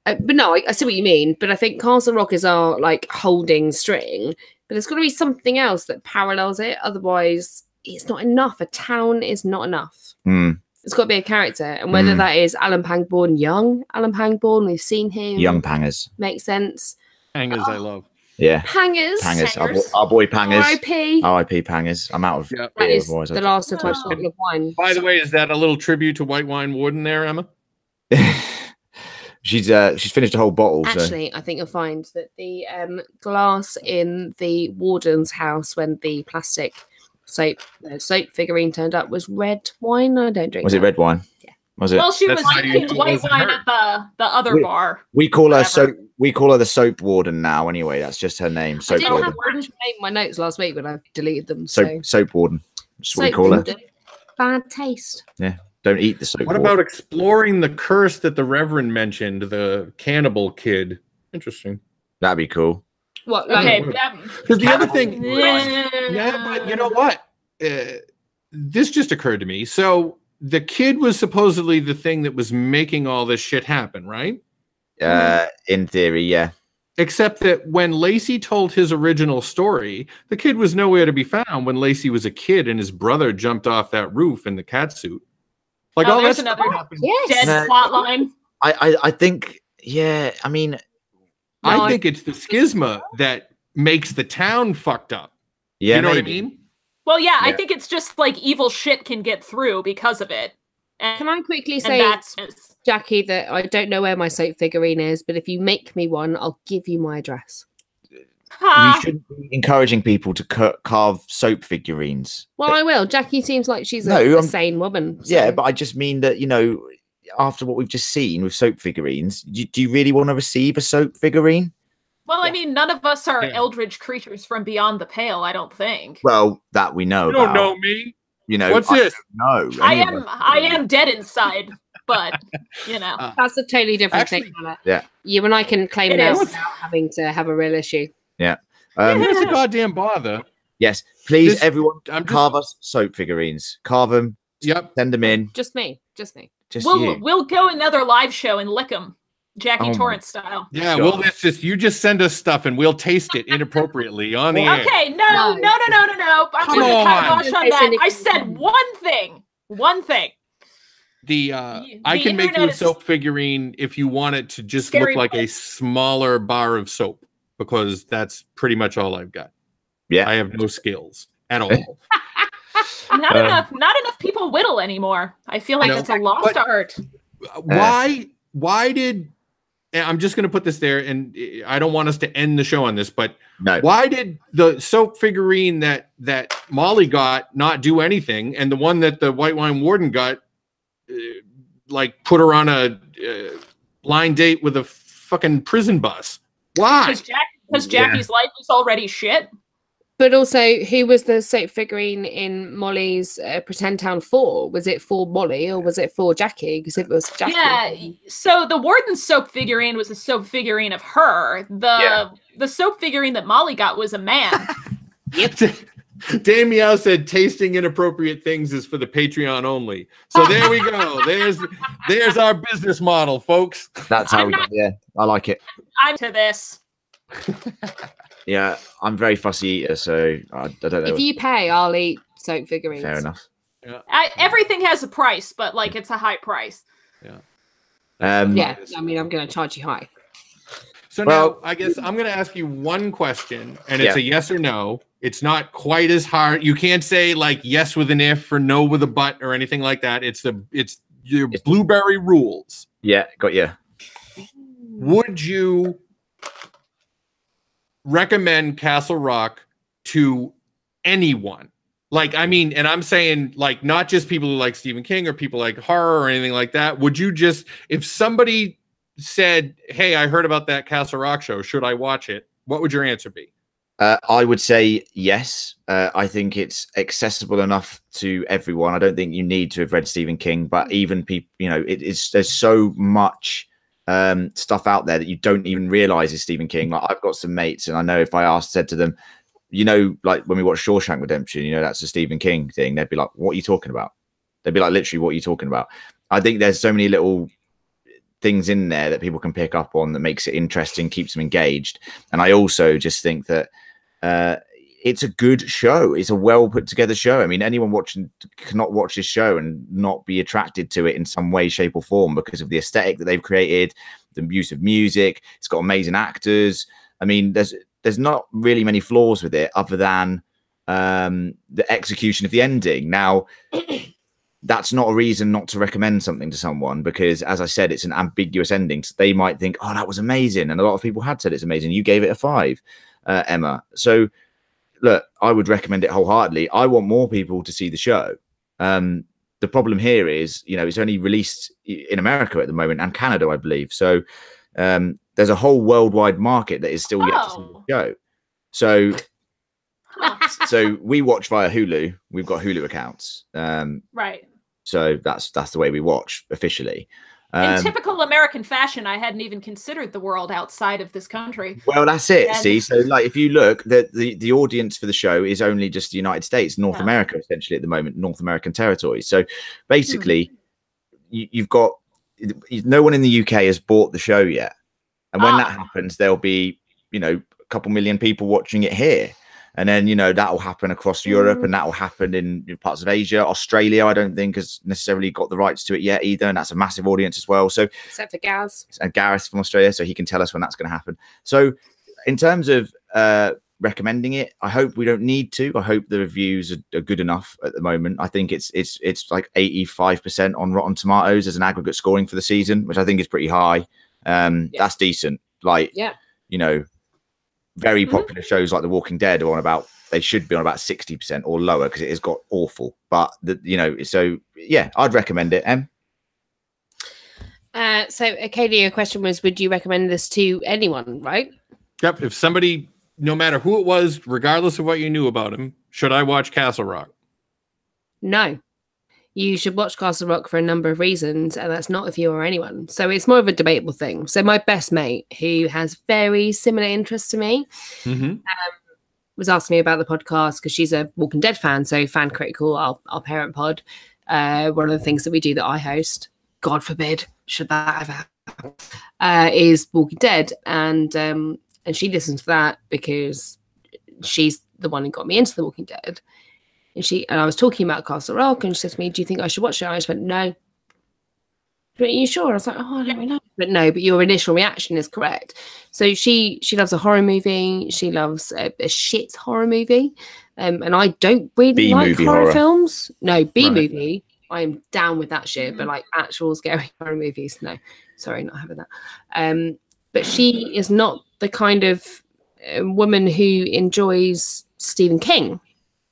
But no, I see what you mean. But I think Castle Rock is our like holding string, but there's got to be something else that parallels it. Otherwise, it's not enough. A town is not enough. Hmm. It's got to be a character, and whether Mm. that is Alan Pangborn, young Alan Pangborn, we've seen him. Young Pangers. Makes sense. Hangers I love. Yeah. Pangers. Pangers. Our, Hangers. our boy Pangers. R.I.P. R.I.P. Pangers. I'm out of. Yeah. That is otherwise the I'd- last of my Oh. bottle of wine. By the way, is that a little tribute to White Wine Warden there, Emma? she's finished a whole bottle. So. Actually, I think you'll find that the glass in the warden's house when the plastic soap figurine turned up was red wine. I don't drink. Was it that. red wine? Yeah. Was it? Well, she That's was how you drinking do it white as a wine hurt. at the other We- bar. we call her whatever. we call her the soap warden now. Anyway, that's just her name. I Soap did warden. have her actual name in my notes last week, but I deleted them. Soap warden. That's what we Soap call her. warden. Bad taste. Don't eat the soap. What warden. about exploring the curse that the Reverend mentioned, the cannibal kid? Interesting. That'd be cool. What? Okay, Like- that, Because the other thing, yeah, yeah, but you know what? This just occurred to me. So the kid was supposedly the thing that was making all this shit happen, right? In theory, yeah. Except that when Lacey told his original story, the kid was nowhere to be found when Lacey was a kid and his brother jumped off that roof in the cat suit. Like Oh, all that there's stuff another happened. Yes. dead No. plot line. I think, yeah. I mean, I think it's the schisma that makes the town fucked up. yeah. You know maybe. what I mean? Well, yeah, I Yeah. think it's just like evil shit can get through because of it. And, Can I quickly and say, that's Jackie, that I don't know where my soap figurine is, but if you make me one, I'll give you my address. Ha! You shouldn't be encouraging people to carve soap figurines. Well, I will. Jackie seems like she's No, a I'm- sane woman. Yeah, so- but I just mean that, after what we've just seen with soap figurines, do you really want to receive a soap figurine? Well, I mean, none of us are Yeah. eldritch creatures from beyond the pale, I don't think. Well, that we know You don't about. know me. I What's this? don't know. I any of us. I am dead inside, but That's a totally different Actually- thing, Hannah. Yeah. You and I can claim It now is. without having to have a real issue. It's a goddamn bother. Yes, please, This- everyone, I'm just, carve us soap figurines. Carve them, yep. send them in. Just me. Just me. Just we'll you. we'll go another live show and lick them, Jackie Oh my- Torrance style. Yeah, Sure. well, that's just you just send us stuff and we'll taste it inappropriately on the air. Okay, no. No. I'm Come going to on. kibosh on that. I said one thing. One thing. The The I can make you internet a is- soap figurine if you want it to just Scary look like a place. smaller bar of soap, because that's pretty much all I've got. Yeah. I have no skills at all. Not enough people whittle anymore. I feel like No, that's a lost but- art. Why did I'm just going to put this there, and I don't want us to end the show on this, but No. why did the soap figurine that Molly got not do anything, and the one that the White Wine Warden got, like put her on a blind date with a fucking prison bus? Why? Because Jackie's life is already shit. But also, who was the soap figurine in Molly's Pretend Town 4? Was it for Molly or was it for Jackie? Because if it was Jackie. Yeah, so the Warden's soap figurine was a soap figurine of her. The soap figurine that Molly got was a man. Yep. Dan Meow said tasting inappropriate things is for the Patreon only. So there we go. There's our business model, folks. That's how we go. Yeah, I like it. I'm to this. Yeah, I'm very fussy eater, so I don't know. If you pay, I'll eat soap figurines. Fair enough. Yeah. Everything has a price, but like it's a high price. Yeah, I mean, I'm going to charge you high. So now I guess I'm going to ask you one question, and it's a yes or no. It's not quite as hard. You can't say like yes with an if or no with a but or anything like that. It's your blueberry rules. Yeah, got you. Would you recommend Castle Rock to anyone? Like, I mean, and I'm saying like not just people who like Stephen King or people like horror or anything like that. Would you just, if somebody said, hey, I heard about that Castle Rock show, should I watch it? What would your answer be? I would say yes. I think it's accessible enough to everyone. I don't think you need to have read Stephen King, but even people, you know, there's so much stuff out there that you don't even realize is Stephen King. Like I've got some mates, and I know if I said to them, you know, like when we watch Shawshank Redemption, you know, that's a Stephen King thing. They'd be like, what are you talking about? They'd be like, literally, what are you talking about? I think there's so many little things in there that people can pick up on that makes it interesting, keeps them engaged. And I also just think that it's a good show. It's a well put together show. I mean, anyone watching cannot watch this show and not be attracted to it in some way, shape or form because of the aesthetic that they've created, the use of music. It's got amazing actors. I mean, there's not really many flaws with it other than the execution of the ending. Now, that's not a reason not to recommend something to someone because, as I said, it's an ambiguous ending. So they might think, oh, that was amazing. And a lot of people had said it's amazing. You gave it a 5, Emma. So, look, I would recommend it wholeheartedly. I want more people to see the show. The problem here is, you know, it's only released in America at the moment and Canada, I believe. So there's a whole worldwide market that is still yet to see the show. So, so we watch via Hulu. We've got Hulu accounts. Right. So that's the way we watch officially. In typical American fashion, I hadn't even considered the world outside of this country. Well, that's it. See, so like if you look, the audience for the show is only just the United States, North America, essentially at the moment, North American territories. So basically, you've got no one in the UK has bought the show yet, and when that happens, there'll be a couple million people watching it here. And then, that will happen across Europe and that will happen in parts of Asia. Australia, I don't think has necessarily got the rights to it yet either. And that's a massive audience as well. So except for Gaz. And Gareth from Australia, so he can tell us when that's going to happen. So in terms of recommending it, I hope we don't need to. I hope the reviews are good enough at the moment. I think it's like 85% on Rotten Tomatoes as an aggregate scoring for the season, which I think is pretty high. That's decent. Like, very popular shows like The Walking Dead are they should be on about 60% or lower because it has got awful. But so yeah, I'd recommend it. So Acadia, your question was, would you recommend this to anyone, right? Yep. If somebody, no matter who it was, regardless of what you knew about him, should I watch Castle Rock? No. You should watch Castle Rock for a number of reasons, and that's not if you or anyone. So it's more of a debatable thing. So my best mate, who has very similar interests to me, was asking me about the podcast because she's a Walking Dead fan, so fan critical, our parent pod. One of the things that we do that I host, God forbid, should that ever happen, is Walking Dead, and she listens to that because she's the one who got me into The Walking Dead. And I was talking about Castle Rock, and she said to me, "Do you think I should watch it?" I just went, "No." But are you sure? I was like, "Oh, I don't really know." But no, but your initial reaction is correct. So she loves a horror movie. She loves a shit horror movie, and I don't really like horror films. No, B movie. I'm down with that shit. But like actual scary horror movies, no, sorry, not having that. But she is not the kind of woman who enjoys Stephen King.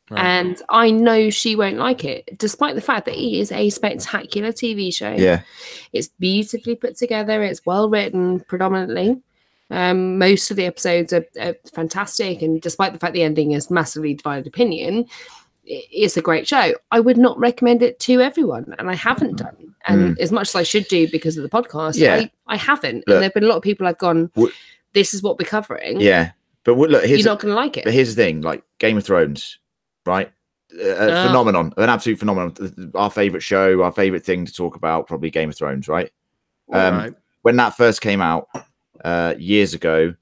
Right. And I know she won't like it, despite the fact that it is a spectacular TV show. Yeah. It's beautifully put together. It's well written, predominantly. Most of the episodes are fantastic. And despite the fact the ending is massively divided opinion, it's a great show. I would not recommend it to everyone. And I haven't done. And as much as I should do because of the podcast, I haven't. Look, and there have been a lot of people I've gone, this is what we're covering. Yeah. But look, you're not going to like it. But here's the thing, like Game of Thrones, right? Phenomenon, an absolute phenomenon. Our favorite show, our favorite thing to talk about, probably Game of Thrones, right? Right. When that first came out years ago,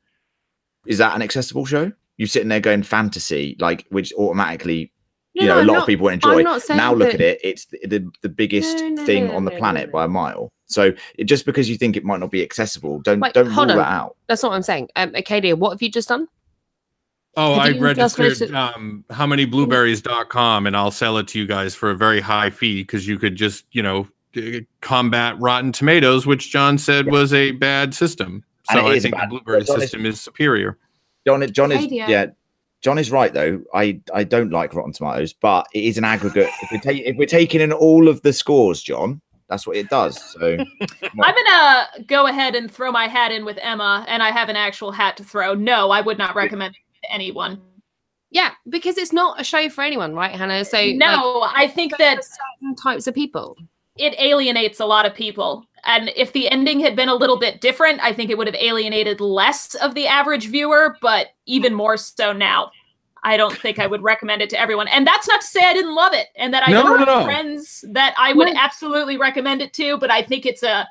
is that an accessible show? You're sitting there going fantasy, like, which automatically, a lot of people enjoy. Now look at it; it's the biggest thing on the planet by a mile. So just because you think it might not be accessible, don't rule that out. That's not what I'm saying. Acadia, what have you just done? Oh, I registered howmanyblueberries.com, and I'll sell it to you guys for a very high fee because you could just, combat Rotten Tomatoes, which John said was a bad system. So I think the blueberry system is superior. John is right though. I don't like Rotten Tomatoes, but it is an aggregate. If we're taking in all of the scores, John, that's what it does. So I'm gonna go ahead and throw my hat in with Emma, and I have an actual hat to throw. No, I would not recommend it to anyone. Yeah, because it's not a show for anyone, right, Hannah? So no, I think that certain types of people, it alienates a lot of people. And if the ending had been a little bit different, I think it would have alienated less of the average viewer, but even more so now. I don't think I would recommend it to everyone. And that's not to say I didn't love it and that I don't have friends that I would absolutely recommend it to, but I think it's a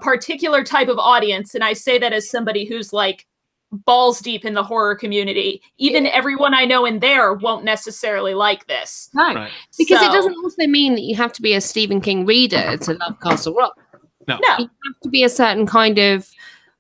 particular type of audience. And I say that as somebody who's like balls deep in the horror community. Even everyone I know in there won't necessarily like this. No, right. Because it doesn't also mean that you have to be a Stephen King reader to love Castle Rock. No. You have to be a certain kind of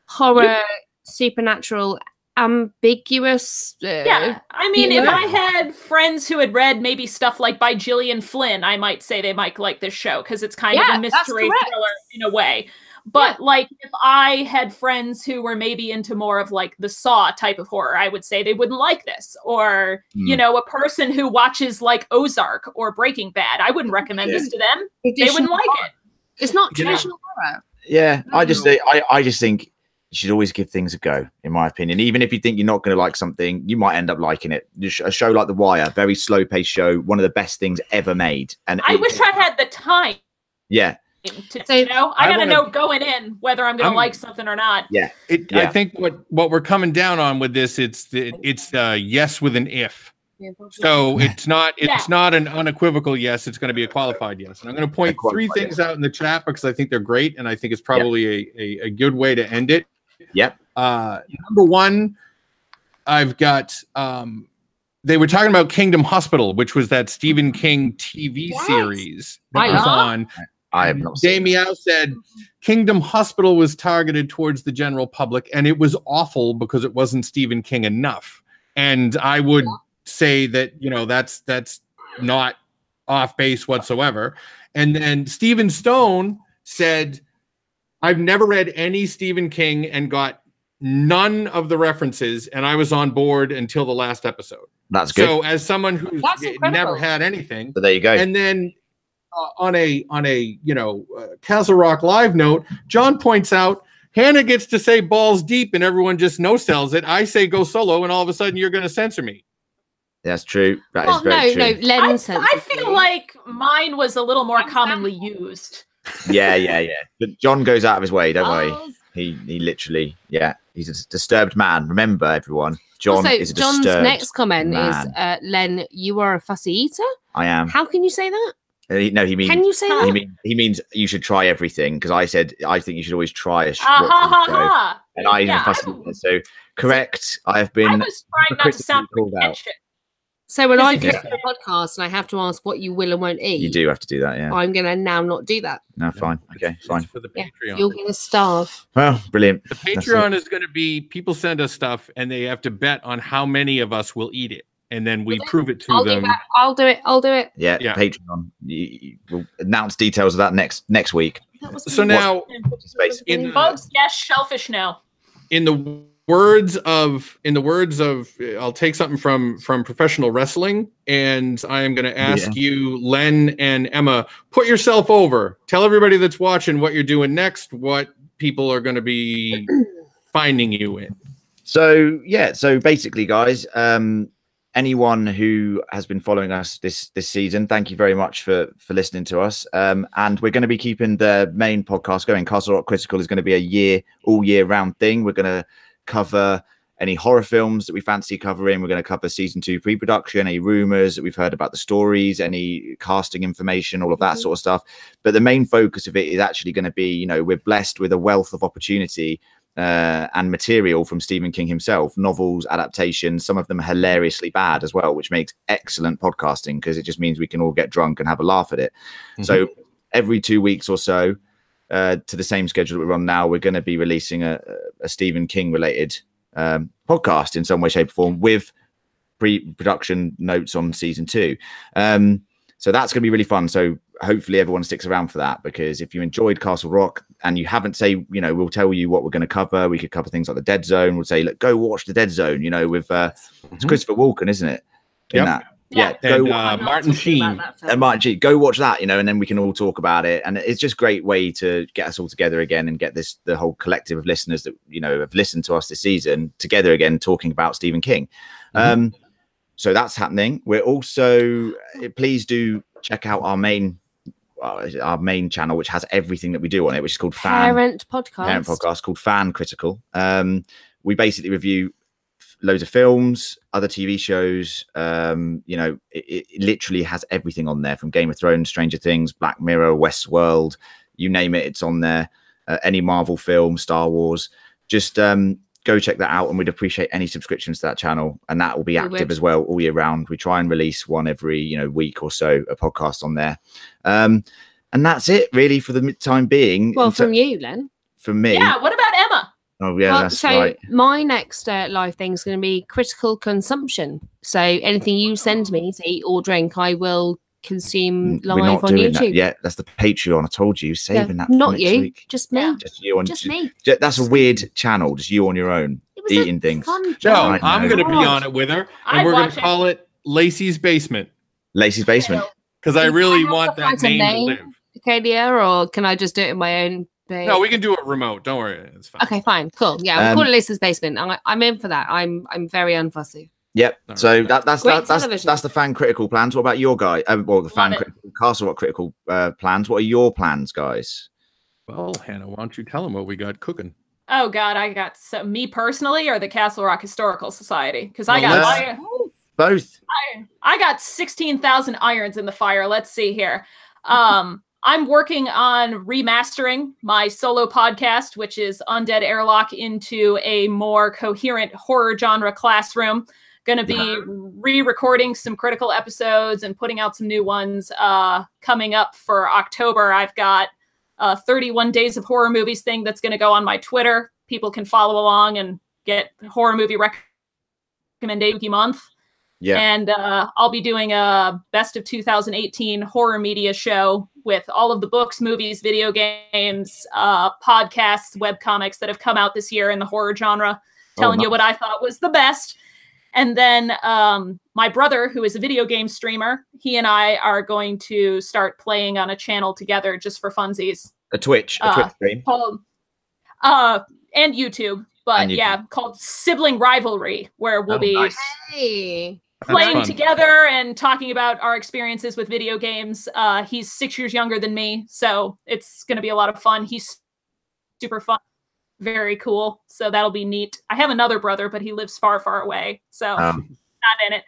horror, supernatural, ambiguous. Yeah, I mean, if I had friends who had read maybe stuff like by Gillian Flynn, I might say they might like this show because it's kind of a mystery thriller in a way. But like, if I had friends who were maybe into more of like the Saw type of horror, I would say they wouldn't like this. Or, a person who watches like Ozark or Breaking Bad, I wouldn't recommend this to them. They wouldn't like it. It's not traditional horror. Yeah, I just think you should always give things a go, in my opinion. Even if you think you're not going to like something, you might end up liking it. A show like The Wire, very slow-paced show, one of the best things ever made. And I wish I had the time. Yeah. I gotta know going in whether I'm gonna like something or not. Yeah. I think what we're coming down on with this, it's yes with an if. So it's not an unequivocal yes. It's going to be a qualified yes. And I'm going to point three things out in the chat because I think they're great, and I think it's probably a good way to end it. Yep. Number one, I've got. They were talking about Kingdom Hospital, which was that Stephen King TV series that was on. I have not seen. Damiao said Kingdom Hospital was targeted towards the general public, and it was awful because it wasn't Stephen King enough. And I would say that that's not off base whatsoever. And then Stephen Stone said, I've never read any Stephen King and got none of the references, and I was on board until the last episode. That's good. So as someone who's never had anything, so there you go. And then on a Castle Rock Live note, John points out Hannah gets to say balls deep and everyone just no sells it. I say go solo, and all of a sudden you're going to censor me. That's true. That is very true. No, Len I feel like mine was a little more commonly used. Yeah. But John goes out of his way, don't worry. He literally, he's a disturbed man. Remember, everyone, John is a disturbed John's next comment man. is, Len, you are a fussy eater? I am. How can you say that? He means. Can you say that? He means you should try everything, because I said I think you should always try a show. And I even fussy eater. So correct. I have been. I was trying not to sound pretentious. So when I go to the podcast and I have to ask what you will and won't eat, you do have to do that, yeah. I'm going to now not do that. No, fine. Okay, fine. For the Patreon. You're going to starve. Well, brilliant. The Patreon is going to be people send us stuff and they have to bet on how many of us will eat it. and then we prove it to I'll them. do that. I'll do it. Yeah, Yeah. Patreon. We'll announce details of that next week. That was So now, Space. in bugs, yes, shellfish, no. the words of I'll take something from professional wrestling, and I am going to ask you, Len and Emma, put yourself over. Tell everybody that's watching what you're doing next, what people are going to be finding you in. So basically, guys, anyone who has been following us this season, thank you very much for listening to us. And we're going to be keeping the main podcast going. Castle Rock Critical is going to be all year round thing. We're going to cover any horror films that we fancy covering. We're going to cover season 2 pre-production, any rumors that we've heard about the stories, any casting information, all of that sort of stuff. But the main focus of it is actually going to be, we're blessed with a wealth of opportunity and material from Stephen King himself, novels, adaptations, some of them hilariously bad as well, which makes excellent podcasting because it just means we can all get drunk and have a laugh at it. So every 2 weeks or so, to the same schedule that we're on now, we're going to be releasing a Stephen King related podcast in some way, shape, or form with pre-production notes on season 2. So that's going to be really fun. So hopefully everyone sticks around for that, because if you enjoyed Castle Rock and you haven't, we'll tell you what we're going to cover. We could cover things like the Dead Zone. We'll say, look, go watch the Dead Zone, with it's Christopher Walken, isn't it? In that. Yeah, and Martin Sheen. And Martin Sheen. Go watch that, and then we can all talk about it. And it's just a great way to get us all together again and get the whole collective of listeners that, have listened to us this season together again, talking about Stephen King. So that's happening. We're also, please do check out our main channel, which has everything that we do on it, which is called Parent Podcast called Fan Critical. We basically review loads of films, other TV shows. It literally has everything on there, from Game of Thrones, Stranger Things, Black Mirror, Westworld, you name it, it's on there. Any Marvel film, Star Wars. Just go check that out, and we'd appreciate any subscriptions to that channel, and that will be active as well all year round. We try and release one every week or so, a podcast on there. And that's it really for the time being. Well, from you, Len. From me. Yeah, what about Emma? Oh yeah, Well, that's so right. my next live thing is going to be critical consumption. So anything you send me to eat or drink, I will consume We're live not on doing YouTube. that yet. That's the Patreon. I told you, saving that for not next you, week. just me. Just you on Just me. That's a weird channel, just you on your own It was eating a things. fun No, job. I I'm know. going to be on it with her, and I'd we're going watch to it. call it Lacey's Basement, Lacey's Basement. because I Do really I have want to that find a name to name? live. Kadia, or can I just do it in my own thing? No, we can do it remote. Don't worry, it's fine. Okay, fine, cool. Yeah, we'll call it Lisa's Basement. I'm in for that. I'm very unfussy. Yep. All So right. that's Great that's television. the Fan Critical plans. What about your guy? The Fan it. Critical, Castle Rock Critical plans. What are your plans, guys? Well, Hannah, why don't you tell them what we got cooking? Oh God, I got me personally, or the Castle Rock Historical Society, because I Well, got Both. I got 16,000 irons in the fire. Let's see here. I'm working on remastering my solo podcast, which is Undead Airlock, into a more coherent horror genre classroom. Going to be re-recording some critical episodes and putting out some new ones coming up for October. I've got 31 Days of Horror Movies thing that's going to go on my Twitter. People can follow along and get horror movie recommendation month. Yeah. And I'll be doing a best of 2018 horror media show with all of the books, movies, video games, podcasts, webcomics that have come out this year in the horror genre, telling you what I thought was the best. And then my brother, who is a video game streamer, he and I are going to start playing on a channel together just for funsies. A Twitch stream. Called, and YouTube. But And YouTube. yeah, called Sibling Rivalry, where we'll be nice. Hey. playing fun. together and talking about our experiences with video games. He's 6 years younger than me, so it's going to be a lot of fun. He's super fun, very cool, so that'll be neat. I have another brother, but he lives far, far away, so not in it.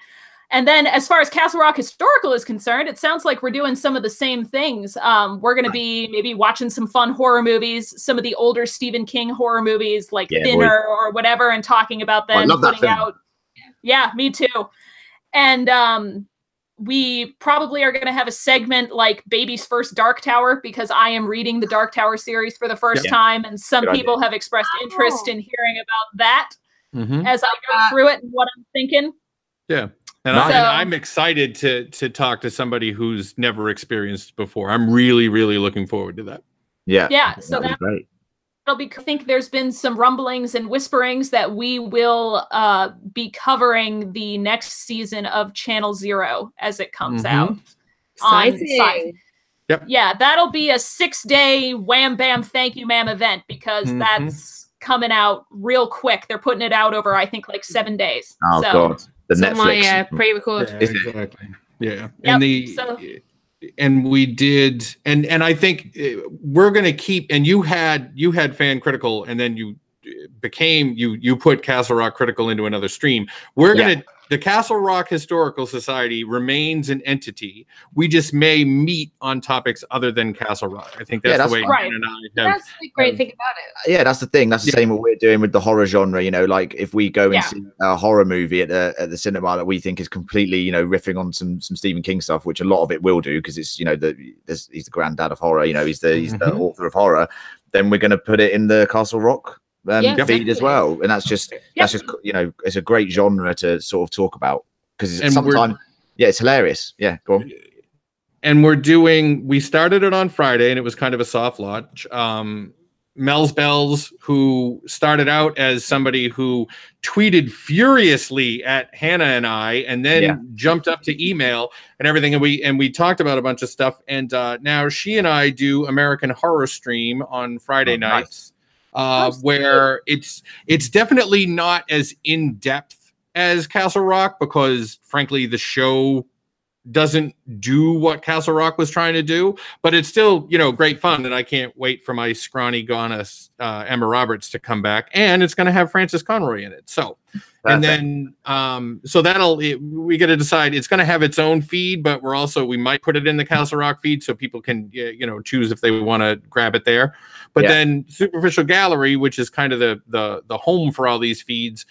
And then as far as Castle Rock Historical is concerned, it sounds like we're doing some of the same things. We're going to be maybe watching some fun horror movies, some of the older Stephen King horror movies like Thinner or whatever, and talking about them. I love that film. out. Yeah, me too. And we probably are going to have a segment like Baby's First Dark Tower, because I am reading the Dark Tower series for the first time, and some Good people have expressed interest in hearing about that Mm-hmm. as I go through it and what I'm thinking. Yeah. And, So- I'm excited to talk to somebody who's never experienced before. I'm really, really looking forward to that. Yeah, so that'd be great. that'll be. I think there's been some rumblings and whisperings that we will be covering the next season of Channel Zero as it comes out. On Exciting. Sci- Yep. Yeah, that'll be a 6-day wham bam thank you ma'am event because that's coming out real quick. They're putting it out over I think like 7 days. Oh so, god, the So Netflix. my pre-record. Yeah, Is it? exactly. Yeah. Yep, And we did, and I think we're going to keep, and you had Fan Critical, and then you became, you put Castle Rock Critical into another stream. We're going to, the Castle Rock Historical Society remains an entity. We just may meet on topics other than Castle Rock. I think that's the way right. Jen and I have. That's the great thing about it. Yeah, that's the thing. That's the same what we're doing with the horror genre. You know, like if we go and see a horror movie at the cinema that we think is completely, you know, riffing on some Stephen King stuff, which a lot of it will do because it's, you know, he's the granddad of horror. You know, he's the author of horror. Then we're going to put it in the Castle Rock feed as well, and that's just you know, it's a great genre to sort of talk about because sometimes it's hilarious. Yeah, go on. And we started it on Friday, and it was kind of a soft launch. Mel's Bells, who started out as somebody who tweeted furiously at Hannah and I, and then jumped up to email and everything, and we talked about a bunch of stuff. And now she and I do American Horror Stream on Friday nights. Where it's definitely not as in depth as Castle Rock because frankly the show doesn't do what Castle Rock was trying to do, but it's still, you know, great fun, and I can't wait for my scrawny goddess Emma Roberts to come back, and it's going to have Frances Conroy in it. So and then so we got to decide. It's going to have its own feed, but we might put it in the Castle Rock feed so people can, you know, choose if they want to grab it there. But then Superficial Gallery, which is kind of the home for all these feeds,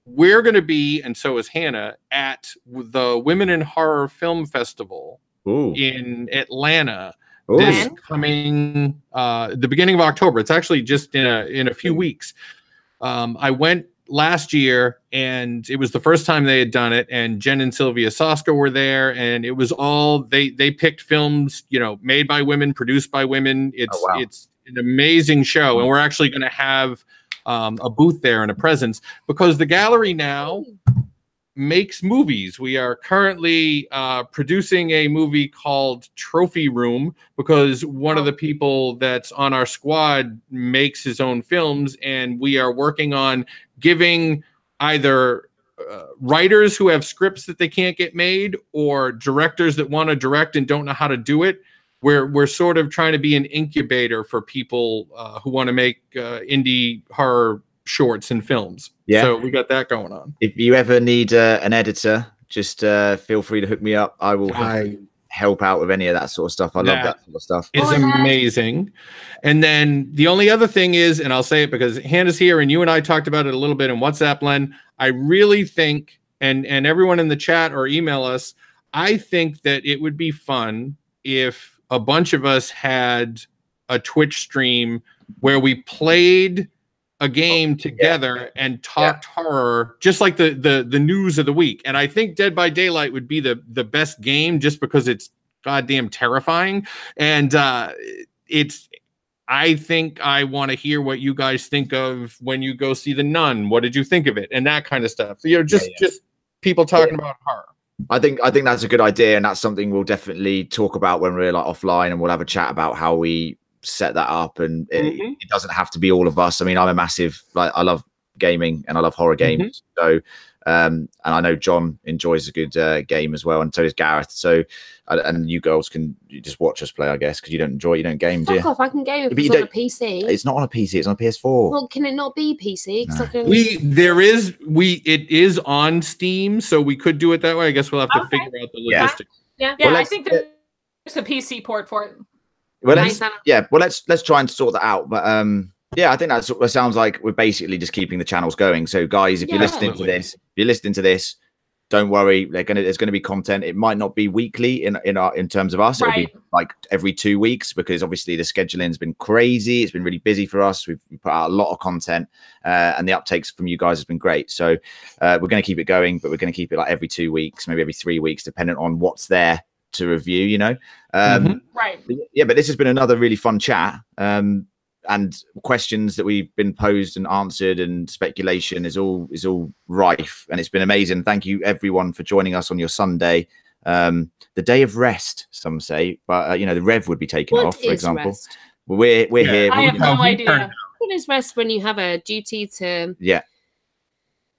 we're going to be, and so is Hannah, at the Women in Horror Film Festival in Atlanta this coming the beginning of October. It's actually just in a few weeks. I went last year, and it was the first time they had done it, and Jen and Sylvia Soska were there, and it was all they picked films, you know, made by women, produced by women. It's an amazing show, and we're actually going to have a booth there and a presence because the gallery now makes movies. We are currently producing a movie called Trophy Room because one of the people that's on our squad makes his own films, and we are working on giving either writers who have scripts that they can't get made or directors that want to direct and don't know how to do it. We're sort of trying to be an incubator for people who want to make indie horror shorts and films. Yeah. So we got that going on. If you ever need an editor, just feel free to hook me up. I will help out with any of that sort of stuff. I love that sort of stuff. It's amazing. And then the only other thing is, and I'll say it because Hannah's here and you and I talked about it a little bit in WhatsApp, Len, I really think, and everyone in the chat or email us, I think that it would be fun if a bunch of us had a Twitch stream where we played a game together and talked horror, just like the news of the week. And I think Dead by Daylight would be the best game just because it's goddamn terrifying. And I think I want to hear what you guys think of when you go see The Nun. What did you think of it? And that kind of stuff. You know, just people talking about horror. I think that's a good idea, and that's something we'll definitely talk about when we're like offline, and we'll have a chat about how we set that up. And it doesn't have to be all of us. I mean, I'm a massive, like, I love gaming and I love horror games. So and I know John enjoys a good game as well, and so does Gareth. So and you girls can just watch us play, I guess, because you don't game, do you? Fuck off, I can game if it's on a PC. It's not on a PC, it's on a PS4. Well, can it not be PC? No. It is on Steam, so we could do it that way. I guess we'll have to figure out the logistics. Yeah, well, I think there's a PC port for it. Well, let's try and sort that out. But I think that sounds like we're basically just keeping the channels going. So guys, if you're listening to this, don't worry, there's gonna be content. It might not be weekly in terms of us. It'll be like every 2 weeks, because obviously the scheduling's been crazy. It's been really busy for us. We've put out a lot of content, and the uptakes from you guys has been great. So we're going to keep it going, but we're going to keep it like every 2 weeks, maybe every 3 weeks, depending on what's there to review, you know. Right. Yeah, but this has been another really fun chat. And questions that we've been posed and answered, and speculation is all rife, and it's been amazing. Thank you everyone for joining us on your Sunday, the day of rest, some say, but you know, the Rev would be taken off, for example. Rest? We're here. I have no idea. What is rest when you have a duty to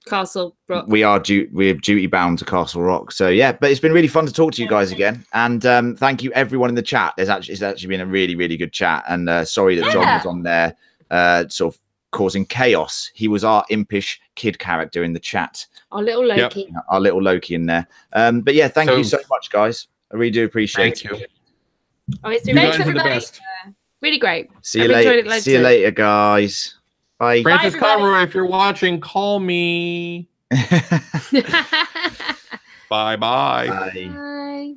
Castle Rock? We're duty bound to Castle Rock. So yeah, but it's been really fun to talk to you guys again, and thank you everyone in the chat. It's actually been a really, really good chat, and sorry that John was on there sort of causing chaos. He was our impish kid character in the chat, Our little Loki. our little Loki in there. But yeah, thank you so much, guys. I really do appreciate it. Thank you. Oh, it's You been guys are the everybody. best. really great. See you I've enjoyed it later. loads See you too. later, guys. Bye. Francis everybody. Conroy, if you're watching, call me. Bye-bye. Bye. Bye.